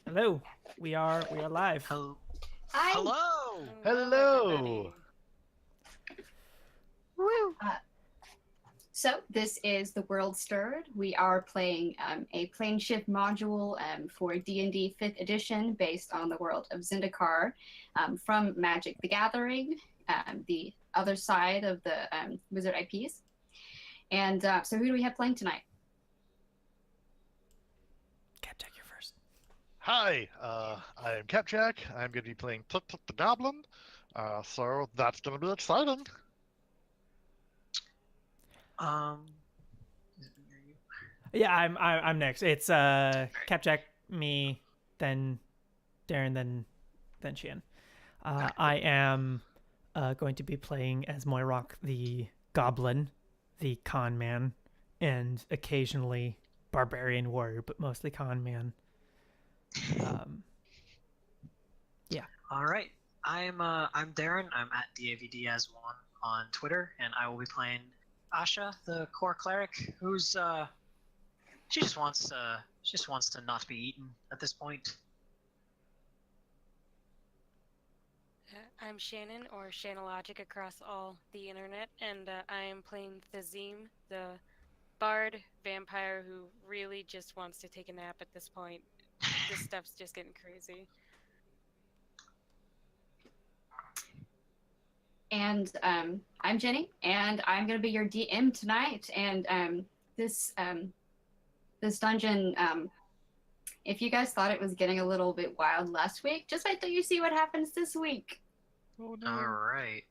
Hello. We are live. Hello. Hi. Hello. Hello. Woo. So this is the World Stirred. We are playing a plane shift module for D&D 5th edition based on the world of Zendikar from Magic the Gathering, the other side of the Wizard IPs. And so who do we have playing tonight? Capjack, you're first. Hi, I am Capjack. I'm going to be playing Tuk Tuk the Goblin, so that's going to be exciting. Yeah, I'm next. It's Capjack, me, then Darren, then Shan. I am going to be playing as Moirok the Goblin, the con man, and occasionally barbarian warrior, but mostly con man. Yeah. All right. I'm Darren. I'm at DAVD as one on Twitter, and I will be playing Asha, the core cleric, who's she just wants to not be eaten at this point. I'm Shannon, or Shanalogic across all the internet, and I am playing Thazim, the bard vampire who really just wants to take a nap at this point. This stuff's just getting crazy. And I'm Jenny, and I'm going to be your DM tonight. And this dungeon, if you guys thought it was getting a little bit wild last week, just wait till you see what happens this week. Oh, no. All right.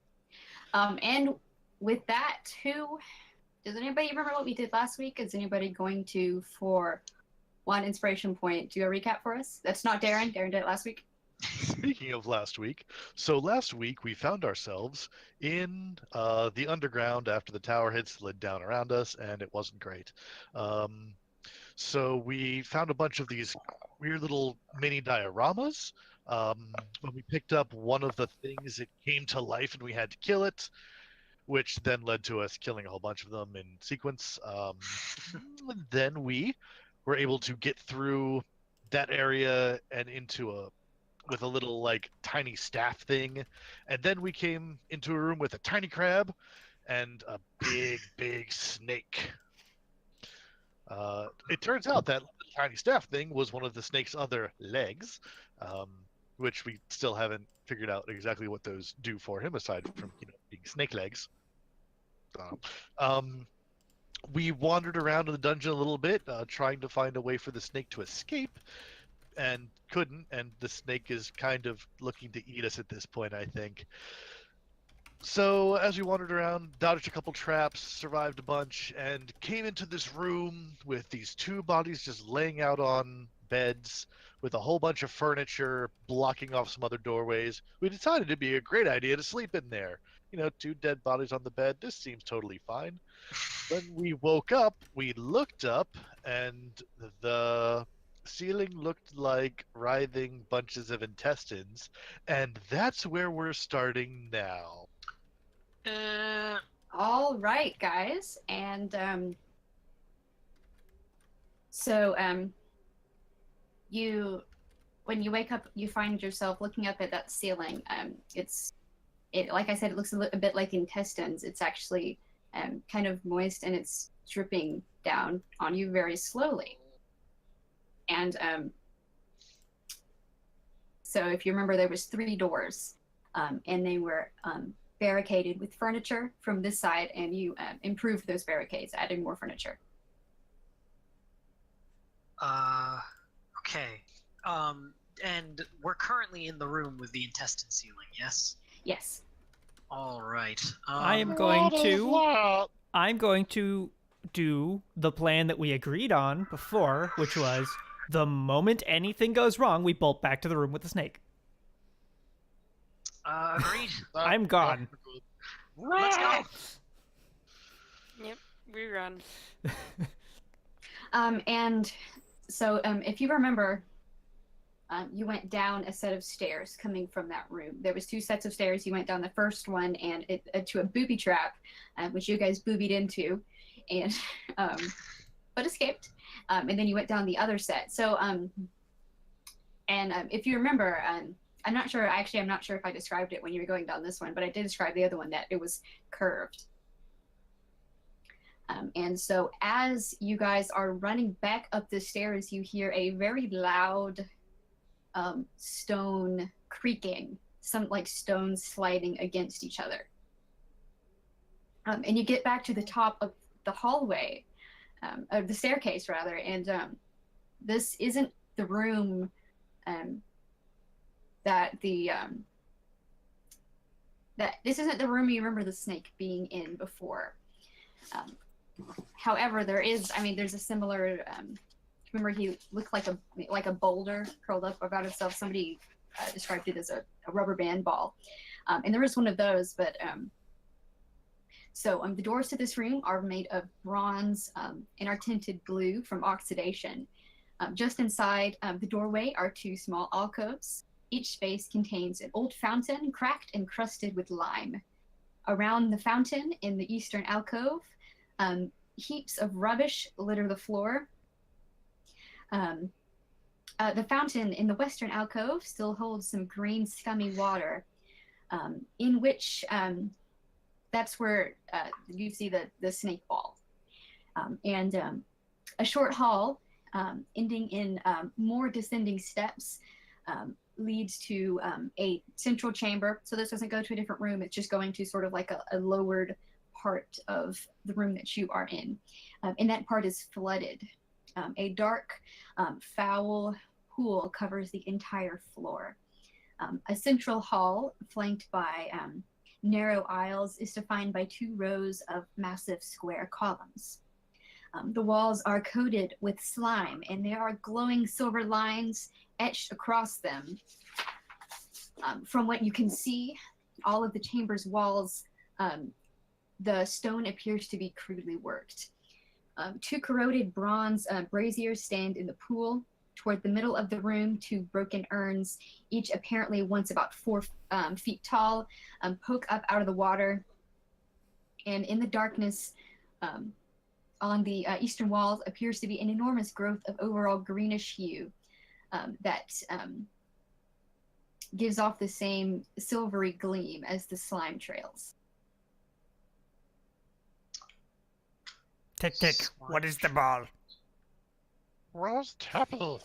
And with that, does anybody remember what we did last week? Is anybody going to, for one inspiration point, do a recap for us? That's not Darren. Darren did it last week. Speaking of last week, so last week we found ourselves in the underground after the tower had slid down around us, and it wasn't great. So we found a bunch of these weird little mini dioramas. When we picked up one of the things, it came to life and we had to kill it, which then led to us killing a whole bunch of them in sequence. Then we were able to get through that area and with a little like tiny staff thing, and then we came into a room with a tiny crab and a big snake. It turns out that tiny staff thing was one of the snake's other legs, which we still haven't figured out exactly what those do for him aside from being snake legs. We wandered around in the dungeon a little bit, trying to find a way for the snake to escape, and couldn't, and the snake is kind of looking to eat us at this point, I think. So as we wandered around, dodged a couple traps, survived a bunch, and came into this room with these two bodies just laying out on beds with a whole bunch of furniture blocking off some other doorways. We decided it'd be a great idea to sleep in there. Two dead bodies on the bed. This seems totally fine. When we woke up, we looked up, and the ceiling looked like writhing bunches of intestines, and that's where we're starting now. All right, guys. And so when you wake up, you find yourself looking up at that ceiling. Like I said, it looks a bit like intestines. It's actually kind of moist, and it's dripping down on you very slowly. And so if you remember, there was 3 doors, and they were barricaded with furniture from this side, and you improved those barricades, adding more furniture. Okay. And we're currently in the room with the intestine ceiling, yes? Yes. All right. I'm going to do the plan that we agreed on before, which was the moment anything goes wrong, we bolt back to the room with the snake. Agreed. I'm gone. Let's go. Yep, rerun. And so if you remember, you went down a set of stairs coming from that room. There was 2 sets of stairs. You went down the first one and to a booby trap, which you guys boobied into, and but escaped. And then you went down the other set. So And if you remember, I'm not sure. Actually, I'm not sure if I described it when you were going down this one, but I did describe the other one that it was curved. And so as you guys are running back up the stairs, you hear a very loud stone creaking, some like stones sliding against each other. And you get back to the top of the hallway, of the staircase rather, and this isn't the room that this isn't the room you remember the snake being in before. However, there's a similar. Remember, he looked like a boulder curled up about himself. Somebody described it as a rubber band ball, and there is one of those. But the doors to this room are made of bronze and are tinted blue from oxidation. Just inside the doorway are two small alcoves. Each space contains an old fountain, cracked and crusted with lime. Around the fountain in the eastern alcove, heaps of rubbish litter the floor. The fountain in the western alcove still holds some green, scummy water, in which that's where you see the snake ball. And a short hall ending in more descending steps leads to a central chamber. So this doesn't go to a different room. It's just going to sort of like a lowered part of the room that you are in. And that part is flooded. A dark, foul pool covers the entire floor. A central hall flanked by narrow aisles is defined by 2 rows of massive square columns. The walls are coated with slime, and there are glowing silver lines etched across them. From what you can see, all of the chamber's walls, the stone appears to be crudely worked. 2 corroded bronze braziers stand in the pool. Toward the middle of the room, 2 broken urns, each apparently once about 4 feet tall, poke up out of the water. And in the darkness, on the eastern walls appears to be an enormous growth of overall greenish hue that gives off the same silvery gleam as the slime trails. Tick, tick. What is the ball? Ross Tapple.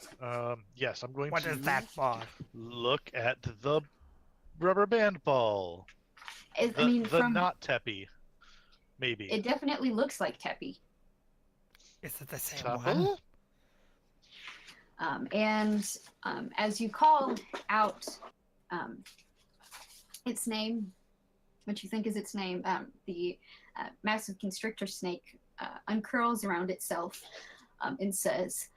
Yes, I'm going What to is that ball? look at the rubber band ball. The not Teppy, maybe. It definitely looks like Teppy. Is it the same Tapple? one? And as you call out its name, what you think is its name, the massive constrictor snake uncurls around itself and says,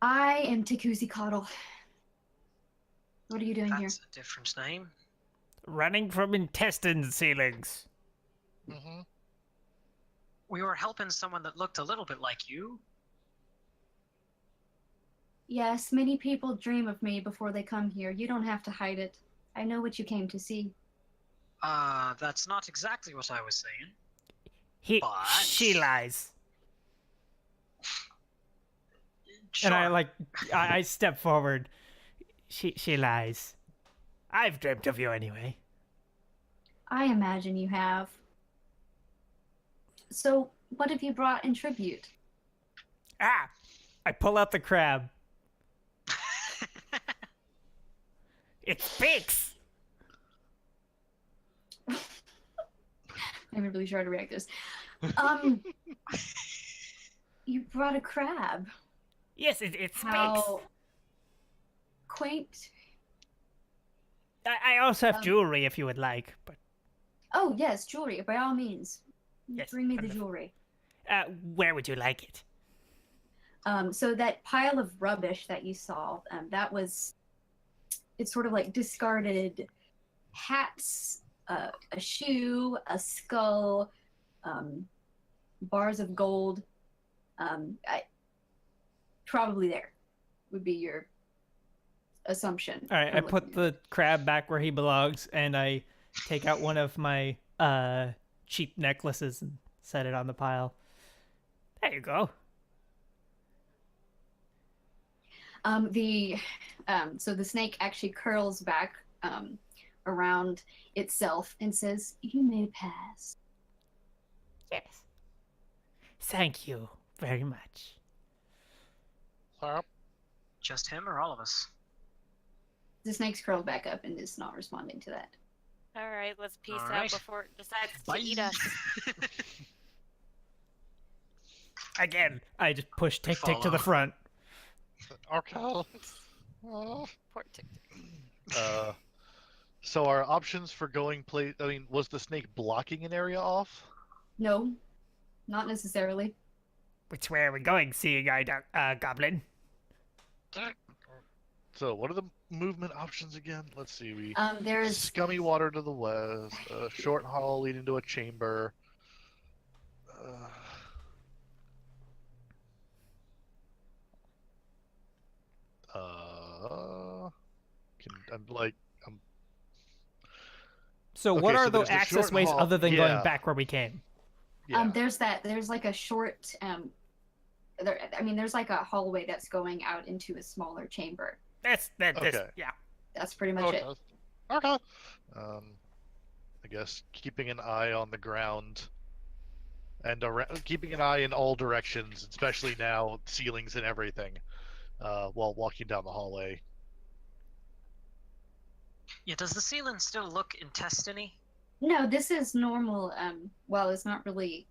"I am Takuzi Coddle. What are you doing here?" That's a different name. Running from intestine ceilings. Mm-hmm. We were helping someone that looked a little bit like you. Yes, many people dream of me before they come here. You don't have to hide it. I know what you came to see. That's not exactly what I was saying. But... She lies. Sure. And I step forward. She lies. I've dreamt of you anyway. I imagine you have. So, what have you brought in tribute? Ah! I pull out the crab. It speaks! I'm really sure how to react to this. You brought a crab. Yes, it speaks. How quaint. I also have jewelry if you would like, but... Oh, yes, jewelry, by all means. Yes, Bring me the wonderful. jewelry. Where would you like it? So that pile of rubbish that you saw, it's sort of like discarded hats, a shoe, a skull, bars of gold. Probably there would be your assumption. All right, I put the crab back where he belongs, and I take out one of my cheap necklaces and set it on the pile. There you go. So the snake actually curls back around itself and says, "You may pass." Yes. Thank you very much. Just him or all of us? The snake's curled back up and is not responding to that. All right, let's peace All out right. before it decides Bye. to eat us. Again, I just push Tick Tick to the Follow. front. Okay. Uh, Poor Tick Tick. so our options for going place. I mean, was the snake blocking an area off? No, not necessarily. Which way are we going, seeing eye goblin? So what are the movement options again? Let's see. We There's scummy water to the west, a short hall leading to a chamber. I'm So Okay, what are so the there's the access short ways hall- other than going yeah. back where we came? yeah. there's like a short there's like a hallway that's going out into a smaller chamber. This, Okay. yeah. That's pretty much Okay. it. Okay. I guess keeping an eye on the ground and keeping an eye in all directions, especially now ceilings and everything, while walking down the hallway. Yeah, does the ceiling still look intestine-y? No, this is normal. Well, it's not really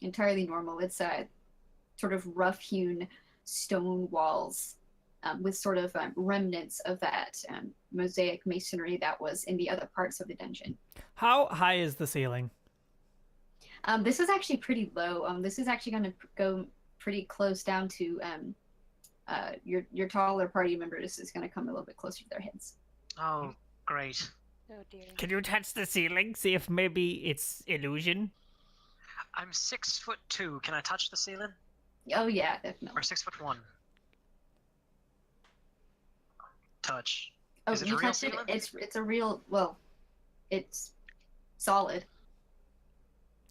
entirely normal. It's sort of rough-hewn stone walls with sort of remnants of that mosaic masonry that was in the other parts of the dungeon. How high is the ceiling? This is actually pretty low. This is actually going to go pretty close down to your taller party member. This is going to come a little bit closer to their heads. Oh, great. Oh dear. Can you touch the ceiling? See if maybe it's illusion? I'm 6'2". Can I touch the ceiling? Oh yeah, definitely. Or 6'1"? Touch. Oh, Is it a you real touched it. ceiling? It's a real. Well, it's solid.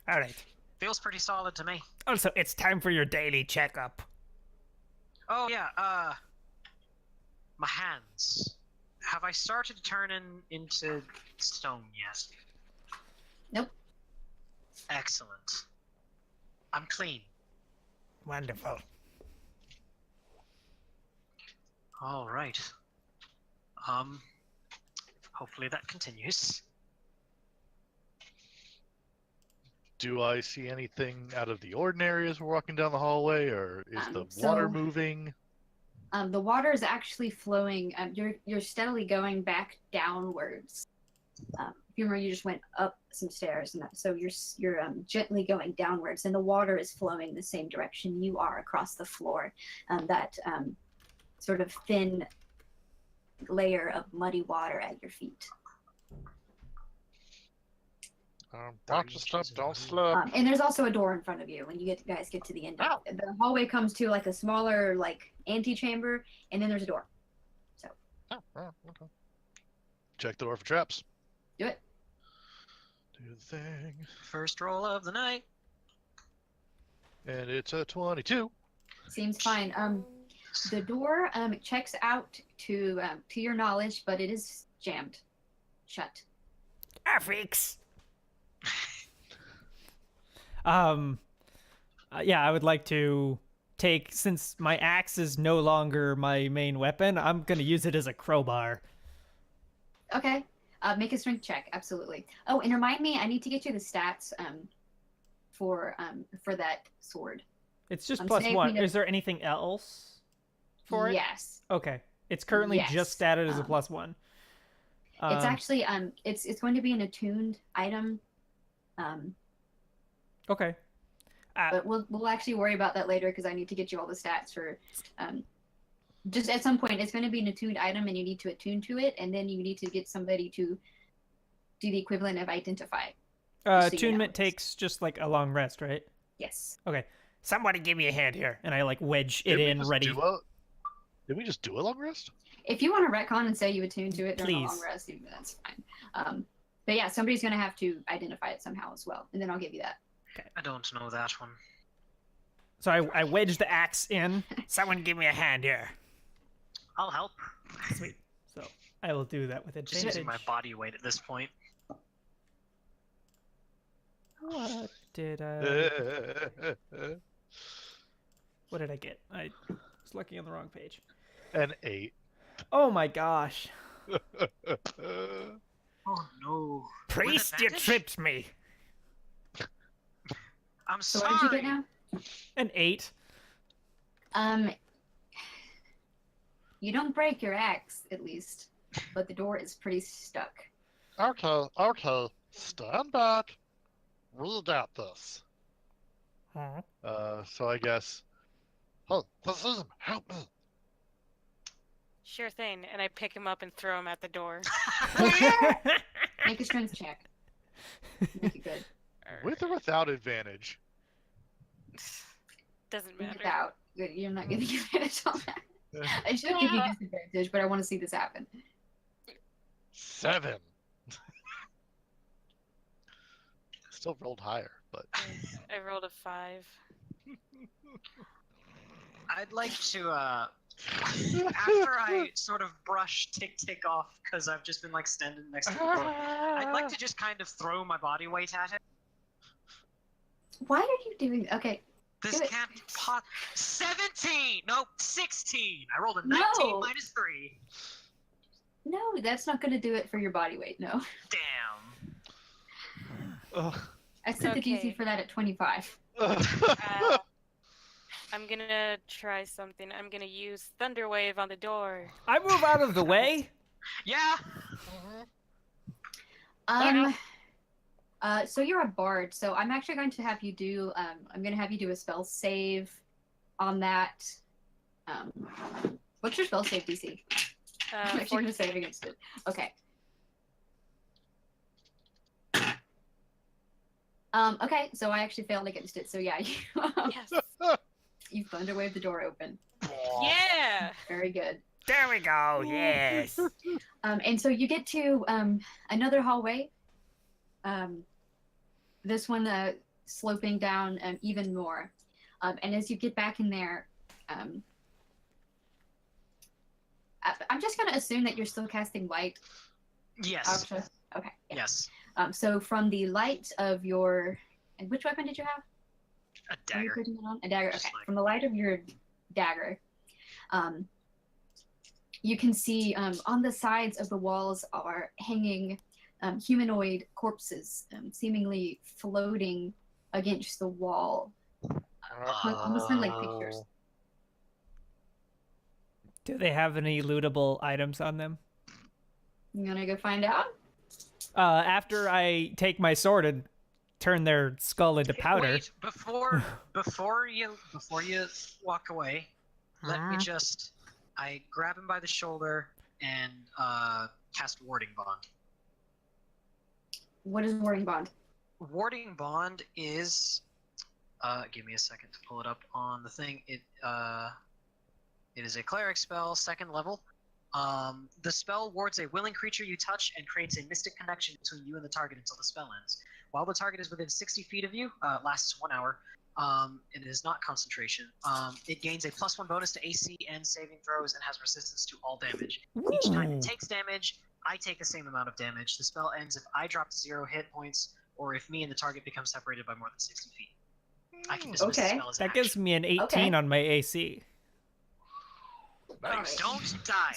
All right. Feels pretty solid to me. Also, it's time for your daily checkup. Oh yeah, my hands. Have I started turning into stone yet? Nope. Excellent. I'm clean. Wonderful. All right. Hopefully that continues. Do I see anything out of the ordinary as we're walking down the hallway, or is the So- water moving? The water is actually flowing. You're steadily going back downwards. If you remember, you just went up some stairs, and so you're gently going downwards, and the water is flowing the same direction you are across the floor. That sort of thin layer of muddy water at your feet. Watch your step, don't slip. And there's also a door in front of you when you guys get to the end. The hallway comes to like a smaller like antechamber, and then there's a door. Oh, okay. Check the door for traps. Do it. Do the thing. First roll of the night. And it's a 22. Seems fine. The door checks out to your knowledge, but it is jammed shut. Freaks. Yeah, I would like to take, since my axe is no longer my main weapon, I'm gonna use it as a crowbar. Okay. Make a strength check. Absolutely. Oh, and remind me, I need to get you the stats for that sword. It's just I'm plus saying one. we know- Is there anything else for it? Yes. Okay. It's currently Yes. just statted as a plus one. It's actually it's going to be an attuned item. Okay. But we'll actually worry about that later because I need to get you all the stats for just at some point it's going to be an attuned item and you need to attune to it, and then you need to get somebody to do the equivalent of identify. so you Attunement know. takes just like a long rest, right? Yes. Okay. Somebody give me a hand here, and I like wedge it Did we in just ready. Did we just do a long rest? If you want to retcon and say you attune to it during a long Please. rest, that's fine. But yeah, somebody's going to have to identify it somehow as well, and then I'll give you that. I don't know that one. So I wedge the axe in. Someone give me a hand here. I'll help. Sweet. So I will do that with Just advantage. using my body weight at this point. What did What did I get? I was looking on the wrong page. An 8. Oh my gosh. Oh no. Priest, you advantage? tripped me. I'm So sorry. what did you get now? An 8. You don't break your axe, at least, but the door is pretty stuck. Okay. Stand back. We got this. Huh? So I guess. Oh, Thazim, help me. Sure thing. And I pick him up and throw him at the door. Make a strength check. Make it good. With or without advantage? Doesn't matter. Without. You're not getting advantage on that. I should give you disadvantage, but I want to see this happen. 7. Still rolled higher, but. I rolled a 5. I'd like to, after I sort of brush Tick off, because I've just been, like, standing next to the door, I'd like to just kind of throw my body weight at it. Why are you doing? Okay. This Do it. can't pot. 17! Nope, 16! I rolled a 19 No. minus 3. No, that's not going to do it for your body weight. No. Damn. Ugh. I set the Okay. DC for that at 25. I'm gonna try something. I'm gonna use Thunder Wave on the door. I move out of the way. Yeah! So you're a bard, so I'm actually going to have you do I'm going to have you do a spell save on that. What's your spell save DC? I'm actually going to save against it. Okay. Okay, so I actually failed against it. So yeah, Yes. you thunder wave the door open. Yeah. Very good. There we go. Yes. And so you get to another hallway. This one sloping down even more. And as you get back in there, I'm just going to assume that you're still casting light. Yes. Okay. Yeah. Yes. So from the light of your, and which weapon did you have? A Are you dagger. putting it on? A dagger. Just Okay. like- From the light of your dagger, you can see on the sides of the walls are hanging humanoid corpses, seemingly floating against the wall, almost kind of like pictures. Do they have any lootable items on them? You gonna go find out? After I take my sword and turn their skull into powder. Wait, before you walk away, let me just. I grab him by the shoulder and cast Warding Bond. What is Warding Bond? Warding Bond is. Give me a second to pull it up on the thing. It is a cleric spell, 2nd level. The spell wards a willing creature you touch and creates a mystic connection between you and the target until the spell ends. While the target is within 60 feet of you, lasts 1 hour. It is not concentration. It gains a +1 bonus to AC and saving throws and has resistance to all damage. Each time it takes damage, I take the same amount of damage. The spell ends if I drop to 0 hit points or if me and the target become separated by more than 60 feet. I can dismiss the Okay. spell as That action. gives me an 18 Okay. on my AC. Nice. Don't die.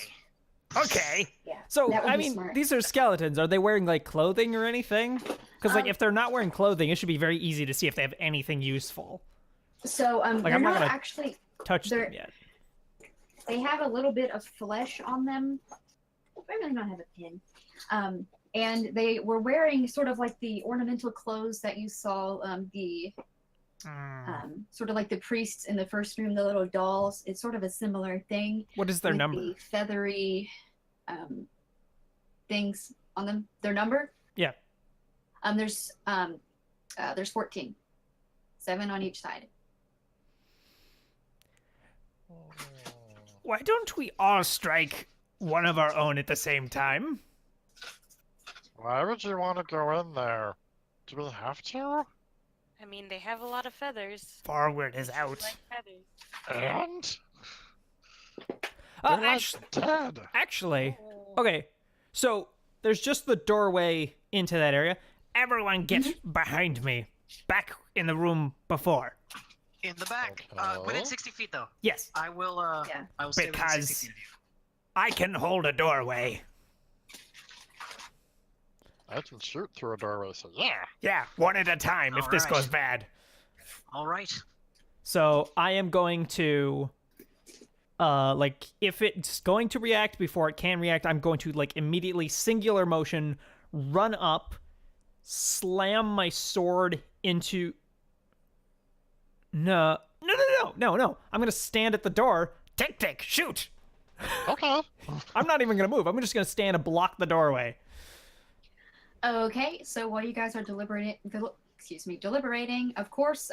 Okay. Yeah. So, that would I be mean, smart. these are skeletons. Are they wearing, like, clothing or anything? Because, like, Um, if they're not wearing clothing, it should be very easy to see if they have anything useful. So they're I'm not not gonna actually. Touch them They're- yet. They have a little bit of flesh on them. I really don't have a pin. And they were wearing sort of like the ornamental clothes that you saw sort of like the priests in the first room, the little dolls. It's sort of a similar thing. What is their with number? The feathery things on them. Their number? Yeah. There's 14. 7 on each side. Why don't we all strike one of our own at the same time? Why would you want to go in there? Do we have to? I mean, they have a lot of feathers. Forward is They out. like feathers. And Uh, they're not dead. actually, Oh. okay. So there's just the doorway into that area. Everyone get behind me. Back in the room before. In the back, Okay. within 60 feet though. Yes, I will. Yeah. I will stay within 60 because feet of you. I can hold a doorway. I can shoot through a doorway, so yeah. Yeah, one at a time if this Alright. goes bad. All right. So I am going to, like, if it's going to react before it can react, I'm going to, like, immediately singular motion, run up, slam my sword into... No. I'm going to stand at the door. Take, shoot. Okay. I'm not even going to move. I'm just going to stand and block the doorway. Okay, so while you guys are deliberating, of course,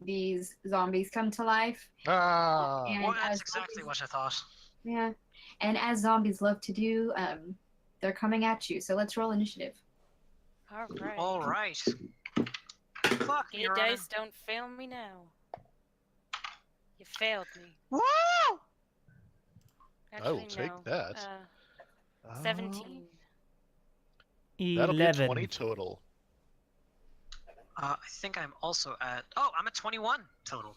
these zombies come to life. Ah. And Well, that's as exactly zombies- what I thought. Yeah, and as zombies love to do, they're coming at you. So let's roll initiative. All right. All right. Fuck me, You Your Honor. dice don't fail me now. You failed me. Woo! I will Actually, take no. that. 17. That'll be a 11. 20 total. I think I'm also at. Oh, I'm at 21 total.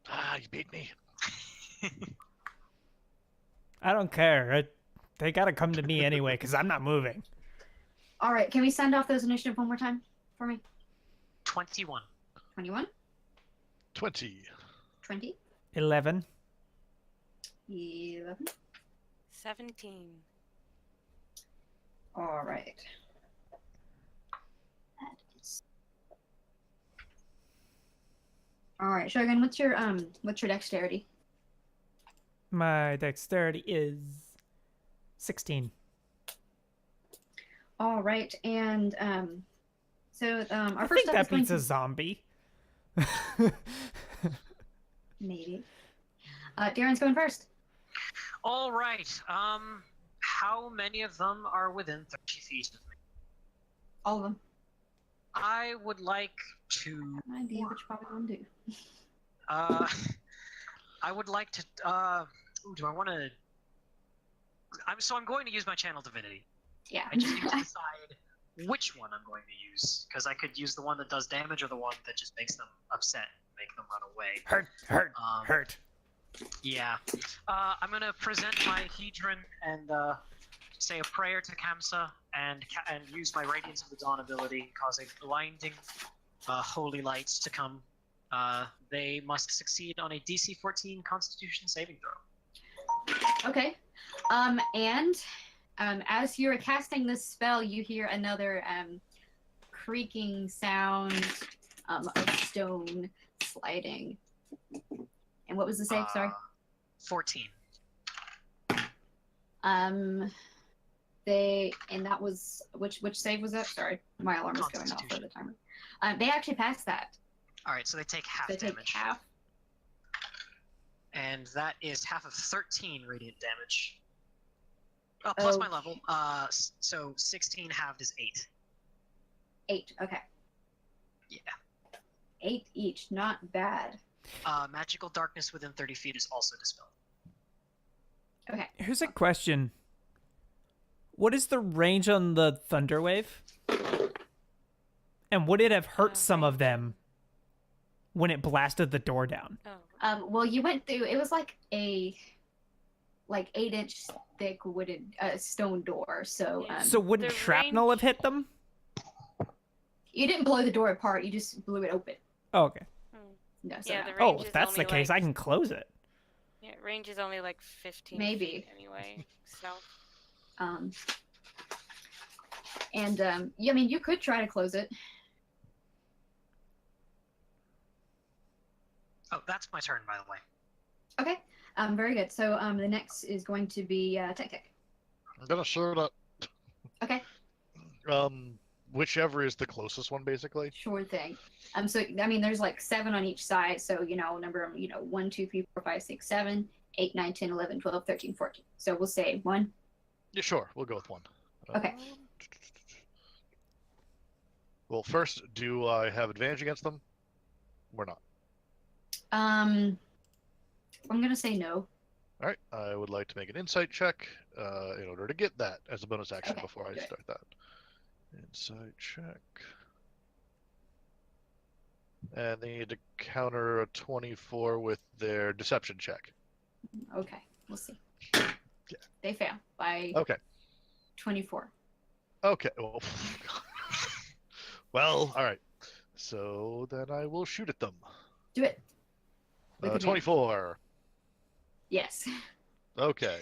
Ah, you beat me. I don't care. They got to come to me anyway because I'm not moving. All right, can we send off those initiative one more time for me? 21. 21, 20. 20, 11. 11. 17. All right. That is... All right, Shogun, what's your dexterity? My dexterity is 16. All right, and so our I first think step that is going beats to a zombie. maybe. Darren's going first. All right. How many of them are within 30 feet of me? All of them. I would like to. An idea what you probably want to do. I would like to. Ooh, do I want to? I'm going to use my channel divinity. Yeah. I just need to decide which one I'm going to use, because I could use the one that does damage or the one that just makes them upset and make them run away. Hurt. Yeah. I'm gonna present my hedron and say a prayer to Kamsa and use my Radiance of the Dawn ability, cause a blinding holy lights to come. They must succeed on a DC 14 Constitution saving throw. Okay. And as you're casting this spell, you hear another creaking sound of stone sliding. And what was the save? Sorry. 14. That was which save was that? Sorry, my alarm is going off for the timer. They actually passed that. All right, so they take half They take damage. half. And that is half of 13 radiant damage. Plus my Okay. level. So 16 halved is 8. 8. Okay. Yeah. 8 each. Not bad. Magical darkness within 30 feet is also dispelled. Okay. Here's a question. What is the range on the thunder wave? And would it have hurt some of them when it blasted the door down? Oh. Well, you went through. It was like a 8-inch thick wooden stone door. So Yeah. So wouldn't the shrapnel have hit them? you didn't blow the door apart. You just blew it open. Oh, okay. No. So Yeah, no. the Oh, range if is that's the only, case, like, I can close it. Yeah, range is only like 15 Maybe. feet anyway. So Yeah, I mean, you could try to close it. Oh, that's my turn, by the way. Okay. Very good. So the next is going to be Tech. I'm gonna shoot up. Okay. Whichever is the closest one, basically. Sure thing. So I mean, there's like 7 on each side. So number them. 1, 2, 3, 4, 5, 6, 7, 8, 9, 10, 11, 12, 13, 14. So we'll say 1. Yeah, sure. We'll go with one. Okay. Well, first, do I have advantage against them? Or not? I'm gonna say no. All right. I would like to make an insight check in order to get that as a bonus action Okay, before I do it. start that. Insight check. And they need to counter a 24 with their deception check. Okay, we'll see. Yeah. They fail by Okay. 24. Okay. Well, well, all right. So then I will shoot at them. Do it. With advantage. 24. Yes. Okay.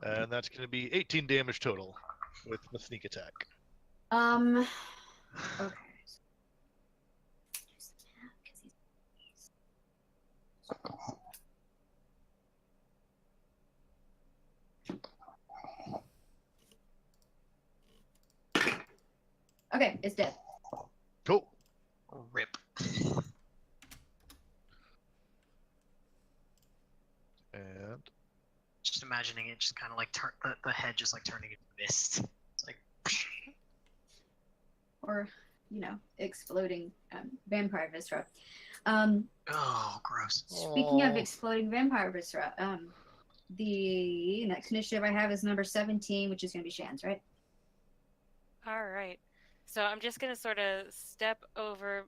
And that's going to be 18 damage total with the sneak attack. Okay. Okay, it's dead. Cool. Rip. And Just imagining it, just kind of like the head just like turning into mist. It's like. Or, exploding vampire viscera. Oh, gross. Speaking of exploding vampire viscera, the next initiative I have is number 17, which is going to be Shan's, right? All right. So I'm just gonna sort of step over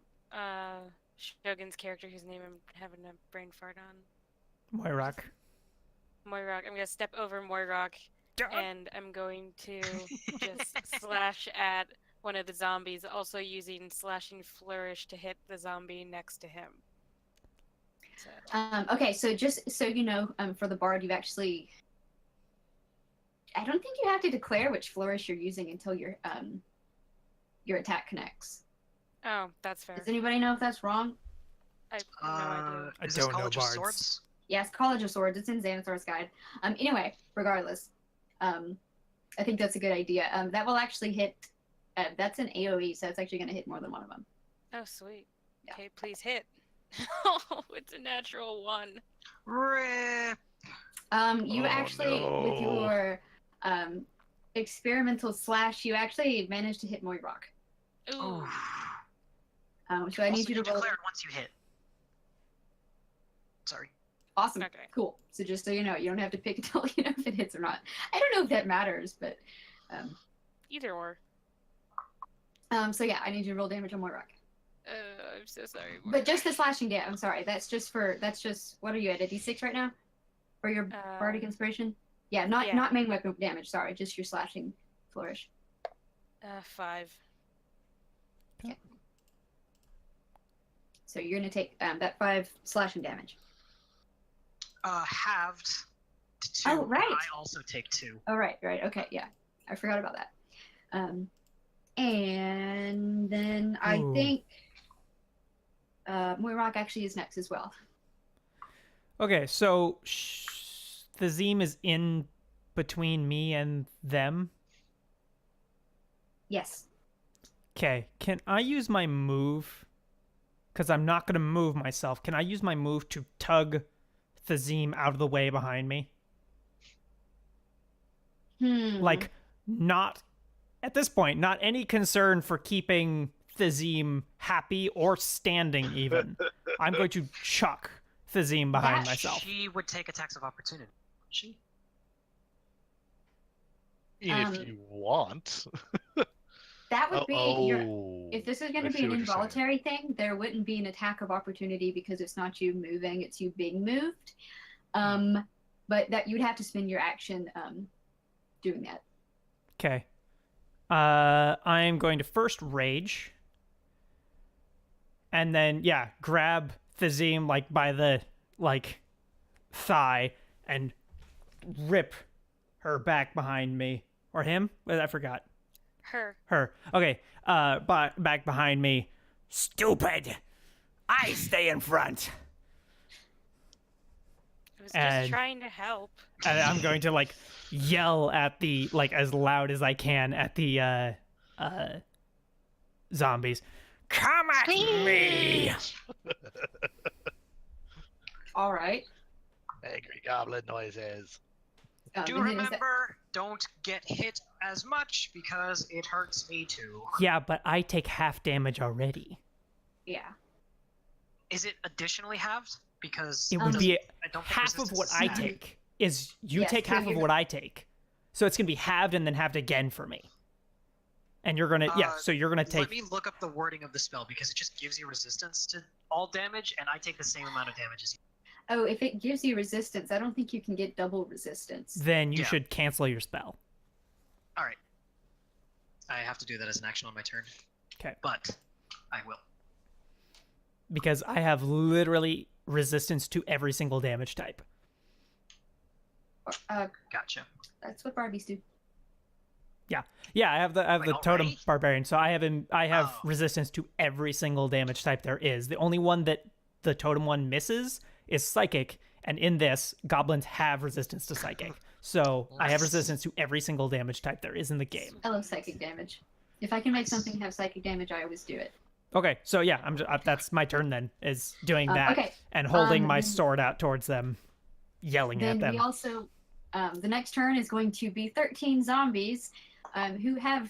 Shogun's character, whose name I'm having a brain fart on. Moirak. Moirak. I'm gonna step over Moirak, and I'm going to just slash at one of the zombies, also using slashing flourish to hit the zombie next to him. So. Okay, so just so you know, for the bard, you've actually. I don't think you have to declare which flourish you're using until your attack connects. Oh, that's fair. Does anybody know if that's wrong? I have no idea. I Is don't this know College of bards. Swords? Yes, College of Swords. It's in Xanathar's Guide. Anyway, regardless, I think that's a good idea. That will actually hit. That's an AOE, so it's actually going to hit more than one of them. Oh, sweet. Yeah. Okay, please hit. Oh, it's a natural 1. Rip. You Oh, actually, with no. your experimental slash, you actually managed to hit Moirak. Ooh. So I need Also, you to roll. declare it once you hit. Sorry. Awesome. Okay. Cool. So just so you know, you don't have to pick until you know if it hits or not. I don't know if that matters, but Either or. so yeah, I need you to roll damage on Moirak. I'm so sorry. But just the slashing damage. I'm sorry. That's just what are you at, a D6 right now? For your bardic inspiration? Yeah, not main weapon damage, sorry, just your slashing flourish. 5. Okay. So you're gonna take that 5 slashing damage. Halved to 2. Oh, right. I also take 2. Oh right, okay, yeah. I forgot about that. And then I Ooh. think Moirak actually is next as well. Okay, so the Zeme is in between me and them. Yes. Okay, can I use my move? Because I'm not going to move myself. Can I use my move to tug the Zeme out of the way behind me? Like, not, at this point, not any concern for keeping Thazim happy or standing even. I'm going to chuck Thazim behind myself. She would take attacks of opportunity. She? If you want. That would be your. If this is going I to be see an what you're saying. involuntary thing, there wouldn't be an attack of opportunity because it's not you moving; it's you being moved. But that you'd have to spend your action doing that. Okay. I'm going to first rage. And then, yeah, grab Thazim, like, by the, like, thigh and rip her back behind me. Or him? I forgot. Her. Okay. Back behind me. Stupid! I stay in front! I was just And- trying to help. And I'm going to, like, yell at the, like, as loud as I can at the, zombies. Come at me! All right. Angry goblin noises. Do and then is that- remember, don't get hit as much because it hurts me too. Yeah, but I take half damage already. yeah. Is it additionally halved? Because It would Um, be I don't think half of resistance what is I static. take. Is you Yes, take so half of you're- what I take. So it's gonna be halved and then halved again for me. And you're gonna so you're gonna Let take me look up the wording of the spell because it just gives you resistance to all damage, and I take the same amount of damage as you. Oh, if it gives you resistance, I don't think you can get double resistance. then you Yeah. should cancel your spell. All right. I have to do that as an action on my turn. 'Kay. But I will. Because I have literally resistance to every single damage type. Gotcha. That's what Barbies do. Yeah, I have the Wait, totem already? barbarian, so I have Oh. resistance to every single damage type there is. The only one that the totem one misses is psychic, and in this, goblins have resistance to psychic. So I have resistance to every single damage type there is in the game. I love psychic damage. If I can make something have psychic damage, I always do it. Okay, so yeah, that's my turn then, is doing that Okay. and holding my then- sword out towards them, yelling at Then them. we also, the next turn is going to be 13 zombies who have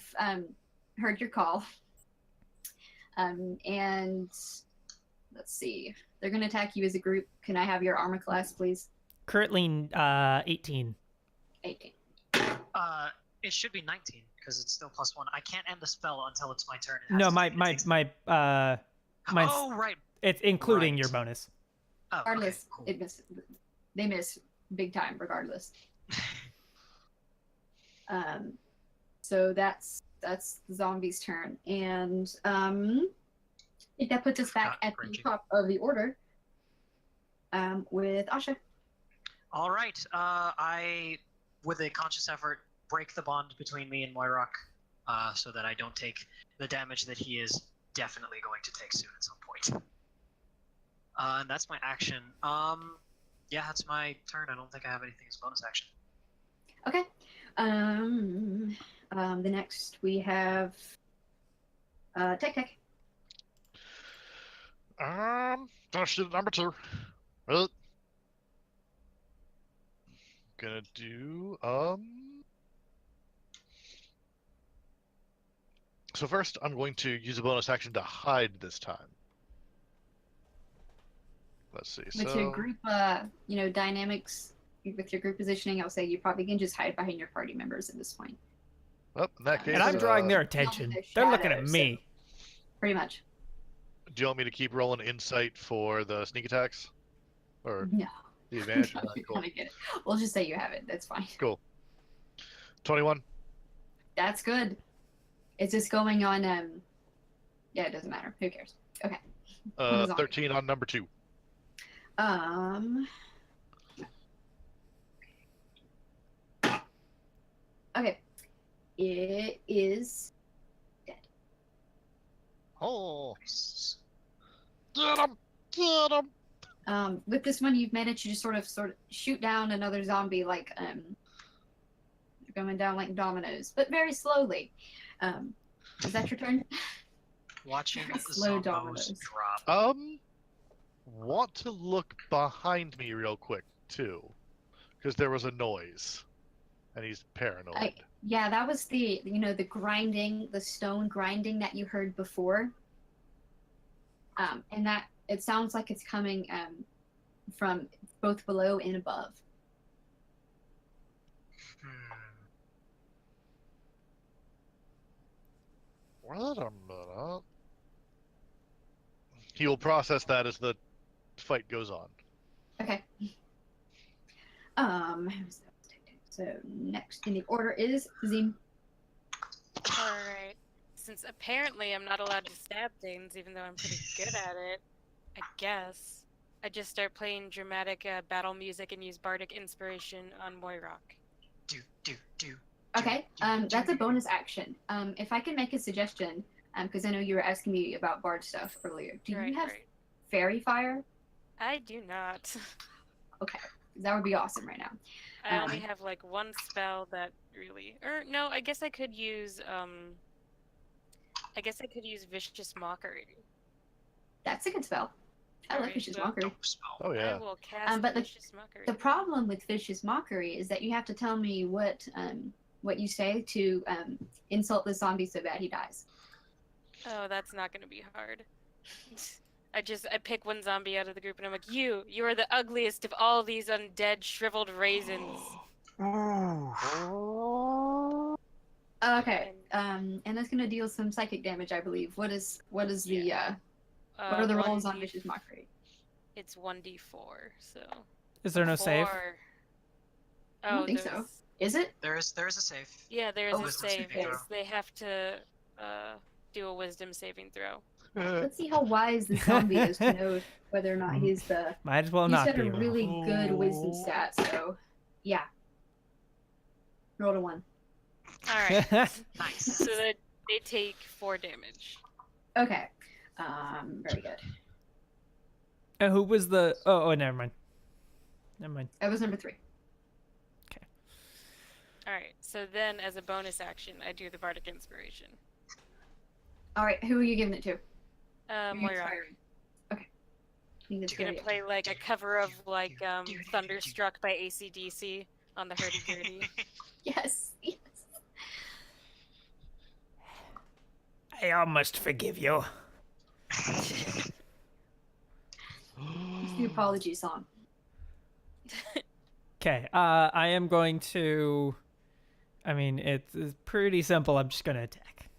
heard your call. And let's see. They're going to attack you as a group. Can I have your armor class, please? Currently 18. 18. It should be 19 because it's still +1. I can't end the spell until it's my turn. It No, has to- my it my takes- my mine's Oh right. it's including Right. your bonus. Oh, okay, Regardless, cool. they miss big time, regardless. So that's the zombies' turn, and I think that puts us back Forgot at the raging. top of the order. With Asha. All right. I, with a conscious effort, break the bond between me and Moirok, so that I don't take the damage that he is definitely going to take soon at some point. And that's my action. Yeah, that's my turn. I don't think I have anything as bonus action. Okay. The next we have Tech. Finish it at number 2. Well, gonna do So first, I'm going to use a bonus action to hide this time. Let's see. With so your group, dynamics, with your group positioning, I'll say you probably can just hide behind your party members at this point. well, in that case, And I'm drawing their Beyond attention. their They're looking at shadows, me. Pretty much. do you want me to keep rolling insight for the sneak attacks, or No. the advantage? No, Alright, you cool. gotta get it. We'll just say you have it. That's fine. 21. That's good. It's just going on. Yeah, it doesn't matter. Who cares? Okay. Zombie. 13 on number 2. Okay. It is dead. Oh, Nice. get him! Get him! With this one, you've managed to just sort of shoot down another zombie, like going down like dominoes, but very slowly. Is that your turn? Watching the Slow zombos dominoes. drop. Want to look behind me real quick too, because there was a noise, and he's paranoid. Yeah, that was the the grinding, the stone grinding that you heard before. And that it sounds like it's coming from both below and above. Wait a minute. He will process that as the fight goes on. Okay. Who's that? So next in the order is Zim. Alright. Since apparently I'm not allowed to stab things, even though I'm pretty good at it, I guess, I just start playing dramatic battle music and use bardic inspiration on Moirok. Do. Okay, that's a bonus action. If I can make a suggestion, because I know you were asking me about bard stuff earlier. Do you have fairy fire? I do not. Okay, that would be awesome right now. I only have like one spell that really, or no, I guess I could use vicious mockery. That's a good spell. I love Alright, Vicious so Mockery. Dope spell. Oh I yeah. will cast but Vicious Mockery. The problem with Vicious Mockery is that you have to tell me what you say to insult the zombie so bad he dies. Oh, that's not gonna be hard. I pick one zombie out of the group and I'm like, you are the ugliest of all these undead shriveled raisins. Ooh. Okay. And that's gonna deal some psychic damage, I believe. What is the what are the rolls on 1d Vicious Mockery? It's 1d4, so Is there no save? 4. I don't Oh, think so. Is it? There is a save. Yeah, there is Oh, a wisdom save. saving throw. They have to do a wisdom saving throw. Let's see how wise the zombie is to know whether or not he's the. Might as well He's not got be. a really good wisdom Oh. stat, so yeah. Roll a 1. Alright. Nice. So that they take 4 damage. Okay. Very good. And who was the? Oh, never mind. Never mind. That was number 3. Alright, so then as a bonus action, I do the Bardic Inspiration. All right, who are you giving it to? Who are you Moira. inspiring? Okay. I think that's She's gonna good. play like a cover of like Thunderstruck by AC/DC on the hurdy-gurdy. Yes. Yes. I almost forgive you. It's the apology song. Okay. I am going to. I mean, it's pretty simple. I'm just gonna attack.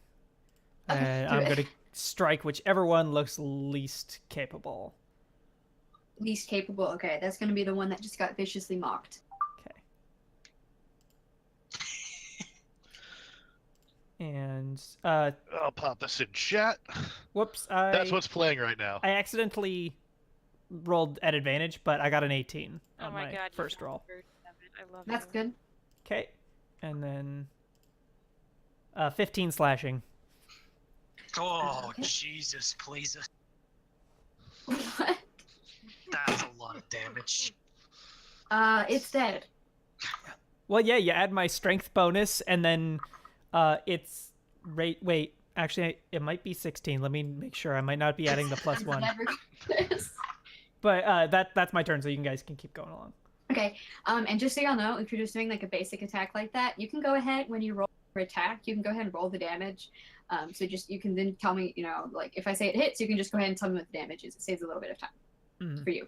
Okay, And do I'm it. gonna strike whichever one looks least capable. Least capable. Okay, that's going to be the one that just got viciously mocked. Okay. And I'll pop this in chat. whoops, That's what's playing right now. I accidentally rolled at advantage, but I got an 18 Oh on my my god, you first roll. bastard. I love That's you. good. Okay, and then 15 slashing. Oh, Okay. Jesus, please. What? That's a lot of damage. It's dead. Well, yeah, you add my strength bonus, and then it's rate. Wait, actually, it might be 16. Let me make sure. I might not be adding the plus It's one. never this. But that's my turn, so you guys can keep going along. Okay. And just so y'all know, if you're just doing like a basic attack like that, you can go ahead when you roll your attack. You can go ahead and roll the damage. So just you can then tell me, like if I say it hits, you can just go ahead and tell me what the damage is. It saves a little bit of time Mhm. for you.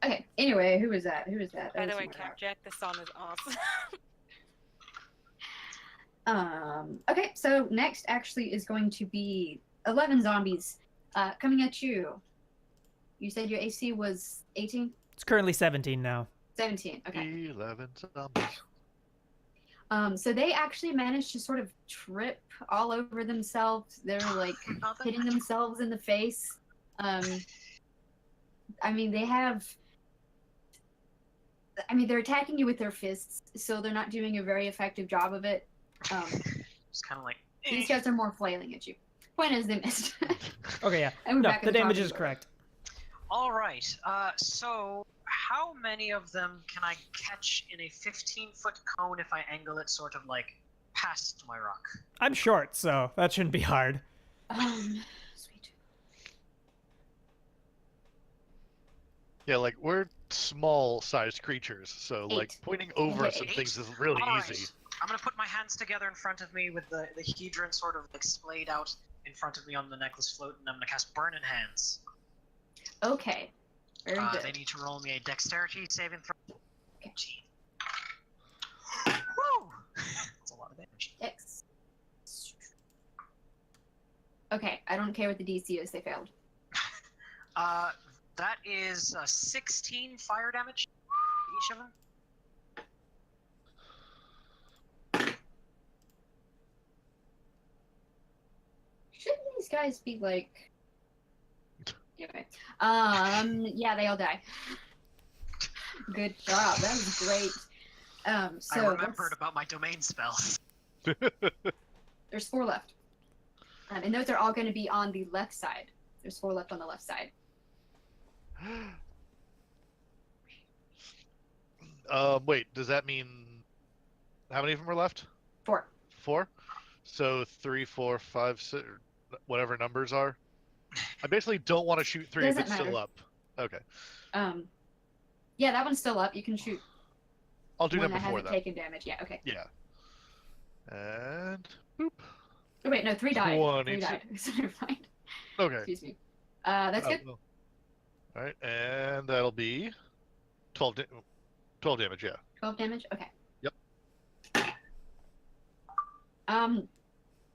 Okay. Anyway, who was that? Who was that? By That the was way, Moira. Capjack, this song is awesome. Okay, so next actually is going to be 11 zombies coming at you. You said your AC was 18? It's currently 17 now. 17, okay. 11 zombies. So they actually managed to sort of trip all over themselves. They're like hitting themselves in the face. I mean, they're attacking you with their fists, so they're not doing a very effective job of it. It's kind of like. These guys are more flailing at you. Point is, they missed. Okay, yeah. And we're No, back at the the top damage of is the correct. All right. So how many of them can I catch in a 15-foot cone if I angle it sort of like past my rock? I'm short, so that shouldn't be hard. Sweet. Yeah, like we're small-sized creatures, so like 8. pointing over Okay, some 8? things is really All right. easy. I'm gonna put my hands together in front of me with the hedron sort of like splayed out in front of me on the necklace float, and I'm gonna cast Burning Hands. Okay. Very good. They need to roll me a dexterity saving throw. Okay. Gee. Woo! That's a lot of damage. X. Okay, I don't care what the DC is, they failed. That is 16 fire damage each of them. Shouldn't these guys be like... Anyway. Yeah, they all die. Good job, that was great. So I remembered about my domain spells. there's 4 left. And those are all going to be on the left side. There's 4 left on the left side. Wait, does that mean how many of them are left? 4. 4? So 3, 4, 5, 6, whatever numbers are. I basically don't want to shoot 3 if Doesn't it's still matter. up. Okay. Yeah, that one's still up. You can shoot I'll do one them that before hasn't that. taken damage. Yeah, okay. Yeah. And boop. Oh wait, no, 3 died. 3 22. died. So never mind. Okay. Excuse me. That's good. Well. All right, and that'll be 12 damage. Yeah. 12 damage. Okay. Yep.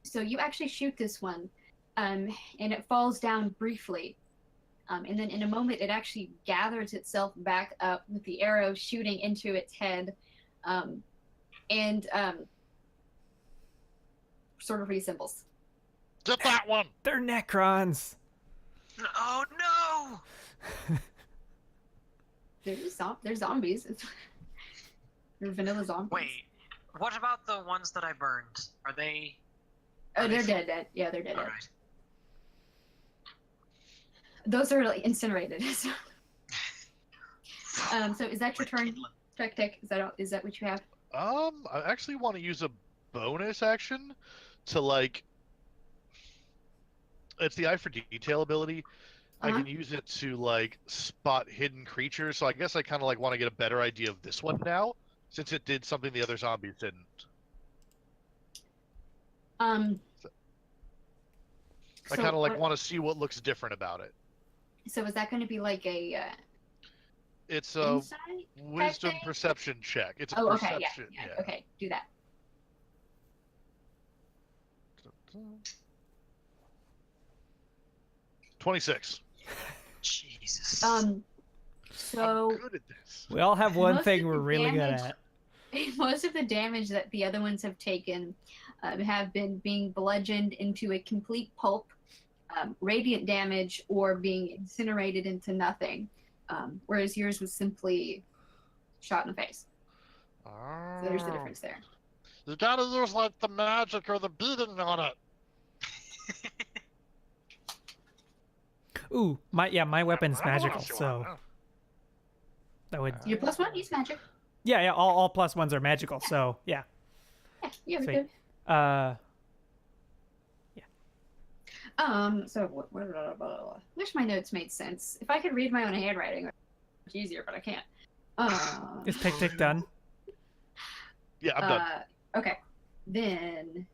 So you actually shoot this one, and it falls down briefly. And then in a moment, it actually gathers itself back up with the arrow shooting into its head, and sort of reassembles. Get that one. They're Necrons. Oh no! They're zombies. They're vanilla zombies. Wait, what about the ones that I burned? Are they? Oh, Are they they're dead. Yeah, they're dead. All right. Those are like incinerated. So is that your turn? Tech. Is that what you have? I actually want to use a bonus action to like. It's the eye for detail ability. I can use it to like spot hidden creatures. So I guess I kind of like want to get a better idea of this one now, since it did something the other zombies didn't. I kind of like want to see what looks different about it. So is that going to be like a? It's a insight wisdom thing? perception check. It's a okay, perception. yeah. Okay, do that. 26. Jesus. So I'm good at this. We all have one Most thing of we're the really good damage- at. most of the damage that the other ones have taken have been being bludgeoned into a complete pulp, radiant damage, or being incinerated into nothing, whereas yours was simply shot in the face. So there's the difference there. You gotta use like the magic or the beating on it. Ooh, my weapon's magical, so that would. Your +1, use magic. Yeah, all plus ones are magical, so yeah. Yeah, Sweet. good. So wish my notes made sense. If I could read my own handwriting, it's easier, but I can't. Is Tick done? Yeah, I'm done. Okay, then.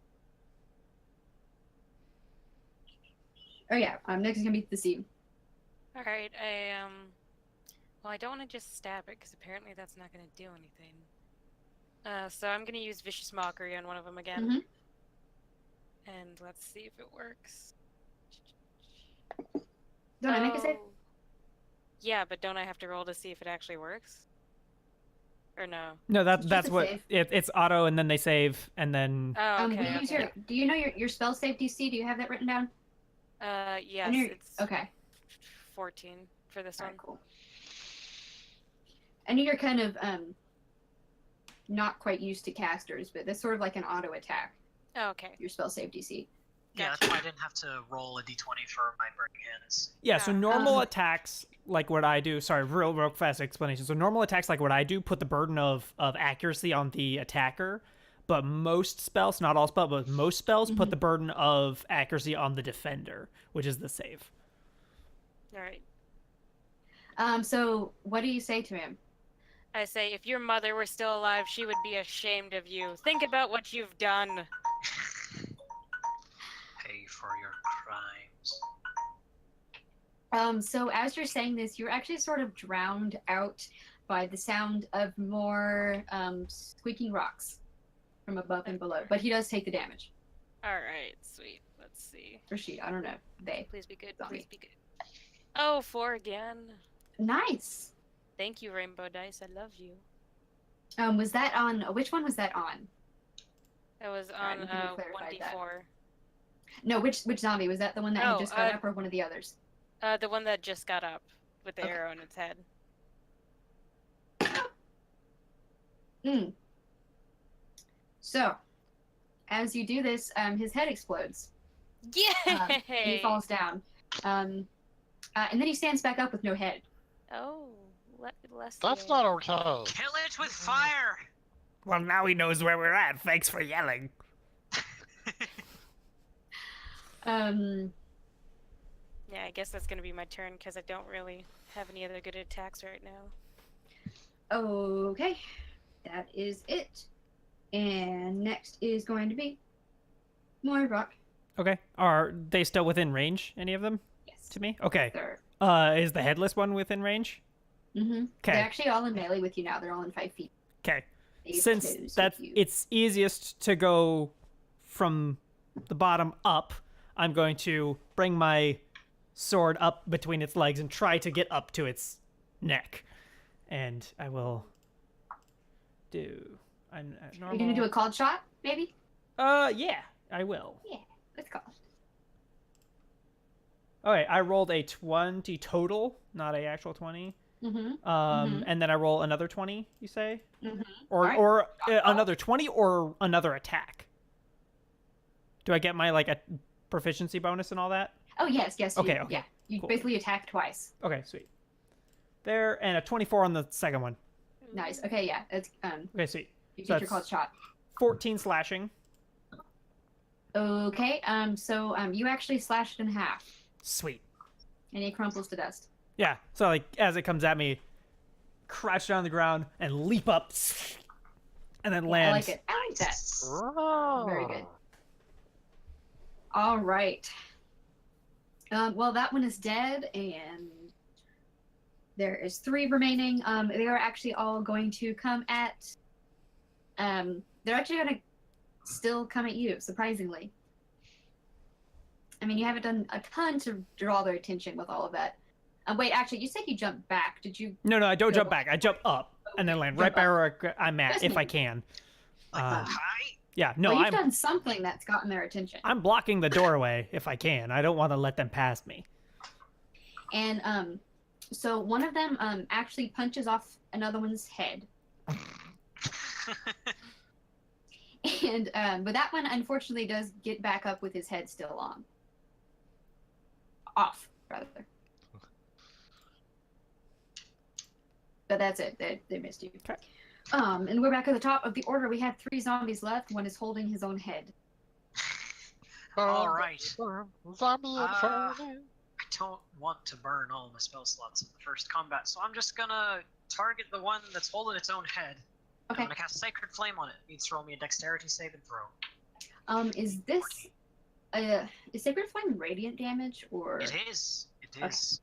Oh yeah, next is gonna be the seam. All right, well, I don't want to just stab it because apparently that's not going to do anything. So I'm going to use Vicious Mockery on one of them again. Mhm. And let's see if it works. Don't I make a save? Yeah, but don't I have to roll to see if it actually works? Or no? No, It's just that's a what save. it's auto, and then they save, and then Oh, okay. Will you use okay. do you know your spell save DC? Do you have that written down? Yes, it's Okay. 14 for this All one. right, cool. I know you're kind of not quite used to casters, but that's sort of like an auto attack. Oh, okay. Your spell save DC. Yeah, that's why I didn't have to roll a d20 for my burning hands. yeah. So normal Um, attacks like what I do. Sorry, real fast explanation. So normal attacks like what I do put the burden of accuracy on the attacker, but most spells, not all spells, but most spells put the burden of accuracy on the defender, which is the save. All right. So what do you say to him? I say, if your mother were still alive, she would be ashamed of you. Think about what you've done. Pay for your crimes. So as you're saying this, you're actually sort of drowned out by the sound of more squeaking rocks from above and below. But he does take the damage. All right, sweet. Let's see. Or she, I don't know. They. Please be good. Zombie. Please be good. Oh, 4 again. Nice. Thank you, Rainbow Dice. I love you. Was that on? Which one was that on? That was Alright, on we can clarify 1d4. No, which zombie was that? The one that had Oh, just got up, or one of the others? The one that just got up with the Okay. arrow in its head. So, as you do this, his head explodes. Yay! He falls down. And then he stands back up with no head. Oh, less. That's not okay. Kill it with fire! Well, now he knows where we're at. Thanks for yelling. Yeah, I guess that's gonna be my turn because I don't really have any other good attacks right now. Okay, that is it. And next is going to be Morbrock. Okay. Are they still within range? Any of them Yes. to me? Okay. They're, Is the headless one within range? They're Okay. actually all in melee with you now. They're all in 5 feet. Okay. They've Since closed that's with you. it's easiest to go from the bottom up, I'm going to bring my sword up between its legs and try to get up to its neck. And I will do a normal. You're gonna do a called shot, maybe? Yeah, I will. Yeah, let's go. Okay, I rolled a 20 total, not a actual 20. Mm-hmm. And then I roll another 20, you say? Mm-hmm. Or another 20 or another attack? Do I get my, like, a proficiency bonus and all that? Oh, yes. Okay, Yeah, you cool. basically attack twice. Okay, sweet. There, and a 24 on the second one. Nice. Okay, yeah. It's Okay, sweet. you So get your that's called shot. 14 slashing. Okay, so you actually slashed it in half, Sweet. and it crumples to dust. Yeah, so, like, as it comes at me, crouch down on the ground and leap up, and then land. I like it. I like that. Very good. All right. Well, that one is dead, and there is 3 remaining. They are actually all going to come at. They're actually going to still come at you, surprisingly. I mean, you haven't done a ton to draw their attention with all of that. Wait, actually, you said you jumped back. Did you? No, I don't go jump back. I jump up and then land right Jump by up. where I'm at, if I can. Hi. Yeah, no, well, you've I'm done something that's gotten their attention. I'm blocking the doorway if I can. I don't want to let them past me. And so one of them actually punches off another one's head. And but that one unfortunately does get back up with his head still on. Off, rather. But that's it. They missed you. Okay. And we're back at the top of the order. We have 3 zombies left. One is holding his own head. All right. Zombie I inferno. don't want to burn all my spell slots in the first combat, so I'm just gonna target the one that's holding its own head. Okay. I'm gonna cast Sacred Flame on it. It needs to roll me a Dexterity saving throw. Is this is Sacred Flame radiant damage or? It is. It is.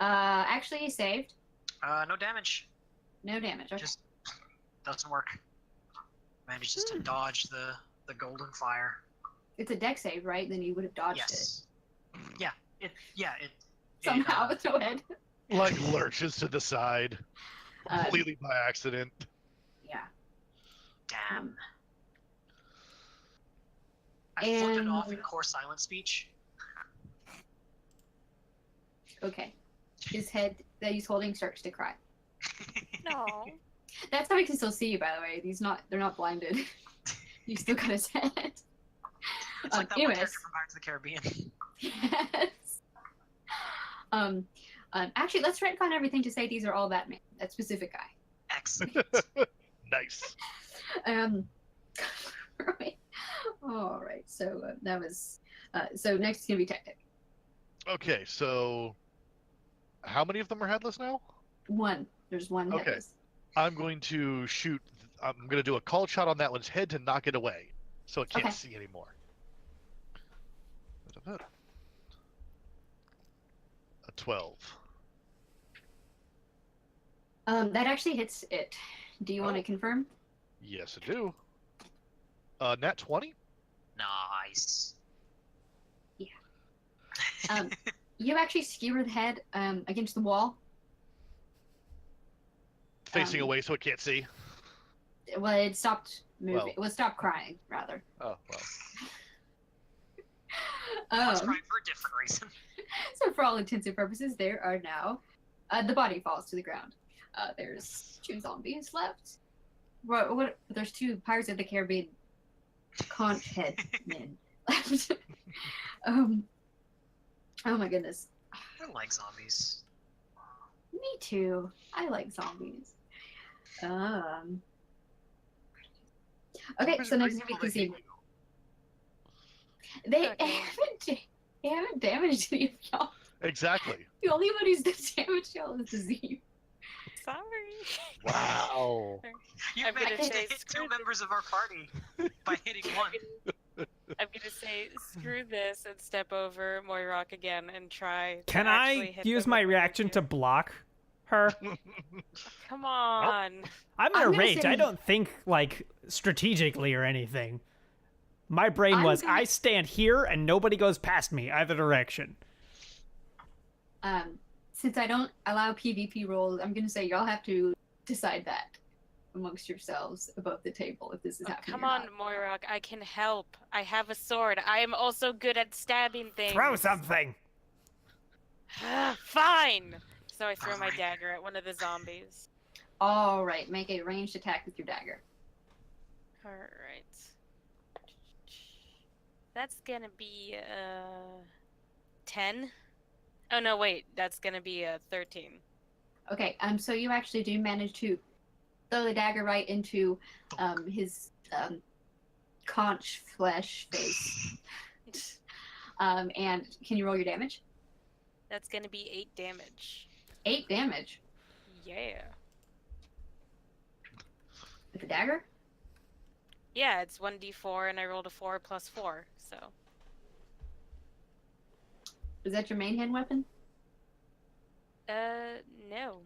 Actually, he saved. No damage. No damage. Okay. Just doesn't work. Manages to dodge the golden fire. It's a dex save, right? Then you would have dodged Yes. Yeah. It. somehow with no head. Like lurches to the side, completely by accident. Yeah. Damn. I flip it off in core silent speech. Okay. His head that he's holding starts to cry. No. That's how he can still see you, by the way. They're not blinded. You still got his head. It's like that one anyways. character from Back to the Caribbean. Yes. Actually, let's retcon everything to say these are all Batman. That specific guy. Excellent. Nice. Right. All right. So that was. So next is gonna be Tactic. Okay, so how many of them are headless now? One. There's one. Okay. headless. I'm going to shoot. I'm going to do a call shot on that one's head to knock it away, so it can't Okay. see anymore. A 12. That actually hits it. Do you want to confirm? Yes, I do. Nat 20. Nice. You actually skewer the head against the wall. Facing away so it can't see. Well, it stopped moving. Well. It was stopped crying, rather. Oh well. That's crying for a different reason. So for all intents and purposes, there are now the body falls to the ground. There's 2 zombies left. What? There's 2 Pirates of the Caribbean conch head men left. Oh my goodness. I like zombies. Me too. I like zombies. Okay, so next week this evening. They Okay. haven't damaged any of y'all. Exactly. The only one who's the damage shell is the Z. Sorry. Wow. You I'm gonna managed to say hit screw two members of our party by hitting one. I'm gonna say screw this and step over Moirock again and try Can to actually I hit use them my with reaction to rapier. block her? Come on. I'm in I'm a gonna rage. say- I don't think like strategically or anything. My brain I'm was gonna- I stand here and nobody goes past me either direction. Since I don't allow PvP rolls, I'm gonna say y'all have to decide that amongst yourselves above the table if this is happening. Come or on, not. Moirock. I can help. I have a sword. I am also good at stabbing things. Throw something. Fine. So I throw my dagger at one of the zombies. All right, make a ranged attack with your dagger. All right. That's gonna be 10. Oh no, wait. That's gonna be 13. Okay, so you actually do manage to throw the dagger right into his conch flesh face. And can you roll your damage? That's gonna be 8 damage. 8 damage Yeah. with the dagger. Yeah, it's 1d4 and I rolled a 4 plus 4, so. Is that your main hand weapon? No.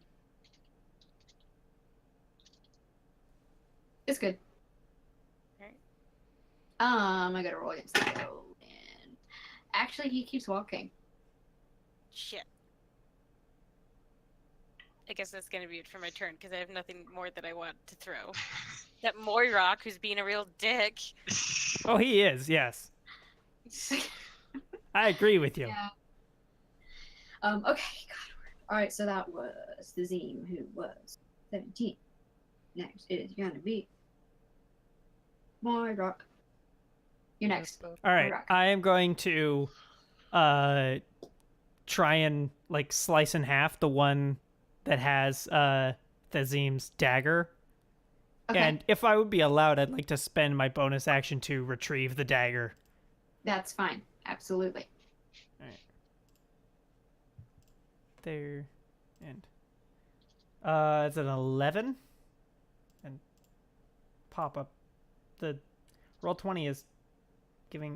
It's good. Alright. I gotta roll against the roll, and actually he keeps walking. Shit. I guess that's gonna be it for my turn, because I have nothing more that I want to throw. That Moirock, who's being a real dick. Oh, he is. Yes, I agree with you. Yeah. Okay, God. All right, so that was the Zeme, who was 17. Next is gonna be Moirock. You're next. All right, Rock. I am going to try and like slice in half the one that has Thazim's dagger. Okay, And if I would be allowed, I'd like to spend my bonus action to retrieve the dagger. that's fine. Absolutely. There, and it's an 11, and pop up. The roll 20 is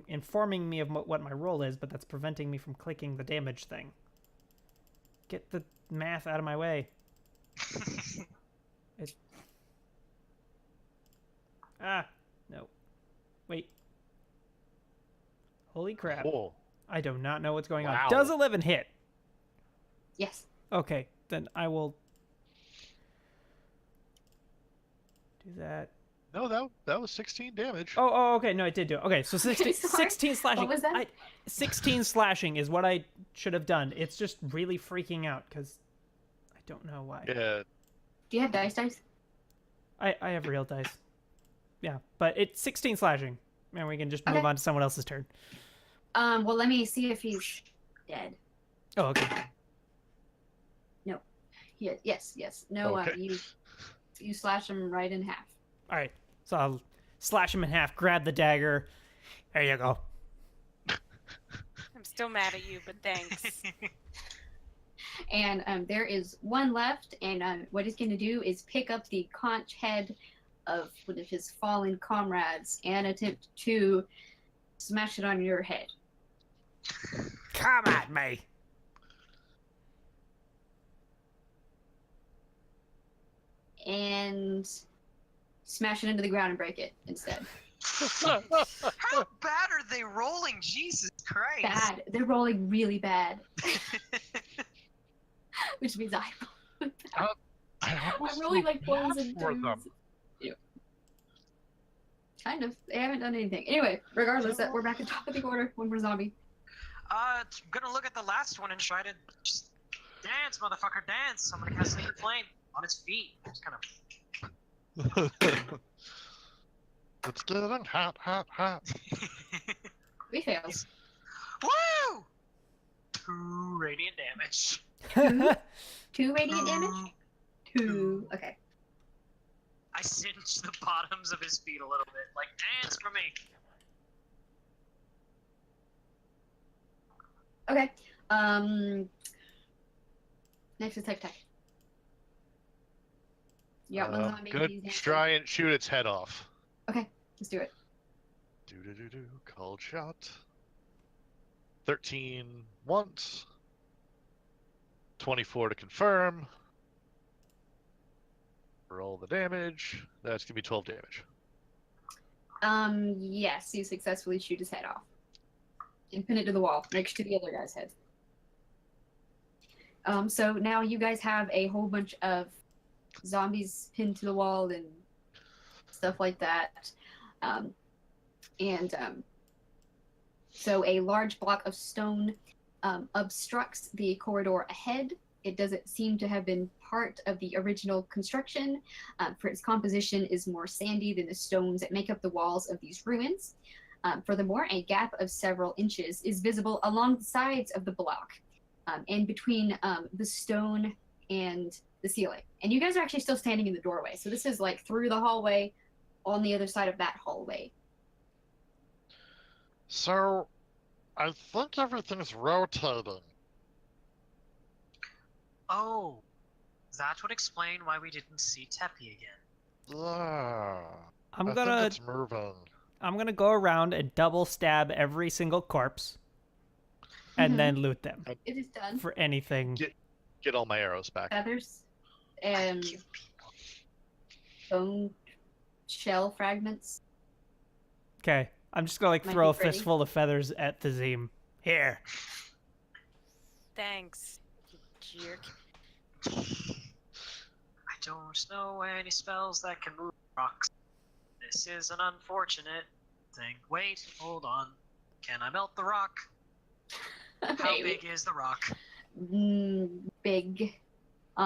informing me of what my roll is, but that's preventing me from clicking the damage thing. Get the math out of my way. No. Wait. Holy crap. Cool. I do not know what's going Wow. on. Does 11 hit? Yes. Okay, then I will do that. No, that was 16 damage. Oh, okay. No, I did do it. Okay, so 16, Sorry. 16 slashing. What was that? 16 slashing is what I should have done. It's just really freaking out because I don't know why. Yeah. Do you have dice? I have real dice. Yeah, but it's 16 slashing. And we can just move Okay. on to someone else's turn. Well, let me see if he's dead. Oh, okay. Yes. No, Okay. you slash him right in half. All right. So I'll slash him in half, grab the dagger. There you go. I'm still mad at you, but thanks. And there is one left, and what he's going to do is pick up the conch head of one of his fallen comrades and attempt to smash it on your head. Come at me. And smash it into the ground and break it instead. How bad are they rolling? Jesus Christ. Bad. They're rolling really bad. Which means I'm rolling like ones and for them. twos. Yeah. Kind of. They haven't done anything. Anyway, regardless, that we're back at top of the order. One more zombie. I'm gonna look at the last one and try to just dance, motherfucker, dance. I'm gonna cast Sacred Flame on its feet. Just kind of. It's getting hot. We fails. Woo! 2 radiant damage. 2 radiant damage? 2. Okay. I singed the bottoms of his feet a little bit. Like, dance for me. Okay. Next is Tech Tech. You got one zombie. Gonna He's dancing. try and shoot its head off. Okay, let's do it. Do. Called shot. 13 once. 24 to confirm. Roll the damage. That's gonna be 12 damage. Yes, you successfully shoot his head off. And pin it to the wall next to the other guy's head. So now you guys have a whole bunch of zombies pinned to the wall and stuff like that. So a large block of stone obstructs the corridor ahead. It doesn't seem to have been part of the original construction, for its composition is more sandy than the stones that make up the walls of these ruins. Furthermore, a gap of several inches is visible along the sides of the block and between the stone and the ceiling. And you guys are actually still standing in the doorway. So this is like through the hallway on the other side of that hallway. So, I think everything's rotating. Oh, that would explain why we didn't see Teppy again. Yeah. I'm I gonna think it's moving. I'm gonna go around and double stab every single corpse, and then loot them It is done. for anything. Get all my arrows back. Feathers and Kill people. bone shell fragments. Okay, I'm just gonna like Might throw a be pretty. fistful of feathers at the Zim. Here. Thanks, you jerk. I don't know any spells that can move rocks. This is an unfortunate thing. Wait, hold on. Can I melt the rock? How Maybe. big is the rock? Big.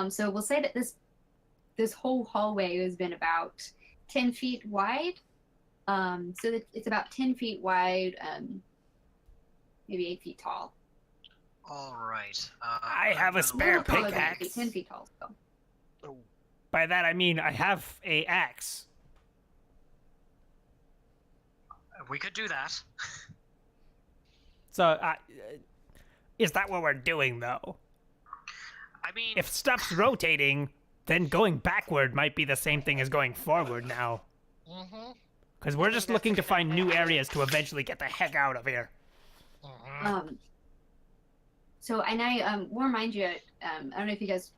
So we'll say that this whole hallway has been about 10 feet wide. So that it's about 10 feet wide, maybe 8 feet tall. All right. I have a I'm spare little taller than 8 pickaxe. feet, 10 feet tall. So. By that I mean I have a axe. We could do that. So, is that what we're doing though? I mean, If stuff's rotating, then going backward might be the same thing as going forward now. Mm-hmm. Because we're just looking to find new areas to eventually get the heck out of here. Mm-hmm. So, and I will remind you, I don't know if you guys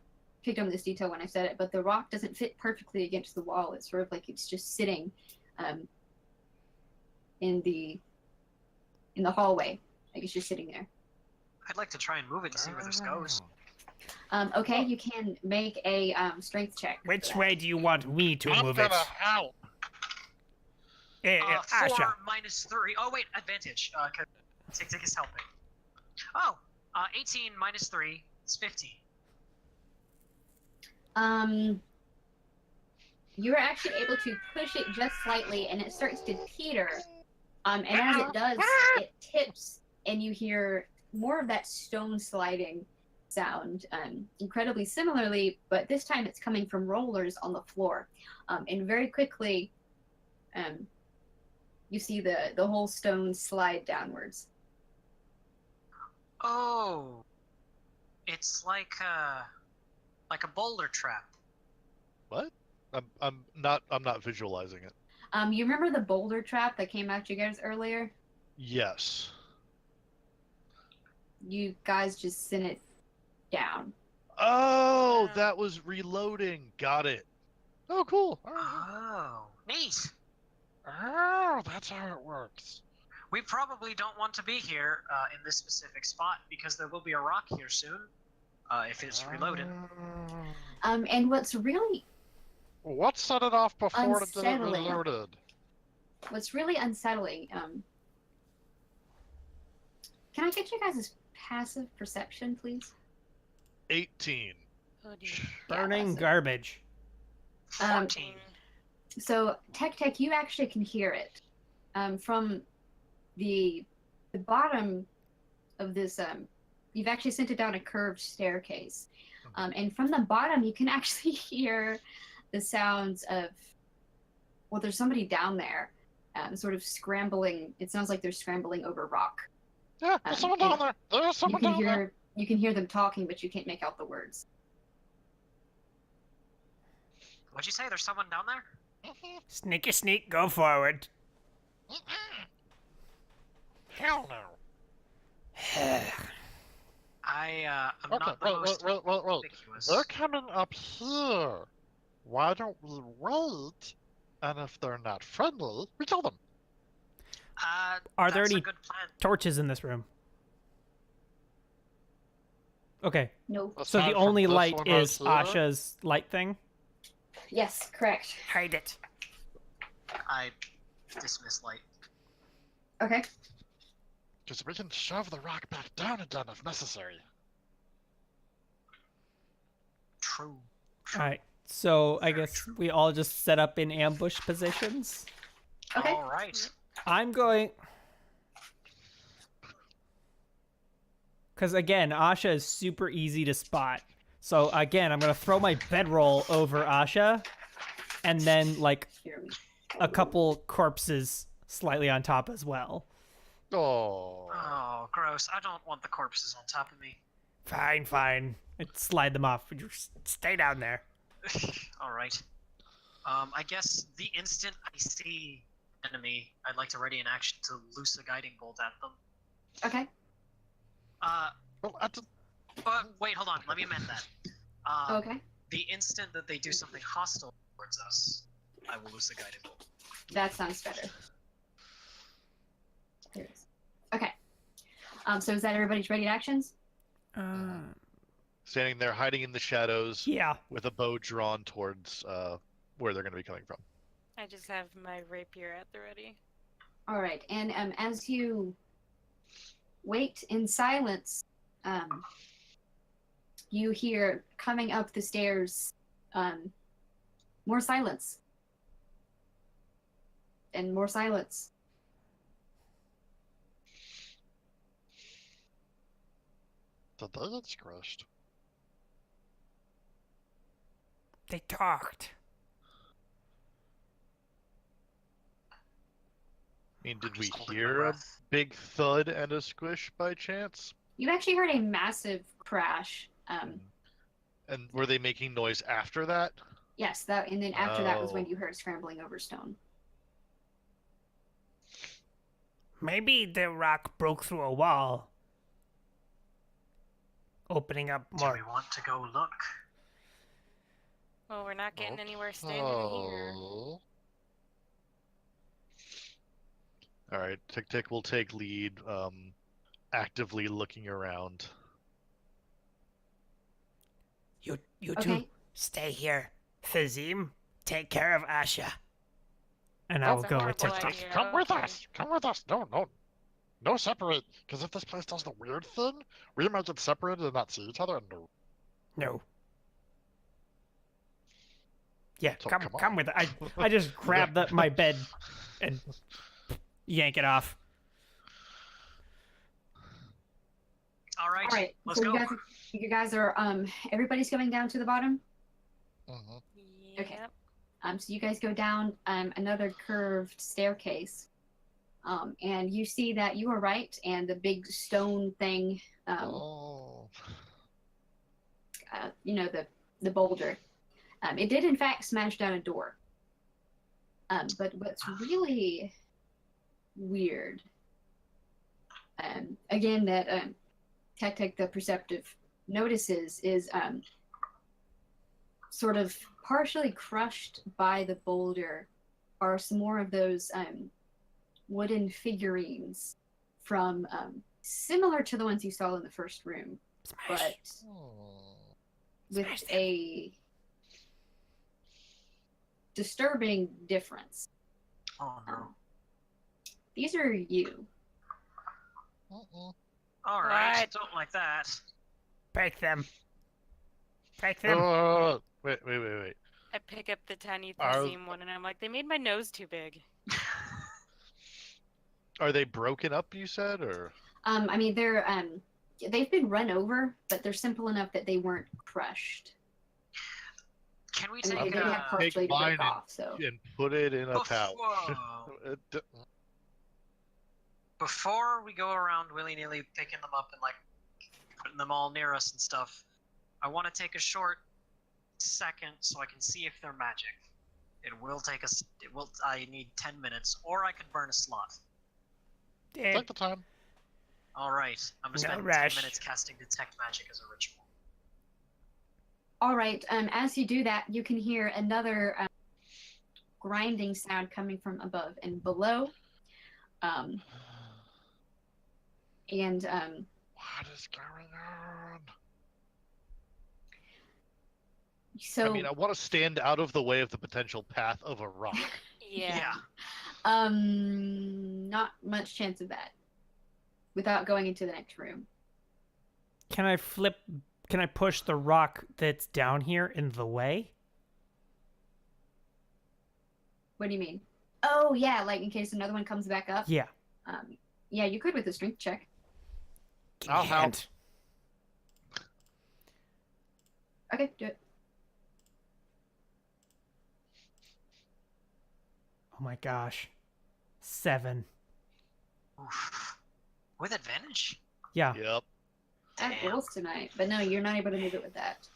picked up on this detail when I said it, but the rock doesn't fit perfectly against the wall. It's sort of like it's just sitting in the hallway. Like it's just sitting there. I'd like to try and move it to see where this goes. Okay, you can make a strength check. for Which that. way do you want me to I'm move it? gonna help. Asha. 4 minus 3. Oh, wait, advantage. Because Tick Tick is helping. Oh, 18 minus 3 is 15. You're actually able to push it just slightly, and it starts to teeter. And as it does, it tips, and you hear more of that stone sliding sound, incredibly similarly, but this time it's coming from rollers on the floor. And very quickly, you see the whole stone slide downwards. Oh, it's like a boulder trap. What? I'm not visualizing it. You remember the boulder trap that came at you guys earlier? Yes. You guys just sent it down. Oh, that was reloading. Got it. Oh, cool. All right. Oh, neat. Oh, that's how it works. We probably don't want to be here in this specific spot because there will be a rock here soon if it's reloaded. And what's really What set it off before it Unsettling. reloaded? unsettling, can I get you guys' passive perception, please? 18. Oh dear. Burning that's it. garbage. 14. So, Tech, you actually can hear it from the bottom of this. You've actually sent it down a curved staircase, and from the bottom, you can actually hear the sounds of. Well, there's somebody down there, sort of scrambling. It sounds like they're scrambling over rock. Yeah, there's someone and down there. There's you someone can down there. hear them talking, but you can't make out the words. What'd you say? There's someone down there? Sneaky sneak, go forward. Hell no. I'm Okay, not the most wait. conspicuous. They're coming up here. Why don't we wait? And if they're not friendly, we kill them. Are there That's any a good plan. torches in this room? Okay, No. so the Aside from only this light one is right here, Asha's light thing? Yes, correct. Hide it. I dismiss light. Okay. because we can shove the rock back down again if necessary. True. Alright, so I guess we all just set up in ambush positions. Okay. All right. I'm going... Because again, Asha is super easy to spot. So again, I'm going to throw my bedroll over Asha. And then, like, Here we a couple corpses slightly on top as well. Oh. Oh, gross. I don't want the corpses on top of me. Fine, fine. I'd slide them off. Just stay down there. All right. I guess the instant I see enemy, I'd like to ready an action to loose a guiding bolt at them. Okay. Well, I just, But wait, hold on. Let me amend that. Okay. The instant that they do something hostile towards us, I will loose a guiding bolt. That sounds better. There it is. Okay. So is that everybody's ready actions? Standing there, hiding in the shadows, Yeah. with a bow drawn towards where they're going to be coming from. I just have my rapier at the ready. All right. And as you wait in silence, you hear coming up the stairs more silence. And more silence. did they get squished? They talked. I mean, did we Just holding my hear a breath. big thud and a squish by chance? You actually heard a massive crash. And were they making noise after that? Yes, that, and then after that was when Oh. you heard scrambling over stone. Maybe the rock broke through a wall, opening up Do more. we want to go look? Well, we're not getting anywhere standing here. Oh. All right, Tick Tick will take lead, actively looking around. You Okay. two stay here. Fazim, take care of Asha. And I Oh, will That's go a with horrible Tick Tick. idea. Come with Okay. us! Come with us! No separate! Because if this place does the weird thing, we might get separated and not see each other. No. No. Yeah, So, come come on. with it. I just grab my bed and yank it off. All right. All right. Let's So go. you guys are everybody's going down to the bottom. Mm-hmm. Okay. Yep. So you guys go down another curved staircase, and you see that you were right, and the big stone thing, Oh. the boulder, it did in fact smash down a door. But what's really weird, again, that Tech the Perceptive notices is sort of partially crushed by the boulder are some more of those wooden figurines from similar to the ones you saw in the first room, Smash. but with Smash them. a disturbing difference. Oh no. These are you. Mm-mm. All right. What? Don't like that. Break them. Break them. Oh. Wait. I pick up the tiny Are- Thazim one and I'm like, they made my nose too big. Are they broken up, you said, or? I mean, they've been run over, but they're simple enough that they weren't crushed. Can we I mean, take they did have partially to mine break and- off, so. And put it in a pouch. Whoa. It- before we go around willy-nilly picking them up and like putting them all near us and stuff, I want to take a short second so I can see if they're magic. It will take us. It will. I need 10 minutes, or I could burn a slot. Take the time. All right, I'm gonna No spend rush. 10 minutes casting detect magic as a ritual. All right. As you do that, you can hear another grinding sound coming from above and below. And What is going on? so, I mean, I want to stand out of the way of the potential path of a rock. Yeah. not much chance of that. Without going into the next room. Can I push the rock that's down here in the way? What do you mean? Oh yeah, like in case another one comes back up. Yeah. Yeah, you could with a strength check. I'll help. Can't. Okay, do it. Oh my gosh. 7. Oof. With advantage? Yeah. Yep. That Damn. rolls tonight, but no, you're not able to move it with that.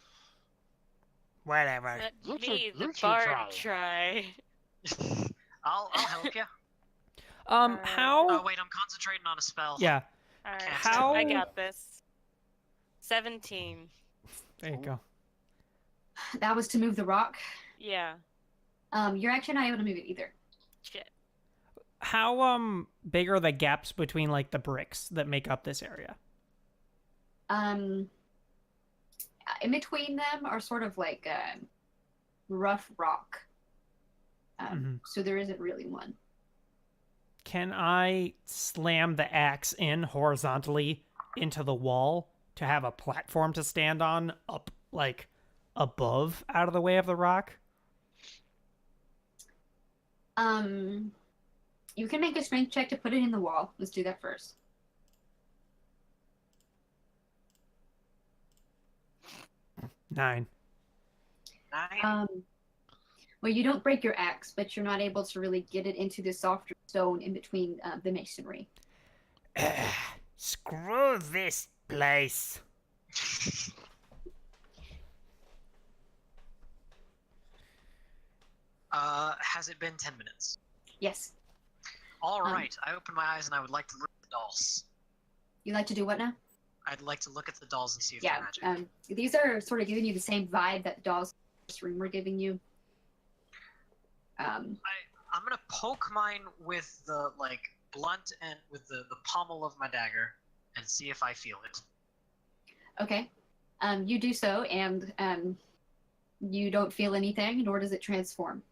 Whatever. Let You me, should- the you should bard, try. try. I'll help you. How? Oh wait, I'm concentrating on a spell. Yeah. Alright, How- I got this. 17. There you go. That was to move the rock. Yeah. You're actually not able to move it either. Shit. How big are the gaps between like the bricks that make up this area? In between them are sort of like rough rock. So there isn't really one. Can I slam the axe in horizontally into the wall to have a platform to stand on up like above out of the way of the rock? You can make a strength check to put it in the wall. Let's do that first. Nine. 9. Well, you don't break your axe, but you're not able to really get it into the softer stone in between the masonry. Screw this place. Has it been 10 minutes? Yes. All right. I open my eyes and I would like to look at the dolls. You like to do what now? I'd like to look at the dolls and see if Yeah. they're magic. These are sort of giving you the same vibe that the dolls in this room were giving you. I'm gonna poke mine with the like blunt and with the pommel of my dagger and see if I feel it. Okay. You do so, and you don't feel anything, nor does it transform.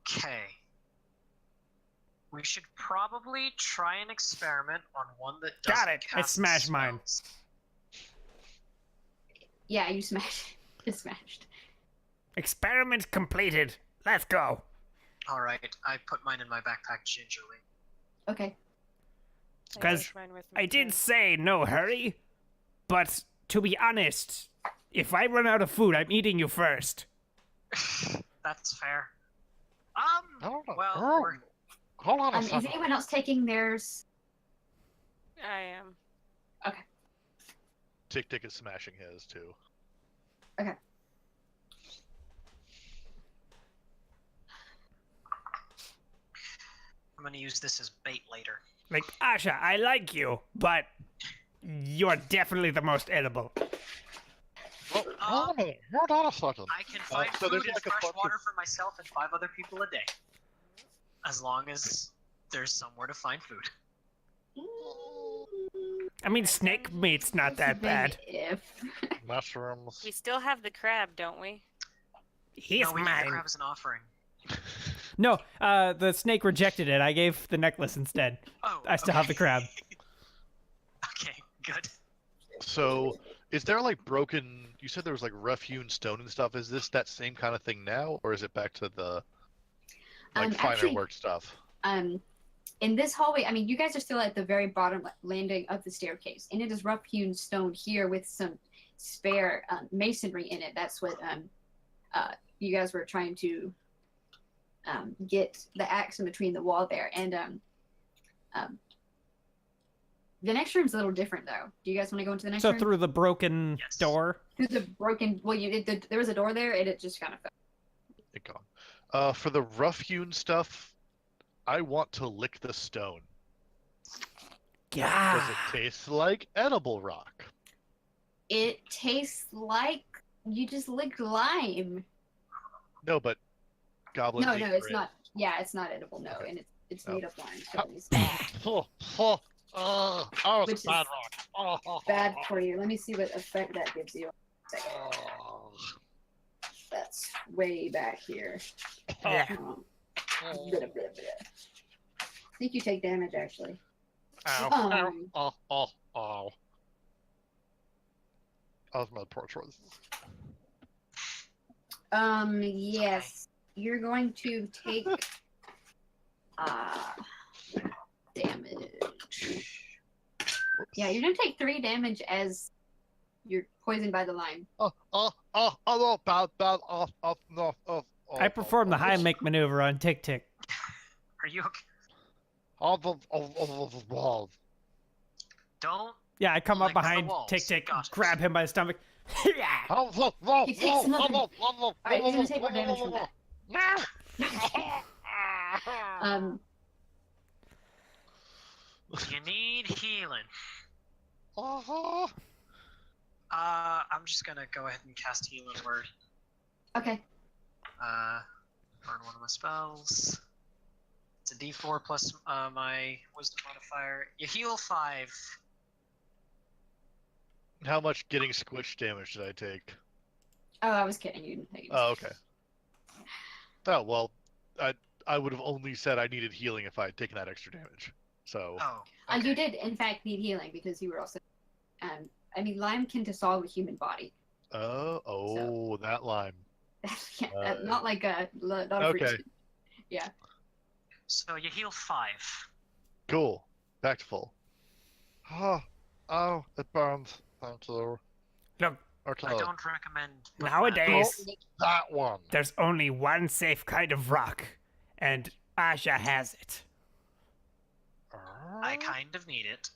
Okay. We should probably try an experiment on one that doesn't Got it. I cast smashed mine. spells. Yeah, you smashed. You smashed. Experiment completed. Let's go. All right. I put mine in my backpack gingerly. Okay. I 'Cause took mine with me I did too. say no hurry, but to be honest, if I run out of food, I'm eating you first. That's fair. Hold on. Well, Oh, we're- hold on a Is second. anyone else taking theirs? I am. Tick Tick is smashing his too. I'm gonna use this as bait later. Like, Asha, I like you, but you're definitely the most edible. Oh, hold on a minute. Hold on a second. I can find so there's food and like a fresh bunch of- water for myself and 5 other people a day. As long as there's somewhere to find food. I mean, snake meat's not that bad. If. Mushrooms. We still have the crab, don't we? He's No, we gave the mine. crab as an offering. No, the snake rejected it. I gave the necklace instead. Oh, I still have the crab. Okay, good. So, is there like broken? You said there was like rough-hewn stone and stuff. Is this that same kind of thing now, or is it back to the like finer Actually, work stuff? In this hallway, I mean, you guys are still at the very bottom landing of the staircase, and it is rough-hewn stone here with some spare masonry in it. That's what you guys were trying to get the axe in between the wall there. And Um, the next room's a little different, though. Do you guys want to go into the next So room? through the broken Yes. door. Through the broken. Well, there was a door there, and it just kind of fell. It gone. For the rough-hewn stuff, I want to lick the stone. Yeah. Does it taste like edible rock? It tastes like you just licked lime. No, but goblins No, eat it's grit. not. Yeah, it's not edible. No, Okay. and it's Oh. made of lime. So let me see. Oh, Which it's bad is rock. Oh, bad for you. Let me see what effect that gives you. Oh. That's way back here. Yeah. Blah, blah, blah. I think you take damage actually. Ow, ow. That was my poor choice. Yes. You're going to take damage. Yeah, you're gonna take 3 damage as you're poisoned by the lime. No, bad, no, I performed the high make maneuver on Tick Tick. Are you okay? the walls. Don't. Yeah, I come up Lick the behind walls. Tick Tick, Got it. grab him by the stomach. He takes another. Alright, you're gonna take more damage from that. You need healing. Uh-huh. I'm just gonna go ahead and cast Healing Word. Okay. Burn one of my spells. It's a D4 plus my Wisdom modifier. You heal 5. How much getting squished damage did I take? Oh, I was kidding. You didn't take it. Oh, okay. Oh, well, I would have only said I needed healing if I had taken that extra damage. So. Oh. Okay. You did, in fact, need healing because you were also. I mean, lime can dissolve a human body. That lime. Yeah, not like a. Not a Okay. fruit. Yeah. So you heal 5. Cool. Back to full. Oh, it burns. Thank you. Look, Okay. I don't recommend. putting nowadays, That one. there's only one safe kind of rock, and Asha has it. I kind of need it.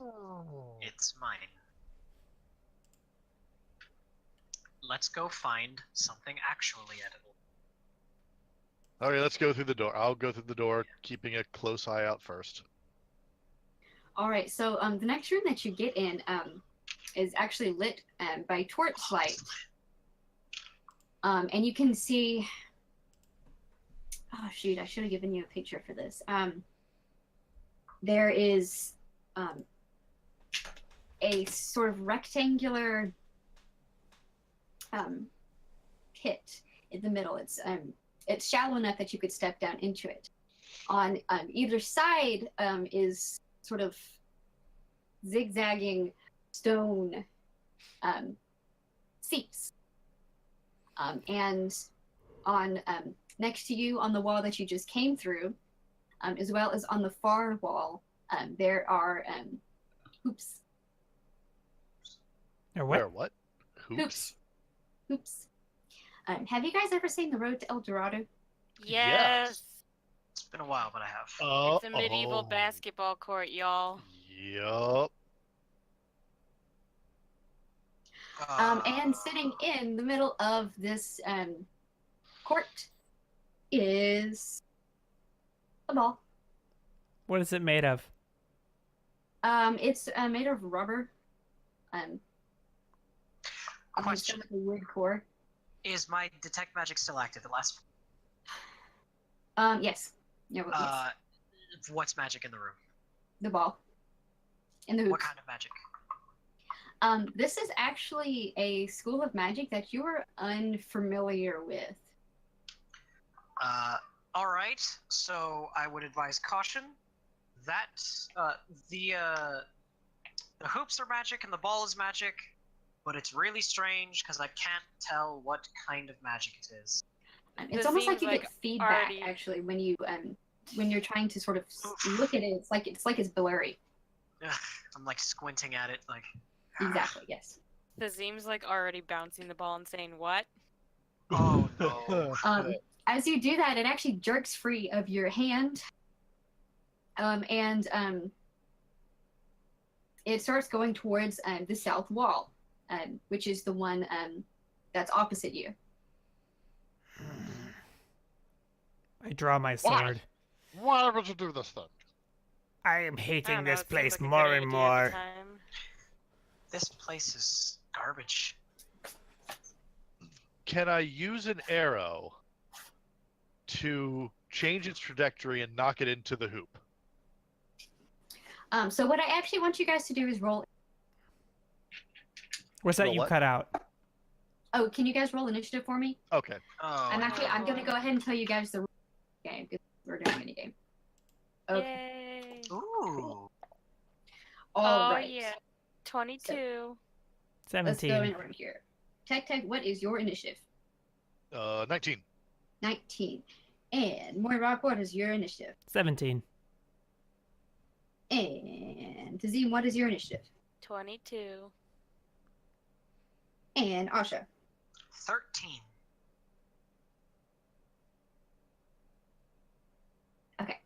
It's mine. Let's go find something actually edible. Okay, let's go through the door. I'll go through the door, keeping a close eye out first. All right. So the next room that you get in is actually lit by torchlight. And you can see. Oh shoot! I should have given you a picture for this. There is a sort of rectangular pit in the middle. It's shallow enough that you could step down into it. On either side is sort of zigzagging stone seats. And on next to you on the wall that you just came through, as well as on the far wall, there are hoops. Or Where? what? What? Hoops? Hoops. Have you guys ever seen The Road to El Dorado? Yes. It's been a while, but I have. It's a medieval basketball court, y'all. Yup. And sitting in the middle of this court is a ball. What is it made of? It's made of rubber. Question. Like a wood core. Is my detect magic still active? It lasts. Yes. Yeah. Well, yes. What's magic in the room? The ball. And the hoops. What kind of magic? This is actually a school of magic that you are unfamiliar with. All right. So I would advise caution. That the hoops are magic and the ball is magic, but it's really strange because I can't tell what kind of magic it is. It's This almost like seems you like get feedback already- actually when you're trying to sort of look at it. It's like it's blurry. I'm like squinting at it, like. Exactly. Yes. Thazim's like already bouncing the ball and saying, "What?" Oh no. As you do that, it actually jerks free of your hand, and it starts going towards the south wall, which is the one that's opposite you. I draw my Why? sword. Why would you do this then? I am I hating don't know, this it seemed place like a more good and idea at the more. time. This place is garbage. Can I use an arrow to change its trajectory and knock it into the hoop? So what I actually want you guys to do is roll. What's that Roll you what? cut out? Oh, can you guys roll initiative for me? Okay. Oh, I'm going to go ahead and tell you guys the game because we're doing a mini game. Okay. Yay! Ooh. All Oh right. yeah, 22. Let's go 17. in order here. Tech, what is your initiative? 19. 19. And Moira, what is your initiative? 17. And Tazim, what is your initiative? 22. And Asha. 13. Okay.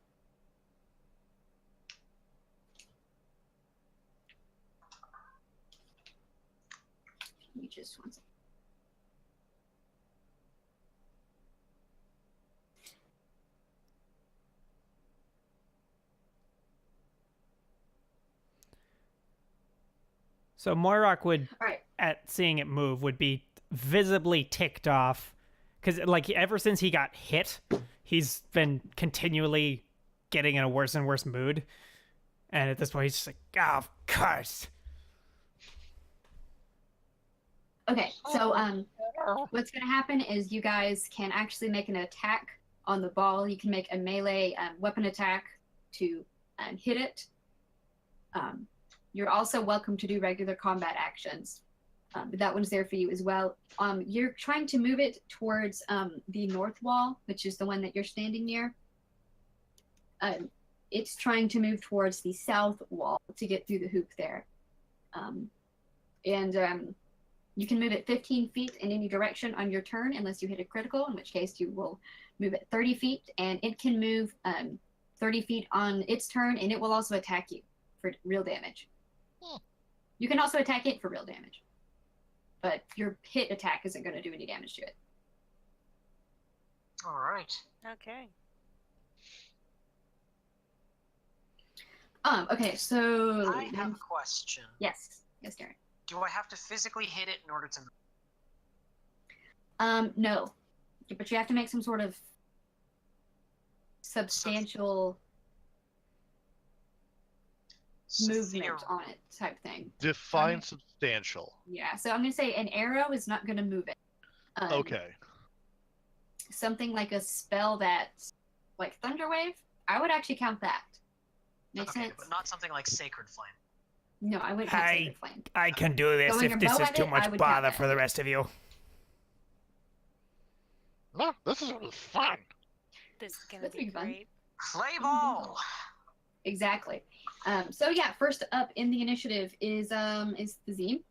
You just one second. So Moirok would, All right. at seeing it move, would be visibly ticked off. Because, like, ever since he got hit, he's been continually getting in a worse and worse mood. And at this point, he's just like, oh, of course. Okay. So what's going to happen is you guys can actually make an attack on the ball. You can make a melee weapon attack to hit it. You're also welcome to do regular combat actions, but that one's there for you as well. You're trying to move it towards the north wall, which is the one that you're standing near. It's trying to move towards the south wall to get through the hoop there. You can move it 15 feet in any direction on your turn unless you hit a critical, in which case you will move it 30 feet, and it can move 30 feet on its turn, and it will also attack you for real damage. You can also attack it for real damage, but your hit attack isn't going to do any damage to it. All right. Okay. Okay, so I have a question. yes, Darren. Do I have to physically hit it in order to move? No, but you have to make some sort of substantial So movement on it type thing. Define Okay. substantial. Yeah, so I'm going to say an arrow is not going to move it. Okay. Something like a spell that's like Thunderwave, I would actually count that. Makes okay, sense? but not something like Sacred Flame. No, I wouldn't count Hey. Sacred Flame. I can do this Throwing if a this bow is at too it, I much would count bother that. for the rest of you. No, this is gonna be fun. This is gonna That's be pretty fun. great. Play ball! Exactly. So yeah, first up in the initiative is the Zine.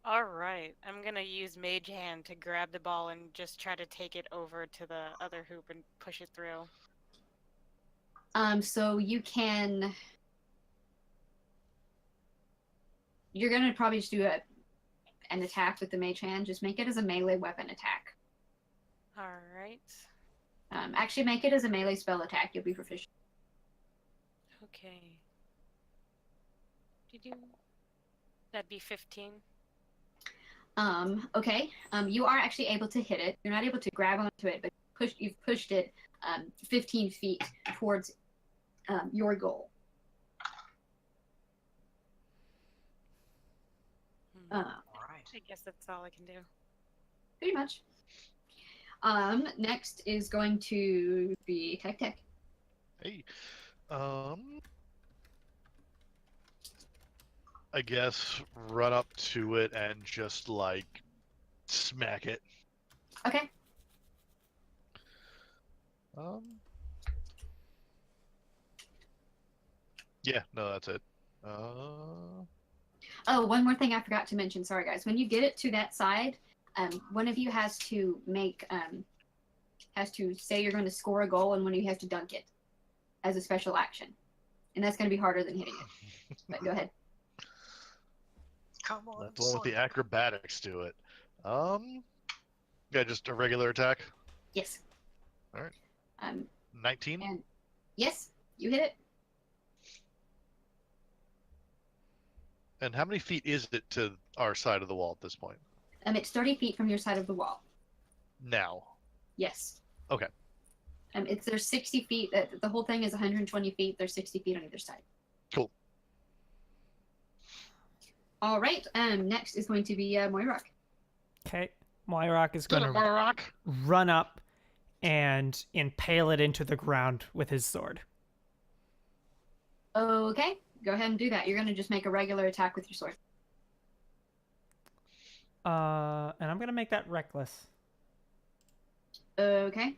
All right, I'm gonna use Mage Hand to grab the ball and just try to take it over to the other hoop and push it through. So you can. You're gonna probably just do an attack with the mage hand. Just make it as a melee weapon attack. All right. Actually, make it as a melee spell attack. You'll be proficient. Okay. That'd be 15. Okay. You are actually able to hit it. You're not able to grab onto it, but you've pushed it 15 feet towards your goal. All right. I guess that's all I can do. Pretty much. Next is going to be Tech. Hey. I guess run up to it and just like smack it. Okay. Yeah, no, that's it. Oh, one more thing I forgot to mention. Sorry, guys. When you get it to that side, one of you has to say you're going to score a goal, and one of you has to dunk it as a special action, and that's going to be harder than hitting it. But go ahead. Come on, That's the one with the Sonic. acrobatics to it. Yeah, just a regular attack. Yes. All right. 19. And yes, you hit it. And how many feet is it to our side of the wall at this point? It's 30 feet from your side of the wall. Now. Yes. Okay. There's 60 feet. The whole thing is 120 feet. There's 60 feet on either side. Cool. All right. Next is going to be Moirock. Okay. Moirock is going to Rock. run up and impale it into the ground with his sword. Okay. Go ahead and do that. You're going to just make a regular attack with your sword. And I'm going to make that reckless. Okay.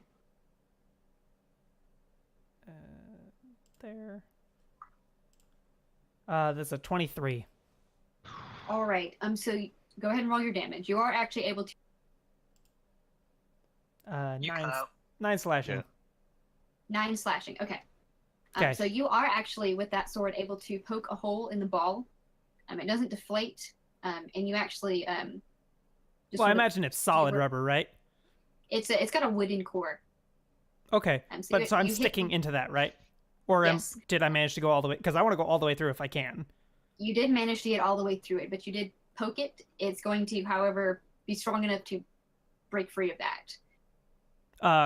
There. That's a 23. All right. So go ahead and roll your damage. You are actually able to. You cut out. 9 slashing. Yeah. 9 slashing. Okay. Okay. So you are actually, with that sword, able to poke a hole in the ball. It doesn't deflate. And you actually. Well, I imagine it's solid work- rubber, right? It's got a wooden core. Okay. So I'm you hit- sticking into that, right? Or Yes. did I manage to go all the way? Because I want to go all the way through if I can. You did manage to get all the way through it, but you did poke it. It's going to, however, be strong enough to break free of that.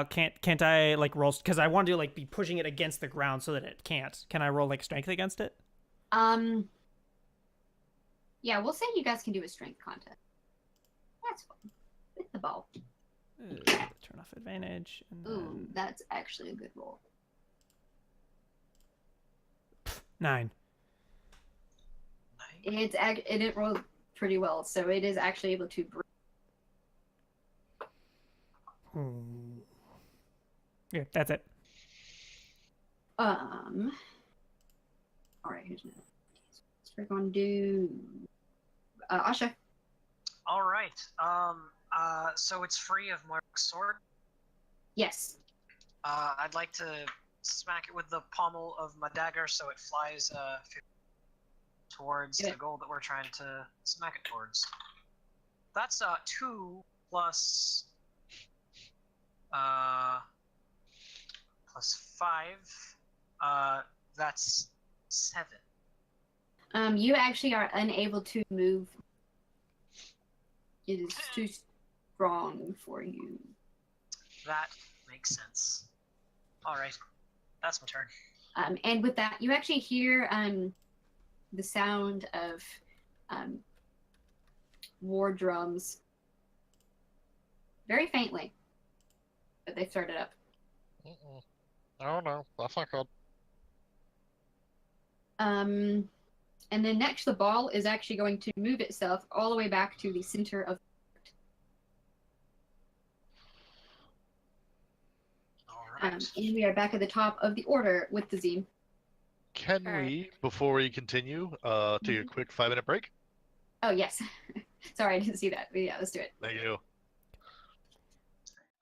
Can't I like roll? Because I want to like be pushing it against the ground so that it can't. Can I roll like strength against it? Yeah, we'll say you guys can do a strength contest. That's fine. With the ball. Turn off advantage. And Ooh, then... that's actually a good roll. 9. It didn't roll pretty well, so it is actually able to break. Yeah, that's it. All right, here's another. So we're going to do Asha. All right. So it's free of Mark's sword. Yes. I'd like to smack it with the pommel of my dagger so it flies towards the goal that we're trying to smack it towards. That's 2 plus 5. That's 7. You actually are unable to move. It is too strong for you. That makes sense. All right, that's my turn. And with that, you actually hear the sound of war drums very faintly, but they've started up. Oh no, that's not good. And then next, the ball is actually going to move itself all the way back to the center of. All right. And we are back at the top of the order with the Zine. Can All right. we, before we continue, take a quick 5-minute break? Oh, yes. Sorry, I didn't see that. But yeah, let's do it. Thank you. All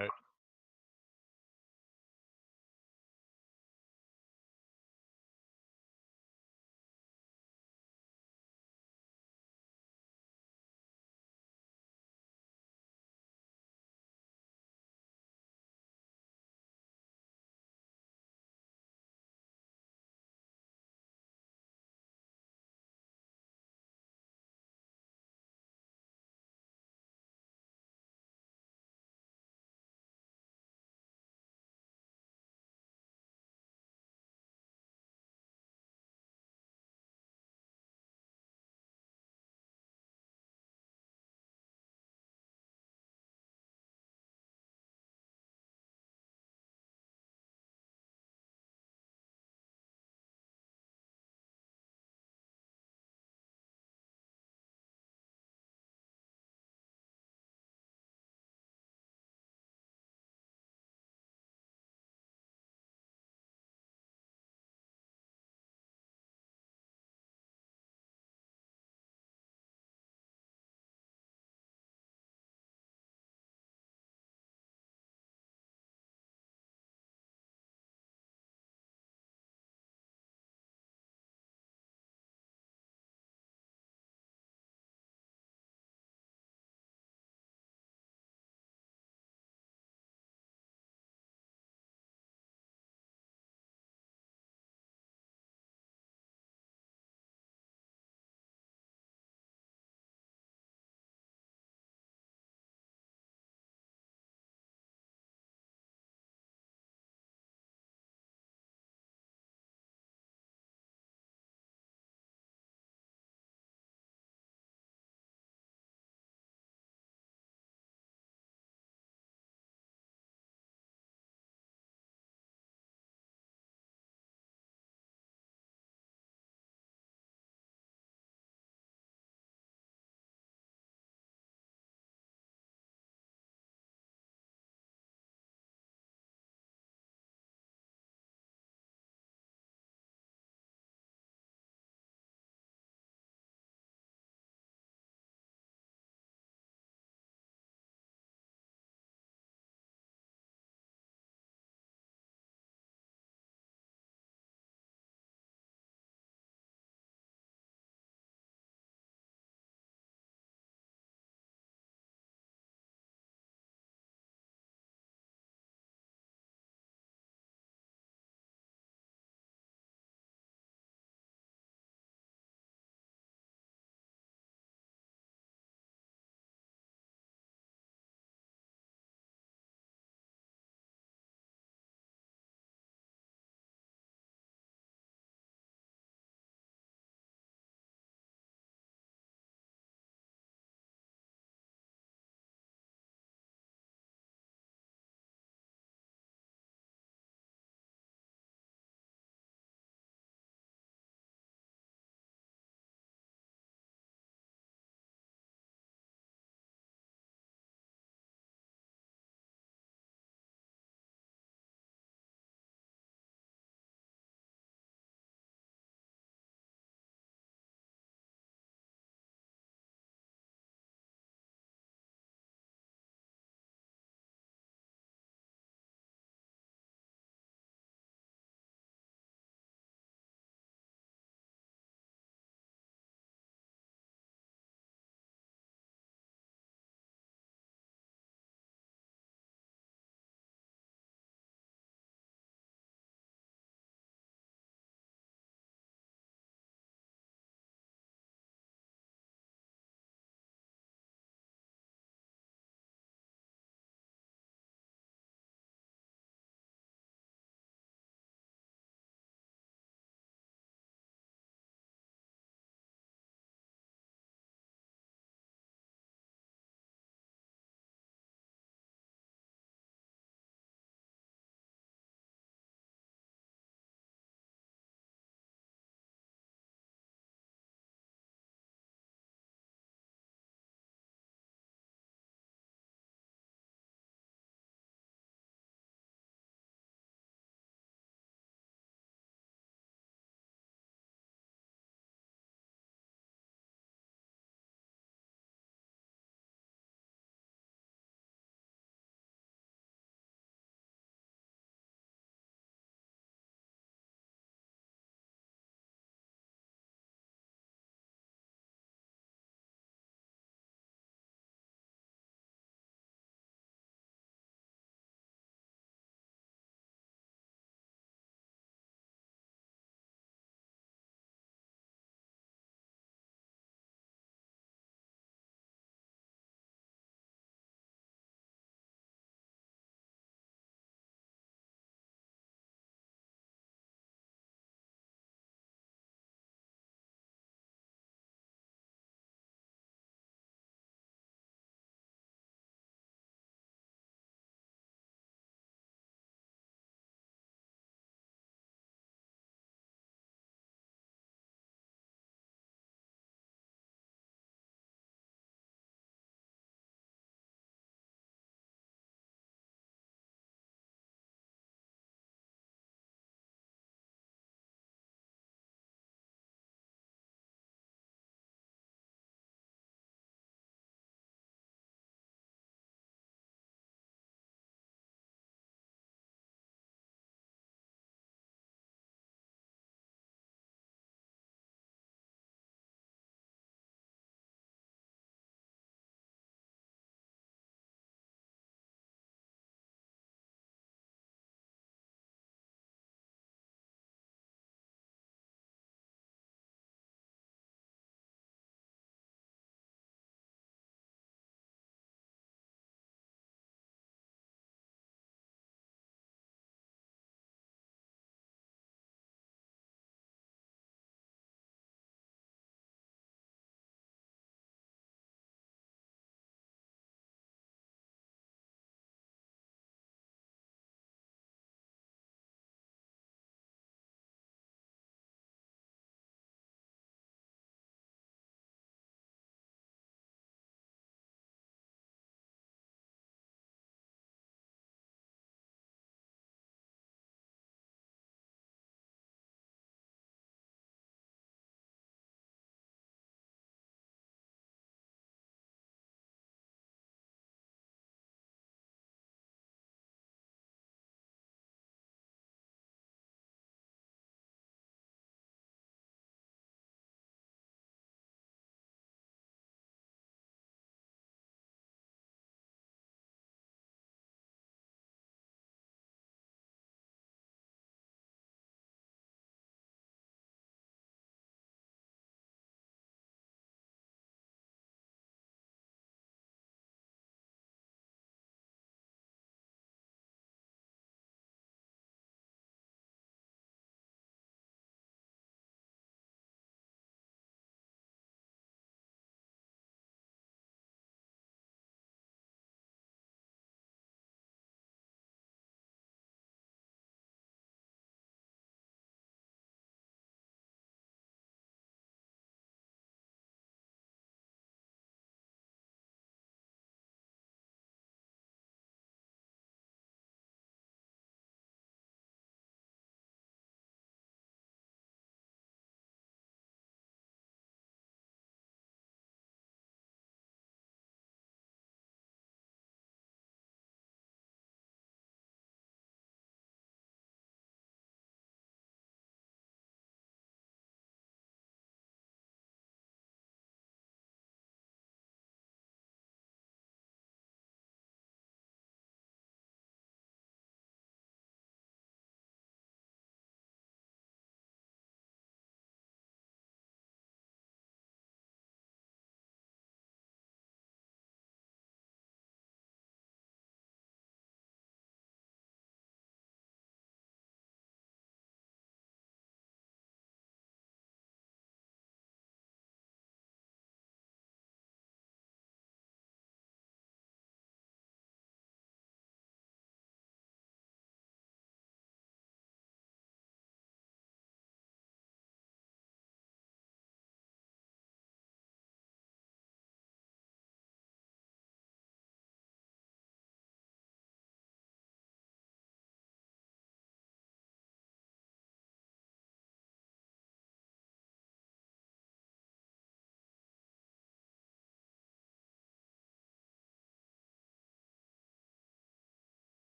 right.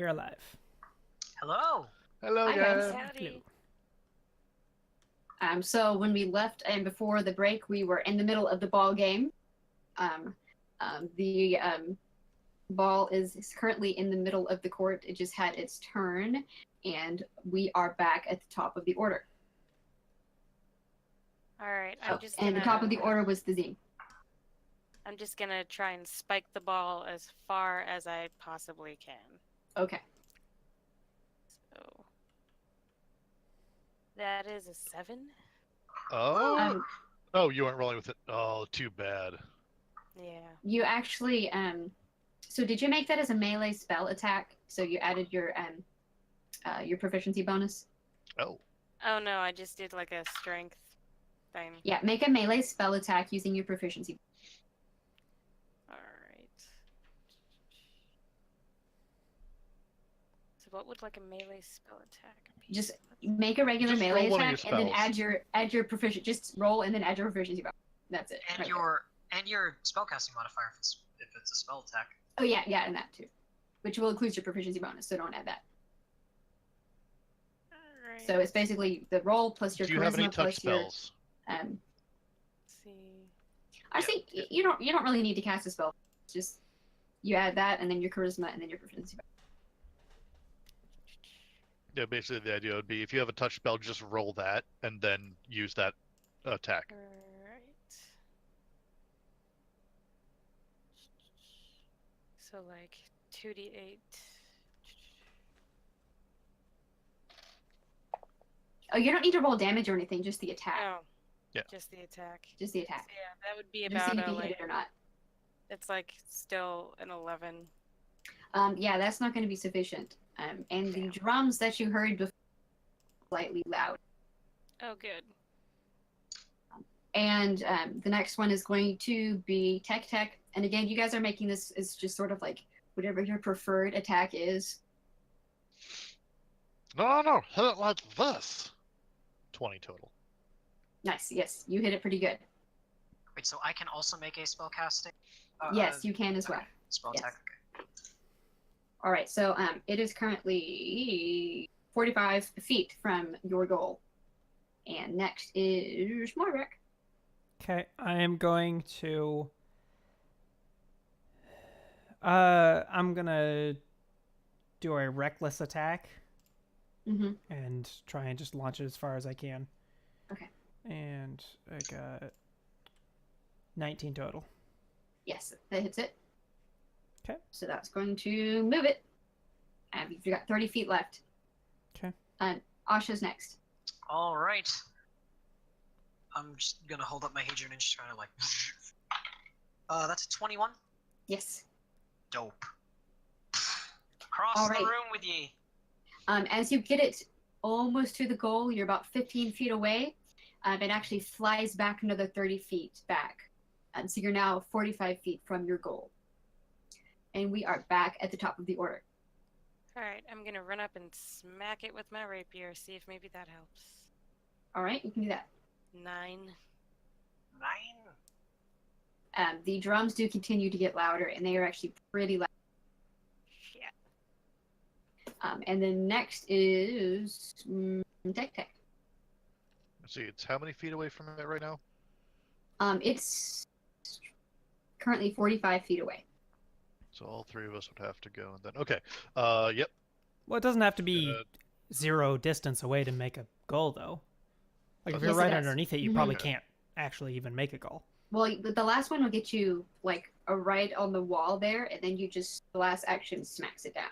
we're alive. Hello. Hello, Hi, guys. guys. Howdy. So when we left and before the break, we were in the middle of the ball game. The ball is currently in the middle of the court. It just had its turn, and we are back at the top of the order. All right, Oh, and the top of the order was the Zine. I'm just gonna try and spike the ball as far as I possibly can. Okay. So that is a 7. Oh, oh, you weren't rolling with it. Oh, too bad. Yeah. You actually so did you make that as a melee spell attack? So you added your proficiency bonus? Oh, Oh no, I just did like a strength thing. Yeah, make a melee spell attack using your proficiency. All right. So what would like a melee spell attack be? Just make a regular Just melee roll one of your attack and then spells. add your proficiency. Just roll and then add your proficiency bonus. That's it. And right your spellcasting modifier if it's a spell attack. there. Oh yeah, and that too, which will include your proficiency bonus. So don't add that. All right. So it's basically the roll plus your do you have any charisma touch plus your spells? Let's see. I think you don't really need to cast a spell. It's just you add that and then your charisma and then your proficiency bonus. Yeah, basically the idea would be if you have a touch spell, just roll that and then use that attack. All right. So like 2d8. Oh, you don't need to roll damage or anything. Just the attack. Oh. Yeah. Just the attack. Just the attack. So yeah, that would be Just see about if you like hit it or not. it's like still an 11. Yeah, that's not going to be sufficient. And the Damn. drums that you heard before were slightly loud. Oh good. And the next one is going to be Tech. And again, you guys are making this is just sort of like whatever your preferred attack is. No, hit it like this. 20 total. Nice. Yes, you hit it pretty good. Wait, so I can also make a spellcasting? Yes, you can as well. Spell Yes. attack. Okay. All right. So it is currently 45 feet from your goal. And next is Morek. Okay, I am going to. I'm gonna do a reckless attack Mm-hmm. and try and just launch it as far as I can. Okay. And I got 19 total. Yes, that hits it. Okay. So that's going to move it. And you've got 30 feet left. Okay. Asha's next. All right. I'm just gonna hold up my Hadrian and just try to like. That's a 21. Yes. Dope. Across All the right. room with ye. As you get it almost to the goal, you're about 15 feet away. It actually flies back another 30 feet back. So you're now 45 feet from your goal. And we are back at the top of the order. All right, I'm gonna run up and smack it with my rapier. See if maybe that helps. All right, you can do that. 9. 9. The drums do continue to get louder, and they are actually pretty loud. Shit. And then next is Tech. Let's see, it's how many feet away from it right now? It's currently 45 feet away. So all three of us would have to go. And then okay, yep. Well, it doesn't have to be zero distance away to make a goal, though. Like if Yes, you're it right does. underneath it, you Mhm. probably can't actually even make a goal. Well, the last one will get you like a right on the wall there, and then you just the last action smacks it down.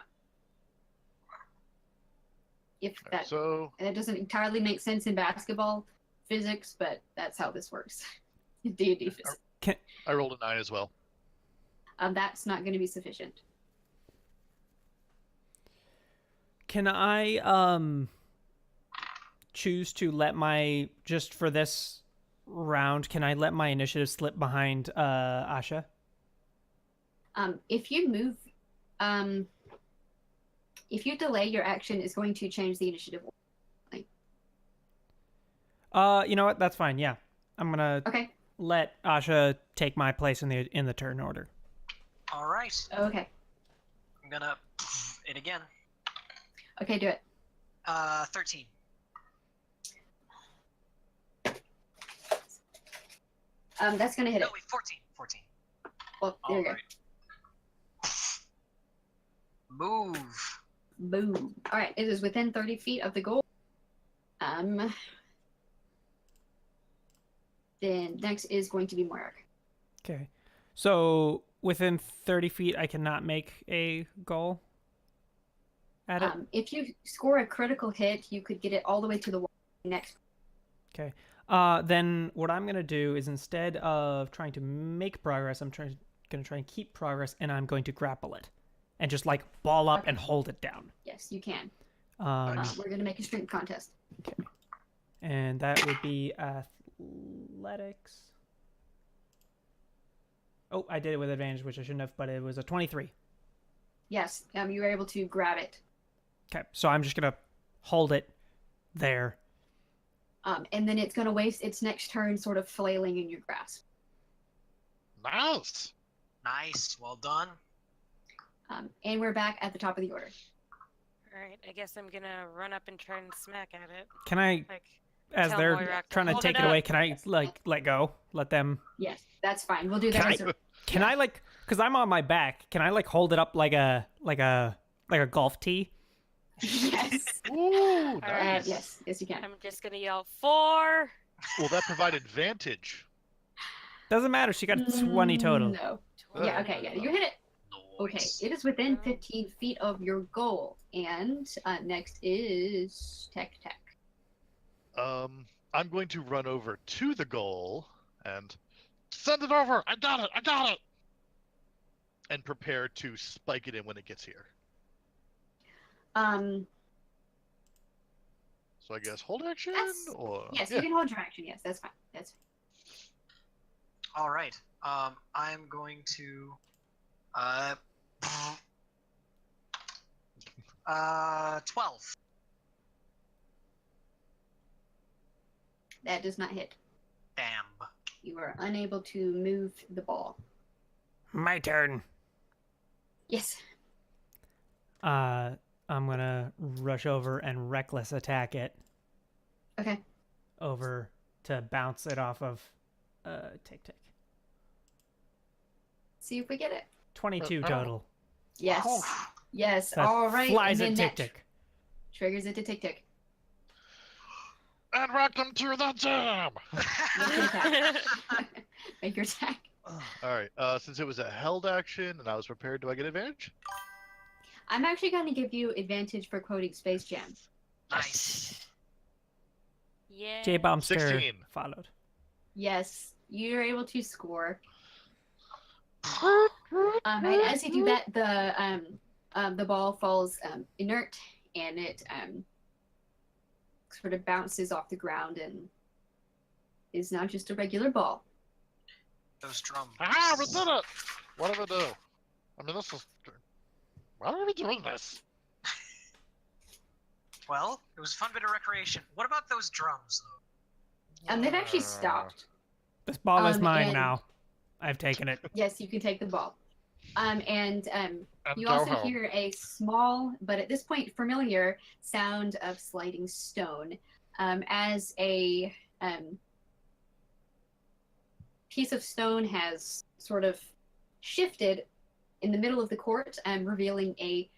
If that So and it doesn't entirely make sense in basketball physics, but that's how this works. D&D physics. I rolled a 9 as well. That's not going to be sufficient. Can I choose to let my just for this round? Can I let my initiative slip behind Asha? If you move, if you delay your action, it's going to change the initiative. You know what? That's fine. Yeah, I'm gonna Okay. let Asha take my place in the turn order. All right. Okay. I'm gonna it again. Okay, do it. 13. That's gonna hit No, it. wait, 14. 14. Well, there you go. Alright. Move. Boom. All right, it is within 30 feet of the goal. Then next is going to be Morak. Okay. So within 30 feet, I cannot make a goal at it? If you score a critical hit, you could get it all the way to the wall next. Okay. Then what I'm going to do is instead of trying to make progress, I'm going to try and keep progress, and I'm going to grapple it. And just, like, ball up and hold it down. Yes, you can. Nice. We're going to make a strength contest. Okay. And that would be athletics. Oh, I did it with advantage, which I shouldn't have, but it was a 23. Yes, you were able to grab it. Okay, so I'm just going to hold it there. And then it's going to waste its next turn sort of flailing in your grasp. Nice. Nice. Well done. And we're back at the top of the order. Alright, I guess I'm gonna run up and try and smack at it. Can I, Like, as tell they're Moirak trying to hold take it up. away, can I, like, let go? Let them... Yes, that's fine. We'll do that. Can as a- Can I, like, because I'm on my back, can I, like, hold it up like a golf tee? Yes. Ooh, nice. Yes, you can. I'm just gonna yell 4. Will that provide advantage? Doesn't matter, she got 20 total. No. Uh, Yeah, okay, yeah, you hit it. Okay, Nice. it is within 15 feet of your goal. And next is Tech. I'm going to run over to the goal and Send it over. I got it. prepare to spike it in when it gets here. So I guess hold action or Yes, yeah. you can hold your action. Yes, that's fine. That's All right. I'm going to 12. that does not hit. Damn. You are unable to move the ball. My turn. Yes. I'm gonna rush over and reckless attack it Okay. over to bounce it off of Tick. See if we get it. 22 total. Yes. Oh. Yes. That All right. flies and at then Tick. that triggers it to Tick. And welcome to the jam. Make your attack. Make your attack. All right. Since it was a held action and I was prepared, do I get advantage? I'm actually going to give you advantage for quoting Space Jam. Nice. Yeah. J Bombster 16. followed. Yes, you're able to score. And as you do that, the ball falls inert, and it sort of bounces off the ground and is now just a regular ball. Those drums. Ah, we did it. What do we do? I mean, this is. Why are we doing this? Well, it was a fun bit of recreation. What about those drums, though? They've actually stopped. This ball is mine and- now. I've taken it. Yes, you can take the ball. And you go also home. hear a small, but at this point familiar, sound of sliding stone as a piece of stone has sort of shifted in the middle of the court, revealing a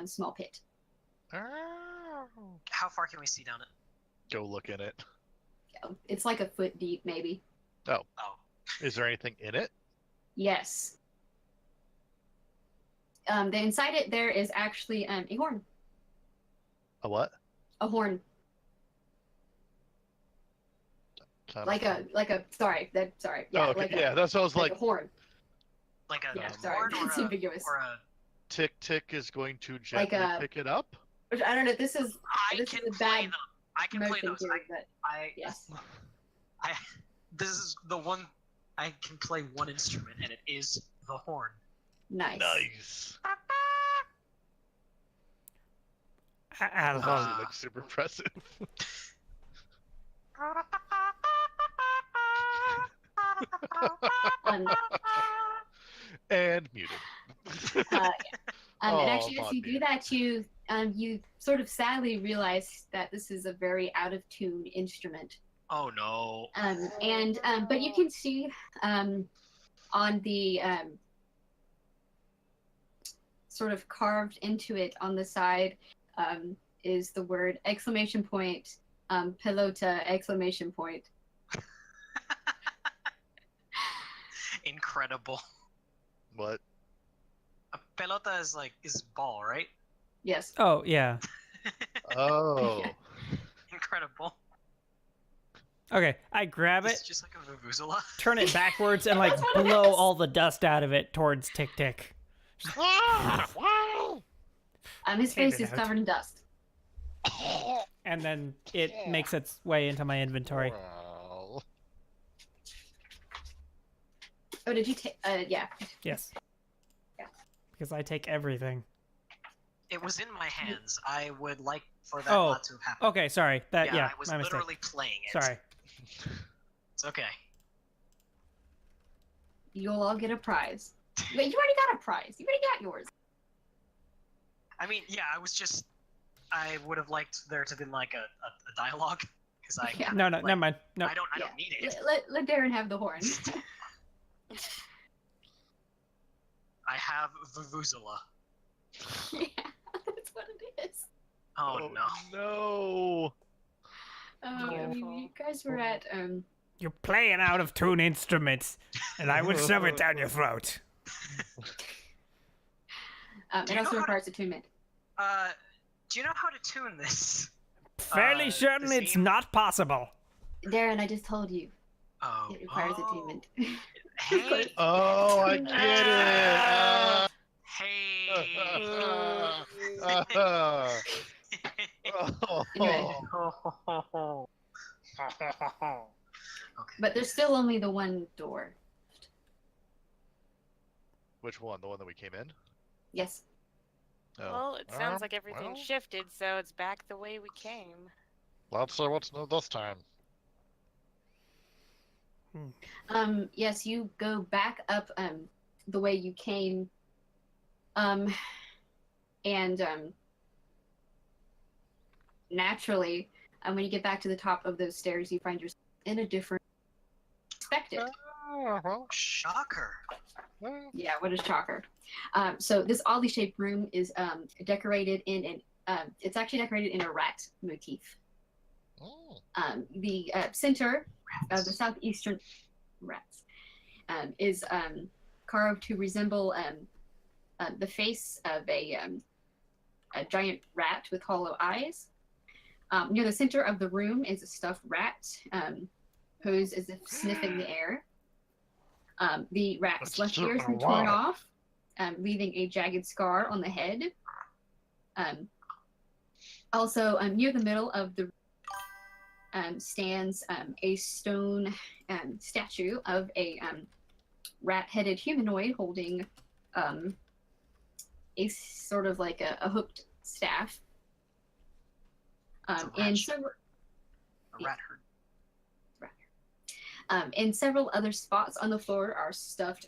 small pit. Oh. How far can we see down it? Go look in it. It's like a foot deep, maybe. Oh. Is there anything in it? Yes. Inside it, there is actually a horn. A what? A horn. Like a sorry. Yeah, oh, okay. like a, yeah, that's what I was like like. a horn. Like a Yeah, sorry, horn it's ambiguous. or a... Tick is going to gently a- pick it up. Which I don't know. This is I This can is a play bad them. I can play motion those. here, but yes. This is the one I can play one instrument, and it is the horn. Nice. Nice. I'll That hold. was like super impressive. Um, And muted. and Oh, actually, as you do Bobby. that, you you sort of sadly realize that this is a very out of tune instrument. Oh no. But you can see on the sort of carved into it on the side is the word exclamation point, pelota exclamation point. Incredible. What? A pelota is ball, right? Yes. Oh yeah. Oh. Incredible. Okay, I grab It's it, just like a vuvuzela. turn it backwards, and like That's what it blow is. all the dust out of it towards Tick Tick. Ah, wow. His Take face it is out. covered in dust. And then it makes its way into my inventory. Well, Oh, did you take? Yeah. Yes. Yeah. Because I take everything. It was in my hands. I would like for that Oh, not to have happened. Okay, sorry. Yeah, I was my mistake. literally playing it. Sorry. It's okay. You'll all get a prize. Wait, you already got a prize. You already got yours. I mean, yeah, I would have liked there to have been like a dialogue because I Yeah. No, like, never mind. No. I don't Yeah. need it. Let Darren have the horn. I have vuvuzela. Yeah, that's what it is. Oh no. No. You guys were at You're playing out of tune instruments, and I would shove it down your throat. Do it you also know how requires attunement. Do you know how to tune this? Fairly certain the it's theme? not possible. Darren, I just told you Oh. it requires attunement. Hey. Oh, I get it. Hey. Anyway, Oh. but there's still only the one door. Which one? The one that we came in? Yes. Oh. Well, it sounds like everything well. shifted, so it's back the way we came. Let's see what's new this time. Yes, you go back up the way you came. And naturally, when you get back to the top of those stairs, you find yourself in a different expected. Well, Shocker. Yeah, what a shocker. So this oddly shaped room is decorated in an it's actually decorated in a rat motif. mm, The center of the southeastern rats is carved to resemble the face of a giant rat with hollow eyes. Near the center of the room is a stuffed rat, posed as if sniffing the air. The rat's Let's left shoot ear has my been torn wallet. off, leaving a jagged scar on the head. Also, near the middle of the stands a stone statue of a rat-headed humanoid holding a sort of like a hooked staff. It's a rat And shit. several, A rat herd. in several other spots on the floor are stuffed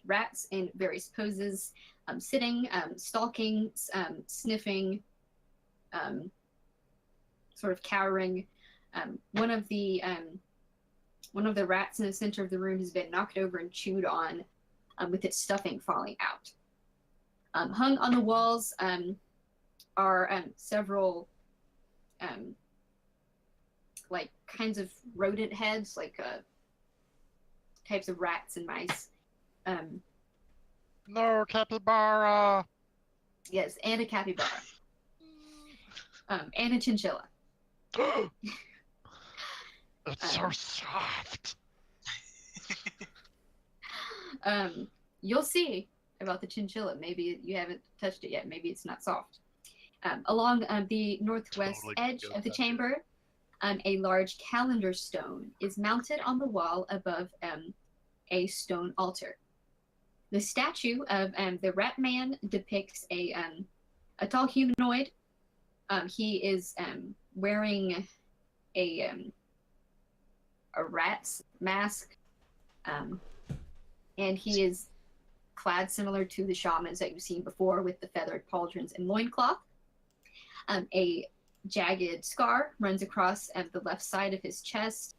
rats in various poses, sitting, stalking, sniffing, sort of cowering. One of the rats in the center of the room has been knocked over and chewed on, with its stuffing falling out. Hung on the walls are several like kinds of rodent heads, like types of rats and mice. no, capybara. Yes, and a capybara. And a chinchilla. It's so soft. You'll see about the chinchilla. Maybe you haven't touched it yet. Maybe it's not soft. Along the northwest Totally edge go of the touch it. chamber, a large calendar stone is mounted on the wall above a stone altar. The statue of the rat man depicts a tall humanoid. He is wearing a rat's mask, and he is clad similar to the shamans that you've seen before, with the feathered pauldrons and loincloth. A jagged scar runs across the left side of his chest,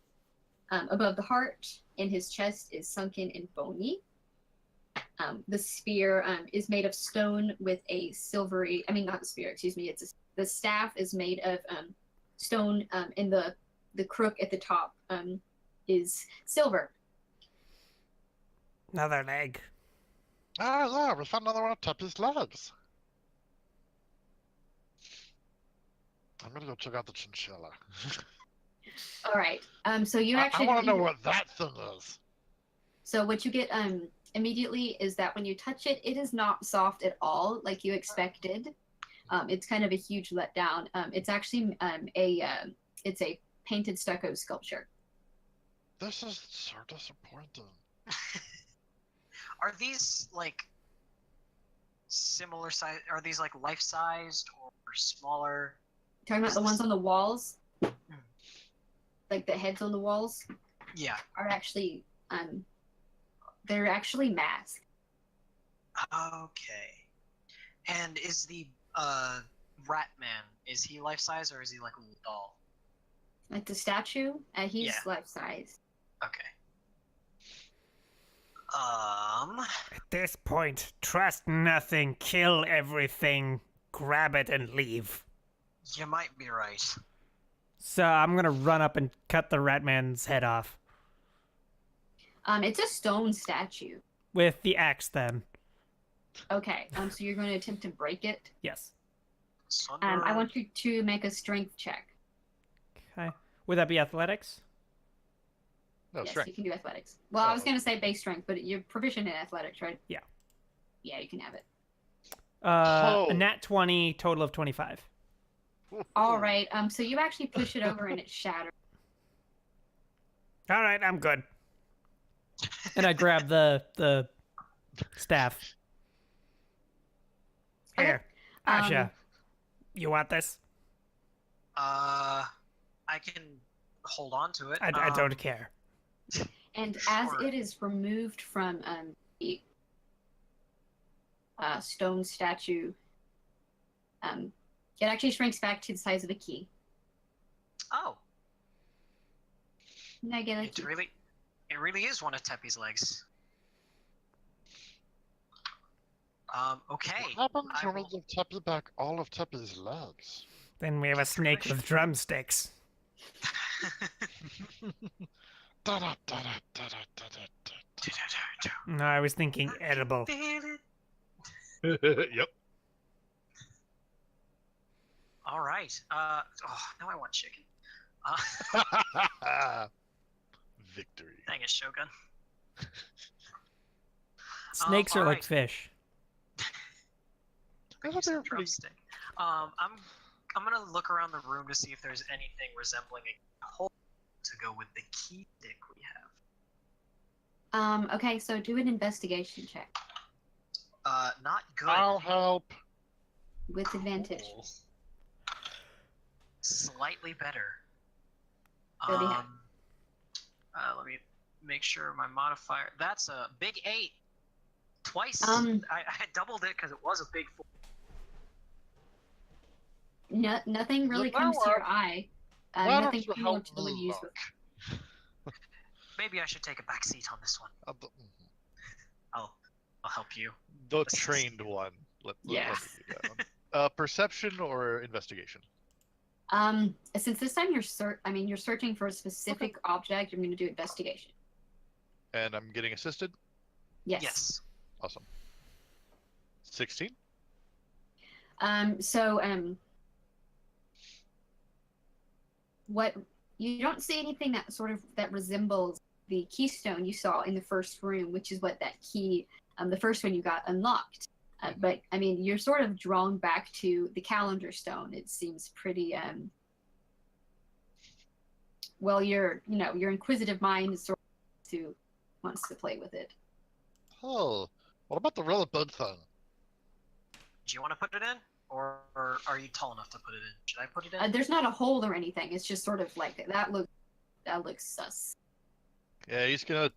above the heart, and his chest is sunken and bony. The spear is made of stone with a silvery, I mean, not the spear, excuse me, the staff is made of stone, and the crook at the top is silver. Another leg. Ah, yeah, we found another one of Tuppy's legs. I'm gonna go check out the chinchilla. All right. So you I actually want to know what that thing is. So what you get immediately is that when you touch it, it is not soft at all, like you expected. It's kind of a huge letdown. It's actually it's a painted stucco sculpture. This is so disappointing. Are these like similar size? Are these like life-sized or smaller? Talking about the ones on the walls, like the heads on the walls, Yeah. are actually they're actually masked. Okay. And is the Rat Man, is he life-size or is he like a little doll? Like the statue, he's Yeah. life size. Okay. At this point, trust nothing, kill everything, grab it and leave. You might be right. So I'm gonna run up and cut the Ratman's head off. It's a stone statue. With the axe then. Okay. So you're going to attempt to break it. Yes. I want you to make a strength check. Okay. Would that be athletics? No, Yes, strength. you can do athletics. Well, I was Oh. going to say base strength, but you're proficient in athletics, right? Yeah. Yeah, you can have it. A nat 20, total of 25. All right. So you actually push it over and it shatters. All right, I'm good. And I grab the staff. Okay. Here, Asha, you want this? I can hold on to it. I don't care. And as Sure. it is removed from the stone statue, it actually shrinks back to the size of a key. Oh, Negative. it really is one of Teppy's legs. Okay. What happens I when we will- give Tuppy back all of Tuppy's legs? Then we have a snake with drumsticks. Da-da-da-da-da-da-da-da. No, I was thinking edible. Yep. All right. Now I want chicken. Victory. Dang it, Shogun. Snakes are like alright. fish. I thought Use they the were pretty- drumstick. I'm gonna look around the room to see if there's anything resembling a hole to go with the key stick we have. Okay, so do an investigation check Not good. I'll help. with advantage. Cool. Slightly better. What do you have? Let me make sure my modifier. That's a big 8. Twice. Um, I doubled it because it was a big 4. No, nothing really Look, comes now to your what? eye. Why Nothing don't you similar help to the one me you used look? Maybe I should take a back seat on this one. I'll help you. The This is- trained one. Let Yeah. me do that one. Perception or investigation? Since this time you're searching for a specific object, you're going to do investigation. And I'm getting assisted. Yes. Yes. Awesome. 16. What you don't see anything that resembles the keystone you saw in the first room, which is what that key, the first one you got unlocked. But I mean, you're sort of drawn back to the calendar stone. It seems pretty. Well, your inquisitive mind is wants to play with it. Oh, what about the really big thing? Do you want to put it in, or are you tall enough to put it in? Should I put it in? There's not a hole or anything. It's just sort of like that looks sus. Yeah, he's gonna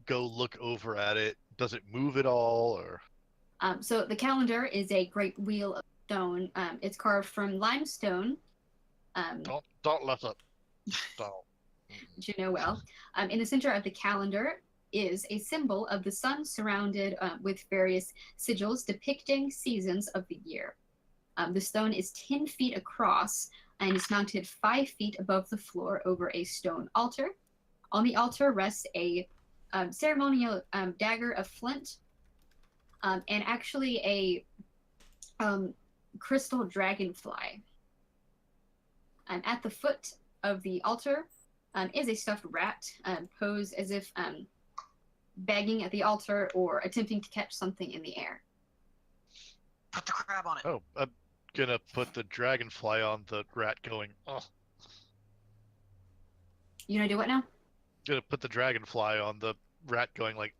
go look over at it. Does it move at all, or? So the calendar is a great wheel of stone. It's carved from limestone. Don't let it. Don't. Which you know well. In the center of the calendar is a symbol of the sun surrounded with various sigils depicting seasons of the year. The stone is 10 feet across and is mounted 5 feet above the floor over a stone altar. On the altar rests a ceremonial dagger of flint and actually a crystal dragonfly. At the foot of the altar is a stuffed rat posed as if begging at the altar or attempting to catch something in the air. Put the crab on it. Oh, I'm gonna put the dragonfly on the rat going, oh. You gonna do what now? Gonna put the dragonfly on the rat going like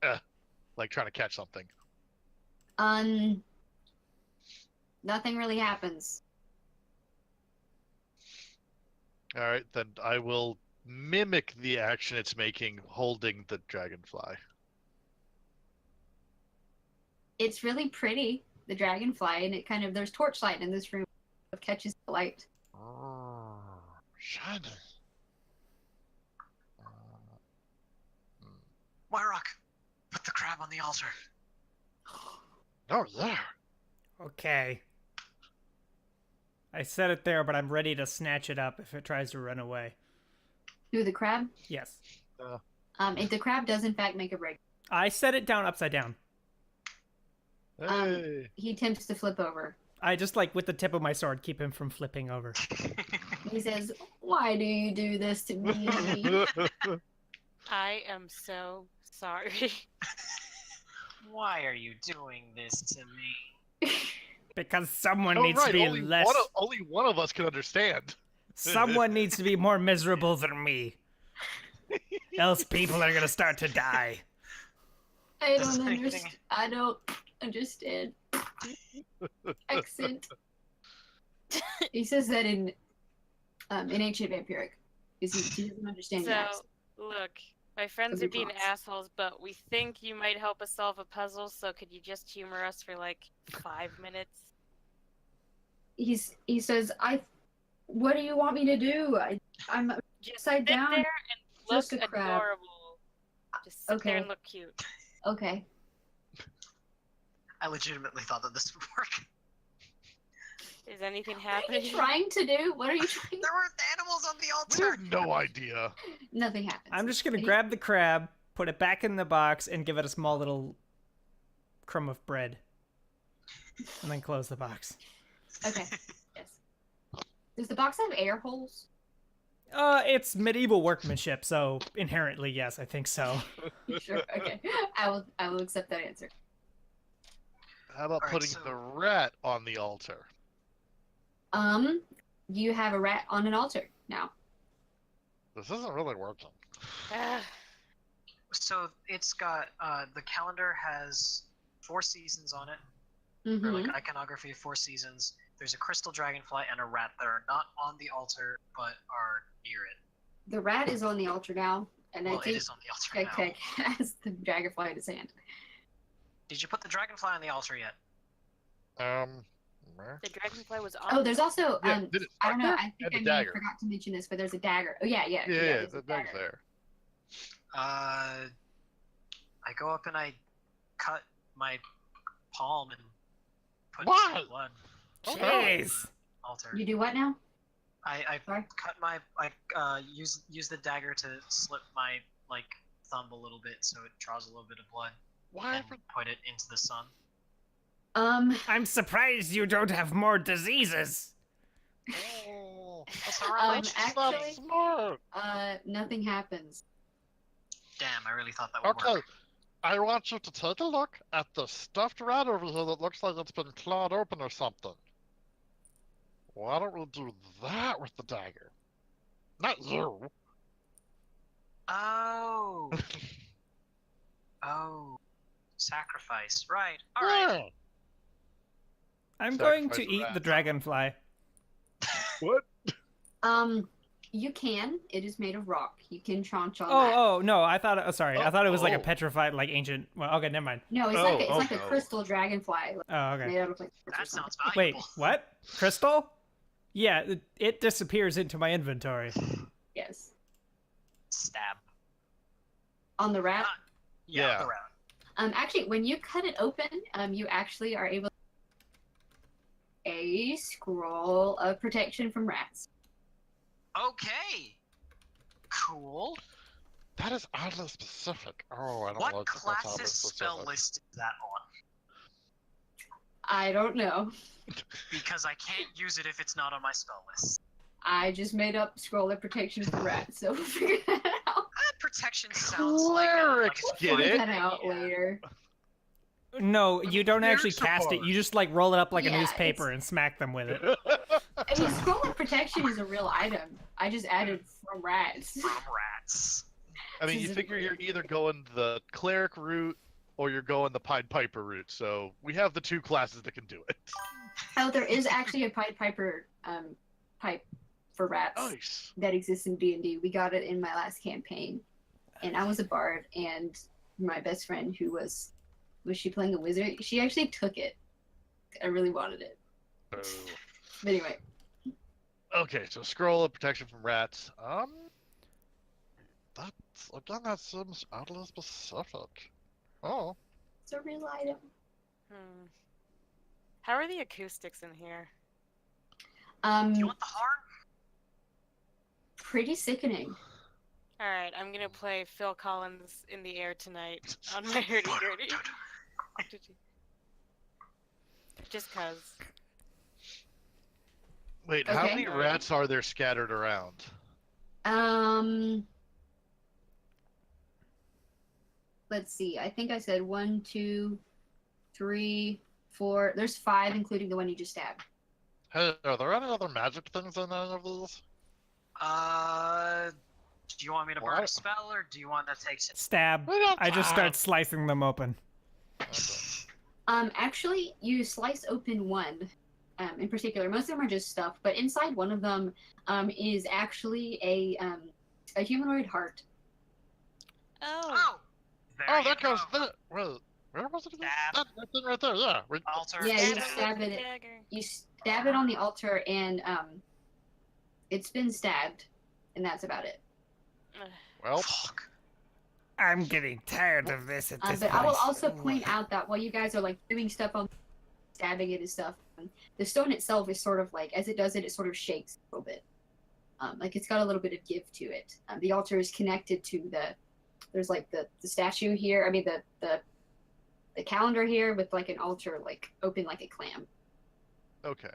trying to catch something. Nothing really happens. Alright, then I will mimic the action it's making holding the dragonfly. It's really pretty, the dragonfly, and it kind of, there's torchlight in this room that catches the light. Oh, shiny. Wyrock, put the crab on the altar. Oh, yeah. Okay. I set it there, but I'm ready to snatch it up if it tries to run away. Who, the crab? Yes. If the crab does in fact make a break, I set it down upside down. Hey! he attempts to flip over. I just, like, with the tip of my sword, keep him from flipping over. He says, "Why do you do this to me?" I am so sorry. Why are you doing this to me? Because someone Oh, needs right, to be only less... only one of us can understand. Someone needs to be more miserable than me. Else people are gonna start to die. I Does don't anything- understand. I don't understand. Accent. He says that in ancient vampiric. Because he doesn't understand the So, accent. look, my friends Could are be being bots. assholes, but we think you might help us solve a puzzle, so could you just humor us for like 5 minutes? He says, what do you want me to do? I'm Just upside sit down. there and look Just a crab. adorable. Just sit there Okay. and look cute. Okay. I legitimately thought that this would work. Is anything What are happening? you trying to do? What are you trying There were animals on the We altar. have no idea. Nothing happens. I'm just gonna He- grab the crab, put it back in the box, and give it a small little crumb of bread. And then close the box. Okay. Yes. Does the box have air holes? It's medieval workmanship, so inherently, yes, I think so. Sure. Okay. I will accept that answer. How about Alright, putting so- the rat on the altar? You have a rat on an altar now. This isn't really working. Ah, So it's got the calendar has 4 seasons on it, Mm-hmm. or like iconography of 4 seasons. There's a crystal dragonfly and a rat that are not on the altar but are near it. The rat is on the altar now, and Well, I it think is on the altar now. Kek has the dragonfly in his hand. Did you put the dragonfly on the altar yet? Where? the dragonfly was on. Oh, there's also Yeah, did it I don't know. there? I think And I the may have dagger. forgot to mention this, but there's a dagger. Oh yeah, Yeah, there's a the dag's dagger. there. I go up and I cut my palm and put Why? some blood Oh, no. Jeez! altar. You do what now? I Sorry? cut my use the dagger to slip my thumb a little bit so it draws a little bit of blood Why? and put it into the sun. I'm surprised you don't have more diseases. Oh, That's not really actually- that's smart. Nothing happens. Damn, I really thought that would Okay, work. I want you to take a look at the stuffed rat over here that looks like it's been clawed open or something. Why don't we do that with the dagger? Not you. Oh. Oh. Sacrifice. Right. All right. Yeah. I'm Sacrifice going to the eat rat. the dragonfly. What? You can. It is made of rock. You can chaunch on that. Oh, no, I thought. Sorry, I thought it was like a Oh. petrified, like ancient. Well, okay, never mind. No, it's like a no. crystal dragonfly. Oh, okay. Made out of like That sounds Wait, valuable. what? Crystal? Yeah, it disappears into my inventory. Yes. Stab. On the rat. Yeah, Yeah. the rat. Actually, when you cut it open, you actually are able to a scroll of protection from rats. Okay. Cool. That is oddly specific. Oh, I don't What like that that's oddly class's spell specific. list is that on? I don't know. Because I can't use it if it's not on my spell list. I just made up scroll of protection for rats, so we'll figure that out. Protection sounds like a Clerics get Find it. that out Yeah. later. No, you don't actually Here's the cast it. part. You just like roll it up like a Yeah, newspaper it's- and smack them with it. I mean, scroll of protection is a real item. I just added from rats. from rats. I mean, you figure you're either going the cleric route or you're going the Pied Piper route. So we have the two classes that can do it. Oh, there is actually a Pied Piper pipe for rats Nice. that exists in D&D. We got it in my last campaign, and I was a bard, and my best friend, who was she playing a wizard? She actually took it. I really wanted it. Oh. But anyway, Okay, so scroll of protection from rats. That seems oddly specific. Oh, it's a real item. Hmm. How are the acoustics in here? Do you want the horn? Pretty sickening. All right, I'm gonna play Phil Collins in the air tonight on my hurdy-gurdy. Just cause. wait, how Okay. many rats are there scattered around? Let's see. I think I said 1, 2, 3, 4. There's 5, including the one you just stabbed. hey, are there any other magic things in any of these? Do you want me to burn a What? spell, or do you want to take it? Stab. We don't I just start have- slicing them open. Actually, you slice open one, in particular. Most of them are just stuff, but inside one of them, is actually a humanoid heart. Oh. Oh! There Oh, you that goes go. there. Wait, where was it again? Stab. That thing right there, yeah. Altar. Yeah, you Stab it stab with it. the dagger. You stab it on the altar, and it's been stabbed, and that's about it. Well, Fuck. I'm getting tired of this at this But point. I will also point out that while you guys are like doing stuff on stabbing it and stuff, the stone itself is sort of like, as it does it, it sort of shakes a little bit. Like it's got a little bit of give to it. The altar is connected to there's like the statue here. I mean the calendar here with like an altar like open like a clam. Okay.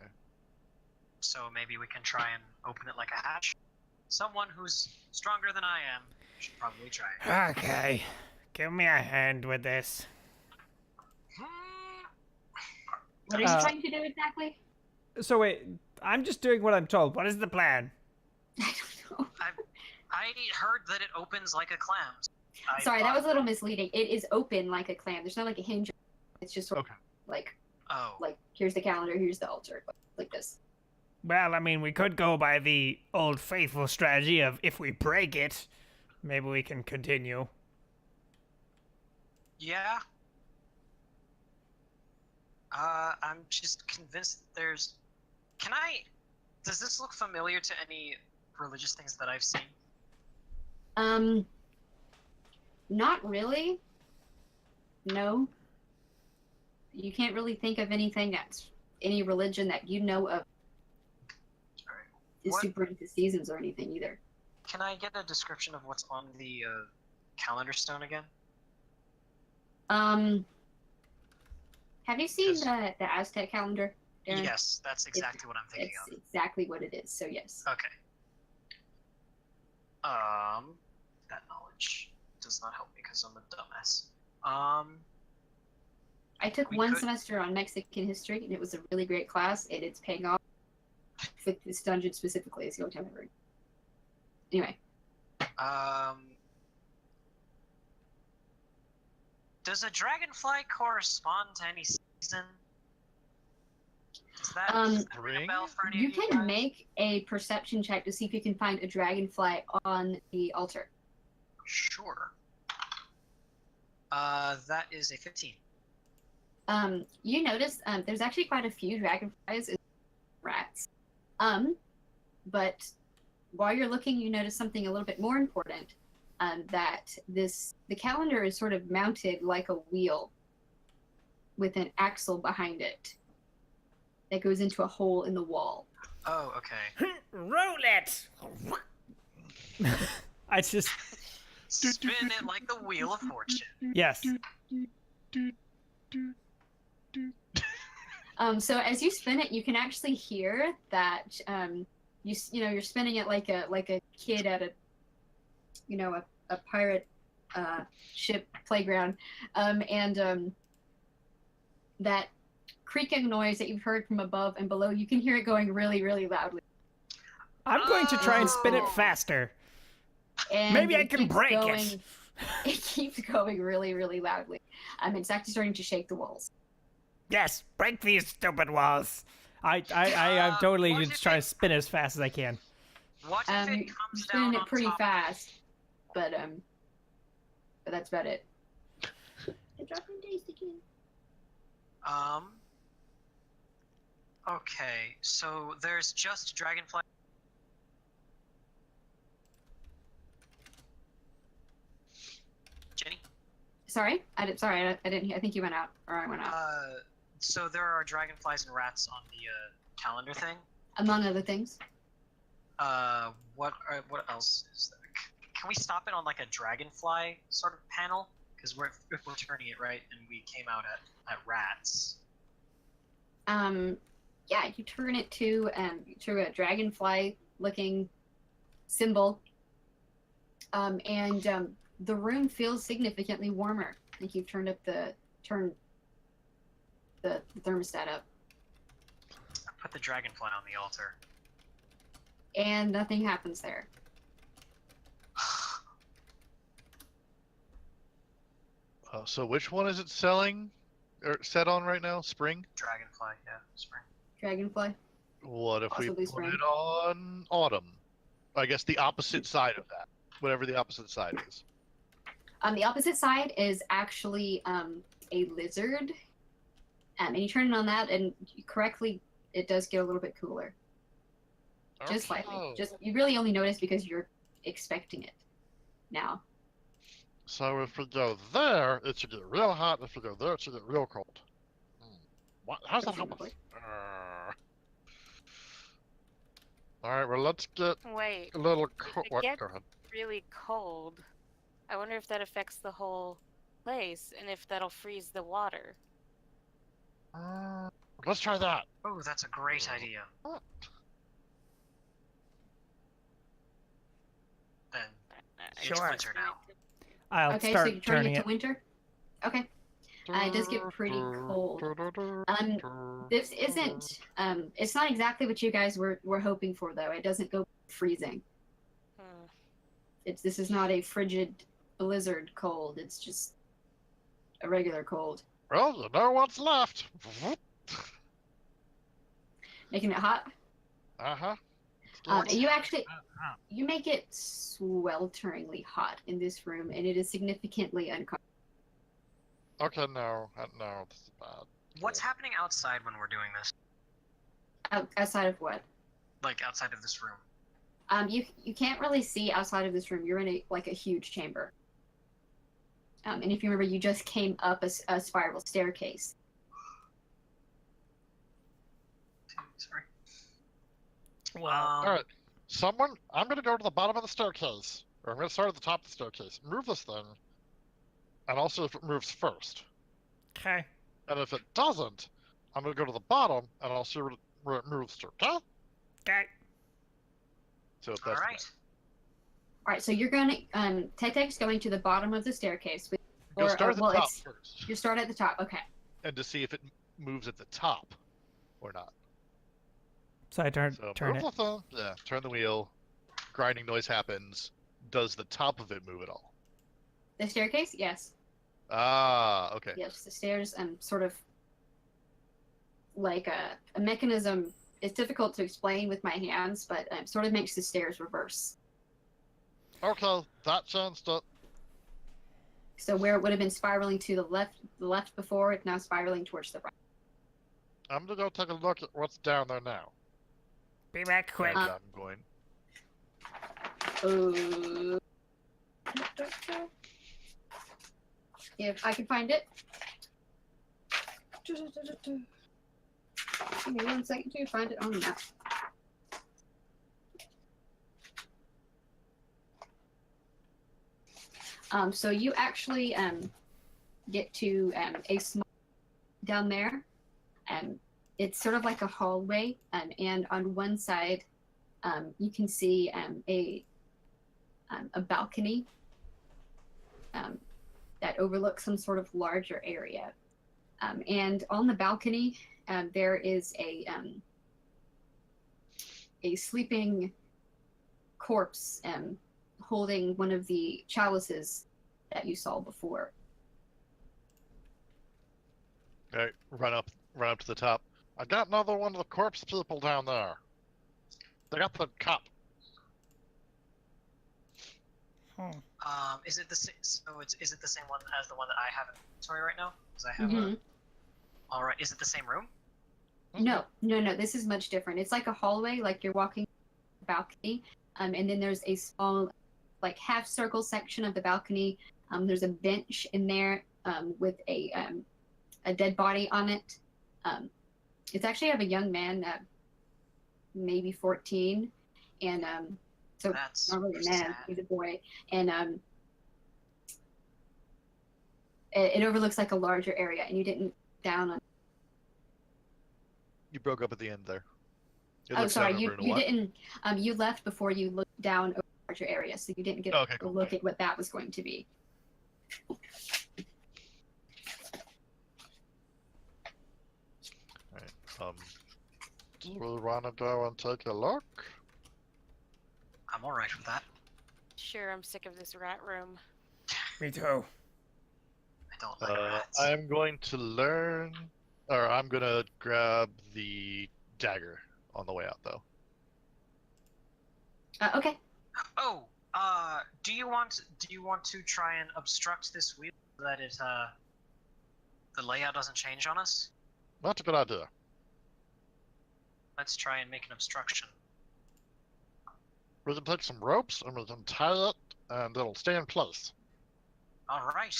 So maybe we can try and open it like a hatch. Someone who's stronger than I am should probably try it. Okay, give me a hand with this. What are you trying to do exactly? So wait, I'm just doing what I'm told. What is the plan? I don't know. I heard that it opens like a clam. Sorry, that was a little misleading. It is open like a clam. There's not like a hinge. It's just sort of like Oh. here's the calendar, here's the altar, like this. Well, I mean, we could go by the old faithful strategy of if we break it, maybe we can continue. Yeah. I'm just convinced that there's. Does this look familiar to any religious things that I've seen? Not really. No. You can't really think of anything that's any religion that you know of Alright. is What- super into seasons or anything either. Can I get a description of what's on the calendar stone again? Have you seen 'Cause- the Aztec calendar, Darren? Yes, that's exactly what I'm thinking It's of. exactly what it is, so yes. Okay. That knowledge does not help me because I'm a dumbass. I took We one could- semester on Mexican history, and it was a really great class, and it's paying off with this dungeon specifically. It's the only time I've ever. Anyway, does a dragonfly correspond to any season? that Um, ring a bell for any You of you can guys? make a perception check to see if you can find a dragonfly on the altar. Sure. That is a 15. You notice there's actually quite a few dragonflies and rats. But while you're looking, you notice something a little bit more important. That the calendar is sort of mounted like a wheel with an axle behind it that goes into a hole in the wall. Oh, okay. Roll it. I just Spin it like the Wheel of Fortune. yes. So as you spin it, you can actually hear that you're spinning it like a kid at a pirate ship playground, and that creaking noise that you've heard from above and below, you can hear it going really, really loudly. I'm going to try and spin it Oh. faster. And Maybe I it can keeps break going, it. It keeps going really, really loudly. It's actually starting to shake the walls. Yes, break these stupid walls. I'm totally what just if trying it- to spin as fast as I can. What if You're it comes spinning down it pretty on top? fast, but that's about it. Okay, so there's just dragonfly. Jenny? Sorry, I didn't hear. I think you went out, or I went out. So there are dragonflies and rats on the calendar thing. Among other things. What else is there? Can we stop it on like a dragonfly sort of panel? Because if we're turning it right, and we came out at rats. Yeah, you turn it to a dragonfly-looking symbol, and the room feels significantly warmer. I think you've turned the thermostat up, Put the dragonfly on the altar. and nothing happens there. So which one is it selling or set on right now? Spring? Dragonfly, yeah, spring. Dragonfly. What if we Possibly put spring. it on autumn? I guess the opposite side of that. Whatever the opposite side is. The opposite side is actually a lizard, and you turn it on that, and correctly, it does get a little bit cooler, just slightly. Oh. Just you really only notice because you're expecting it now. So if we go there, it should get real hot. If we go there, it should get real cold. What? How's that happen? Presumably. All right, well, let's get Wait, a little if cold. it What? gets Go ahead. really cold, I wonder if that affects the whole place and if that'll freeze the water. Let's try that. Oh, that's a great idea. Then it's Sure. winter now. I'll Okay, so start you're turning turning it it. to winter. Okay. It does get pretty cold. This isn't. It's not exactly what you guys were hoping for, though. It doesn't go freezing. Hmm. This is not a frigid blizzard cold. It's just a regular cold. Well, you know what's left. Making it hot. Uh-huh. You make it swelteringly hot in this room, and it is significantly uncomfortable. Okay, no, this is bad. What's happening outside when we're doing this? Outside of what? Like outside of this room? You can't really see outside of this room. You're in a huge chamber. And if you remember, you just came up a spiral staircase. Sorry. Well, All right, I'm gonna go to the bottom of the staircase, or I'm gonna start at the top of the staircase. Move this thing, and also if it moves first. okay. And if it doesn't, I'm gonna go to the bottom, and I'll see where it moves to. Okay? Okay. So if All that's right. All right, so you're going to Tetek's going to the bottom of the staircase. Go start at the top first, You start at the top. Okay. and to see if it moves at the top or not. So I turn So turn Move it. the thing. Yeah, turn the wheel. Grinding noise happens. Does the top of it move at all? The staircase? Yes. Ah, okay. Yes, the stairs sort of like a mechanism. It's difficult to explain with my hands, but sort of makes the stairs reverse. Okay, that changed it. So where it would have been spiraling to the left before, it's now spiraling towards the right. I'm gonna go take a look at what's down there now. Be back quick. And I'm going. If I can find it. Give me 1 second to find it on the map. So you actually get to a small down there. It's sort of like a hallway, and on one side, you can see a balcony that overlooks some sort of larger area. And on the balcony, there is a sleeping corpse holding one of the chalices that you saw before. All right, run up to the top. I got another one of the corpse people down there. They got the cup. Is it the same? So is it the same one as the one that I have in inventory right now? Because I have All right. Is it the same room? No. This is much different. It's like a hallway, like you're walking the balcony, and then there's a small, like half circle section of the balcony. There's a bench in there with a dead body on it. It's actually of a young man, maybe 14, and so That's not really a man, sad. he's a boy, and it overlooks like a larger area, and you didn't down on. You broke up at the end there. It Oh, looks sorry, down you over into what? didn't. You left before you looked down over a larger area, so you didn't get Okay, a cool. look at what that was going to be. All right. Do we want to go and take a look? I'm all right with that. Sure, I'm sick of this rat room. Me too. I don't like rats. I'm going to learn, or I'm gonna grab the dagger on the way out, though. Okay. Oh, do you want to try and obstruct this wheel so that it the layout doesn't change on us? That's a good idea. Let's try and make an obstruction. We can take some ropes and we can tie it, and it'll stay in place. All right.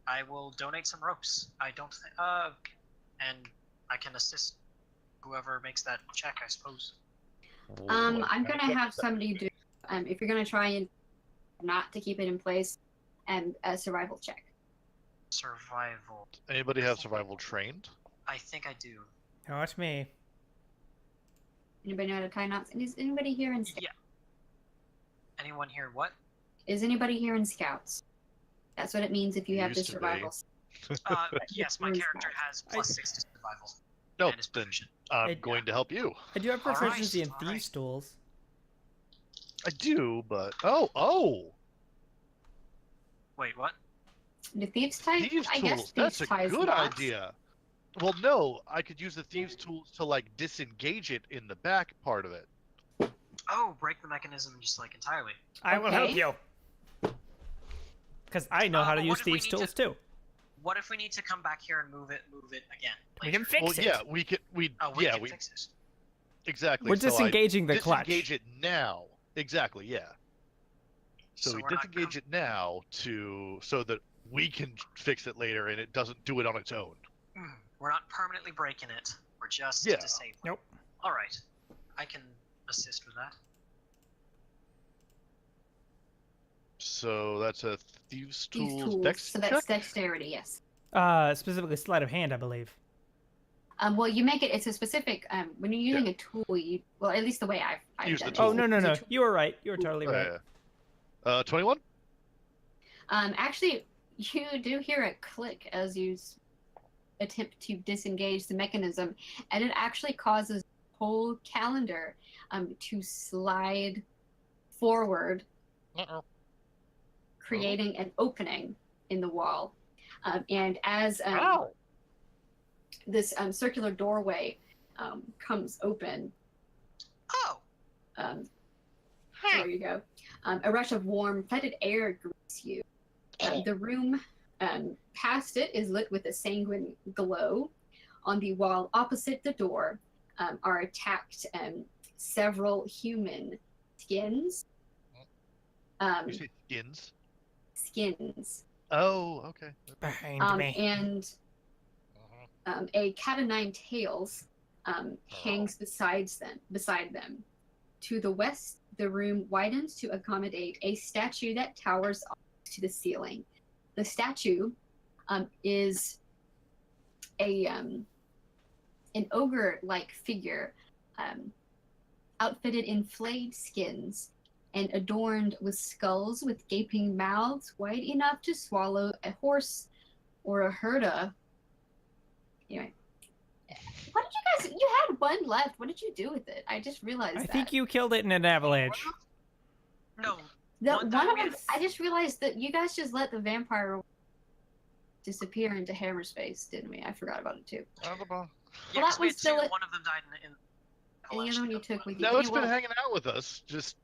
I will donate some ropes. I don't think. And I can assist whoever makes that check, I suppose. I'm gonna have somebody do. If you're gonna try and not to keep it in place, and a survival check. Survival. Anybody have survival trained? I think I do. Watch me. Anybody know how to tie knots? And is anybody here in? Yeah. Anyone here? What? Is anybody here in Scouts? That's what it means if you have the Used to be. survival. Yes, my character has +6 to survival. No, And is then proficient. I'm going to help you. I do have All right, proficiency in all thieves' right. tools. I do, but oh, Wait, what? The thieves tie. thieves I guess tools. thieves That's a ties good knots. idea. Well, no, I could use the thieves tools to like disengage it in the back part of it. Oh, break the mechanism just like entirely. I will help Okay. you. Because I know how to but what use if we thieves' need to- tools too. What if we need to come back here and move it again? We later? can fix Well, it. yeah, we could. We can fix it. Exactly. We're so I disengaging the clutch. disengage it now. Exactly. Yeah. So, So we we're not disengage it now so that we can fix it later, and it doesn't do it on its own. We're not permanently breaking it. We're just Yeah. disabling. Nope. All right. I can assist with that. So that's a thieves' These tools. tools. Dex So that's check? dexterity, yes. Specifically sleight of hand, I believe. Well, you make it. It's a specific. When you're using a tool, at least the way I've Use the done it. tool. Oh, no. It's a tool. You were right. You were totally right. 21. Actually, you do hear a click as you attempt to disengage the mechanism, and it actually causes the whole calendar to slide forward, Uh-oh. creating an opening in the wall. And as Ow! this circular doorway comes open. Oh, So there you go. A rush of warm, fetid air greets you. The room past it is lit with a sanguine glow. On the wall opposite the door are attacked several human skins. You say skins? Skins. Oh, okay. Behind me. And a cat o' nine tails hangs beside them. To the west, the room widens to accommodate a statue that towers up to the ceiling. The statue is an ogre-like figure, outfitted in flayed skins and adorned with skulls with gaping mouths wide enough to swallow a horse or a herda. Anyway, what did you guys? You had one left. What did you do with it? I just realized I that. think you killed it in an avalanche. no. One time of we them. had- I just realized that you guys just let the vampire disappear into hammer space, didn't we? I forgot about it too. Yeah, Well, 'cause that we was had still two. it. One of them died in And the other one you took with you. No, it's well, been hanging out with us. Just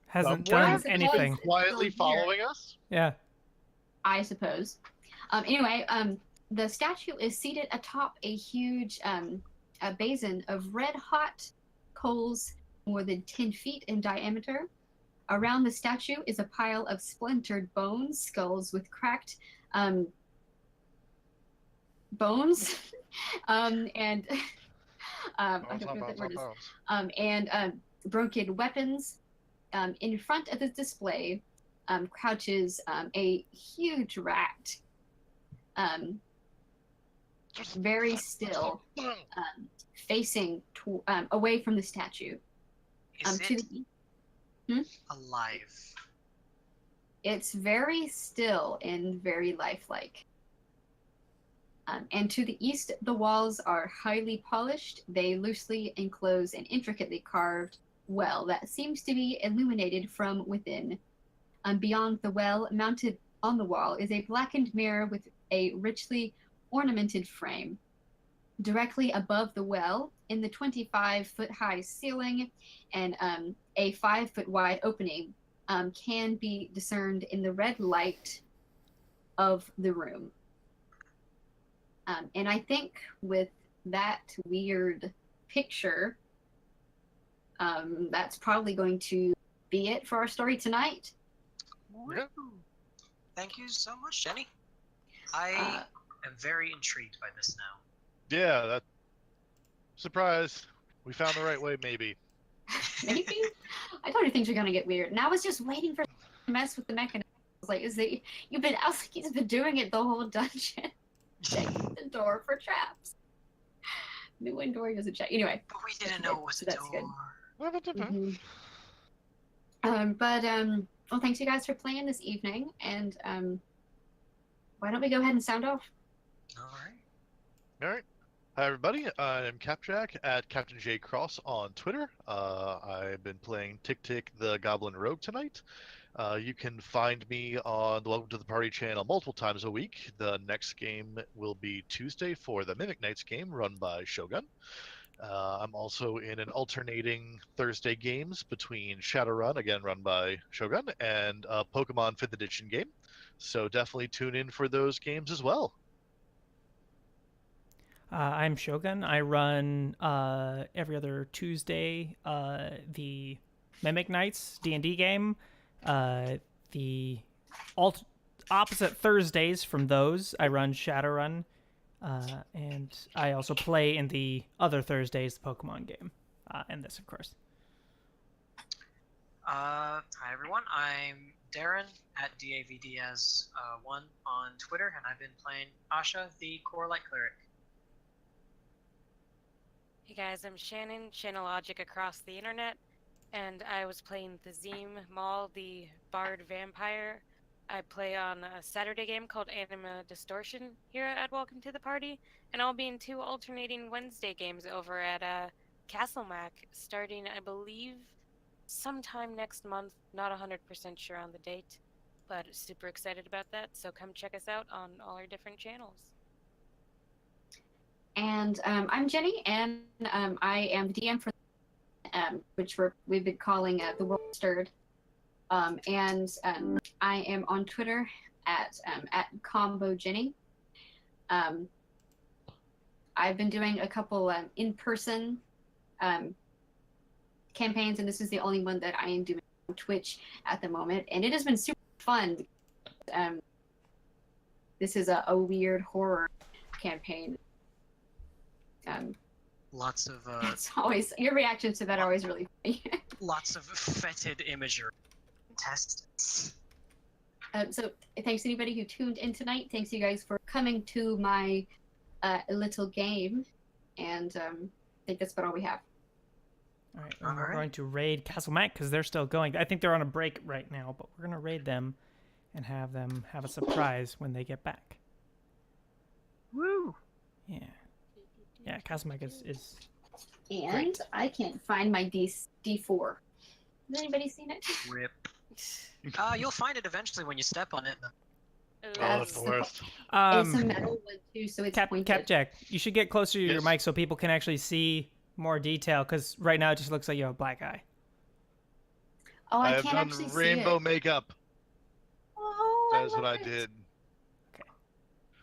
Hasn't somewhere. done I suppose anything. it's quietly still here. following us. Yeah. I suppose. Anyway, the statue is seated atop a huge a basin of red-hot coals more than 10 feet in diameter. Around the statue is a pile of splintered bones, skulls with cracked bones, and I don't know what that word is. And broken weapons. In front of the display crouches a huge rat, very still, facing away from the statue. Is To it the, alive? it's very still and very lifelike. And to the east, the walls are highly polished. They loosely enclose an intricately carved well that seems to be illuminated from within. Beyond the well, mounted on the wall, is a blackened mirror with a richly ornamented frame. Directly above the well, in the 25-foot high ceiling and a 5-foot wide opening, can be discerned in the red light of the room. And I think with that weird picture, that's probably going to be it for our story tonight. Yeah. Thank you so much, Jenny. I am very intrigued by this now. Yeah, that. Surprise. We found the right way, maybe. Maybe. I told you things are gonna get weird, and I was just waiting for to mess with the mechanism. I was like, I was like, he's been doing it the whole dungeon. Checking the door for traps. New one door doesn't check. Anyway. But we didn't know it was a That's door. good. Mhm. Well, thanks you guys for playing this evening, and why don't we go ahead and sound off? All right. All right. Hi, everybody. I'm Capjack at Captain J Cross on Twitter. I've been playing Tick Tick the Goblin Rogue tonight. You can find me on the Welcome to the Party channel multiple times a week. The next game will be Tuesday for the Mimic Knights game run by Shogun. I'm also in an alternating Thursday games between Shadowrun, again run by Shogun, and a Pokemon 5th Edition game. So definitely tune in for those games as well. I'm Shogun. I run every other Tuesday the Mimic Knights D&D game. The opposite Thursdays from those, I run Shadowrun. And I also play in the other Thursdays the Pokemon game. And this, of course. Hi everyone. I'm Darren at DAVDS1 on Twitter, and I've been playing Asha, the Core Light Cleric. Hey guys, I'm Shannon, Channellogic across the internet, and I was playing the Zeme Maul, the Bard Vampire. I play on a Saturday game called Anima Distortion here at Welcome to the Party, and I'll be in 2 alternating Wednesday games over at Castle Mac, starting, I believe, sometime next month. Not 100% sure on the date, but super excited about that, so come check us out on all our different channels. And I'm Jenny, and I am the DM for which we've been calling the World Stirred. And I am on Twitter at Combo Jenny. I've been doing a couple in-person campaigns, and this is the only one that I am doing on Twitch at the moment, and it has been super fun. This is a weird horror campaign. Lots of It's always your reactions to that are always really funny. lots of fetid imagery. Intestines. So thanks to anybody who tuned in tonight. Thanks you guys for coming to my little game, and I think that's about all we have. All right, and we're Alright. going to raid Castle Mac because they're still going. I think they're on a break right now, but we're going to raid them and have them have a surprise when they get back. Woo! Yeah. Yeah, Castle Mac is And Great. I can't find my D4. Has anybody seen it? Rip. You'll find it eventually when you step on it. Oh, That's it's the worst. It's a um metal one too, so it's Cap pointed. Jack, you should get closer to your Yes. mic so people can actually see more detail because right now it just looks like you have a black eye. Oh, I I have can't done actually rainbow see it. makeup. Oh, That is what love I it. did.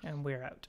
And we're out.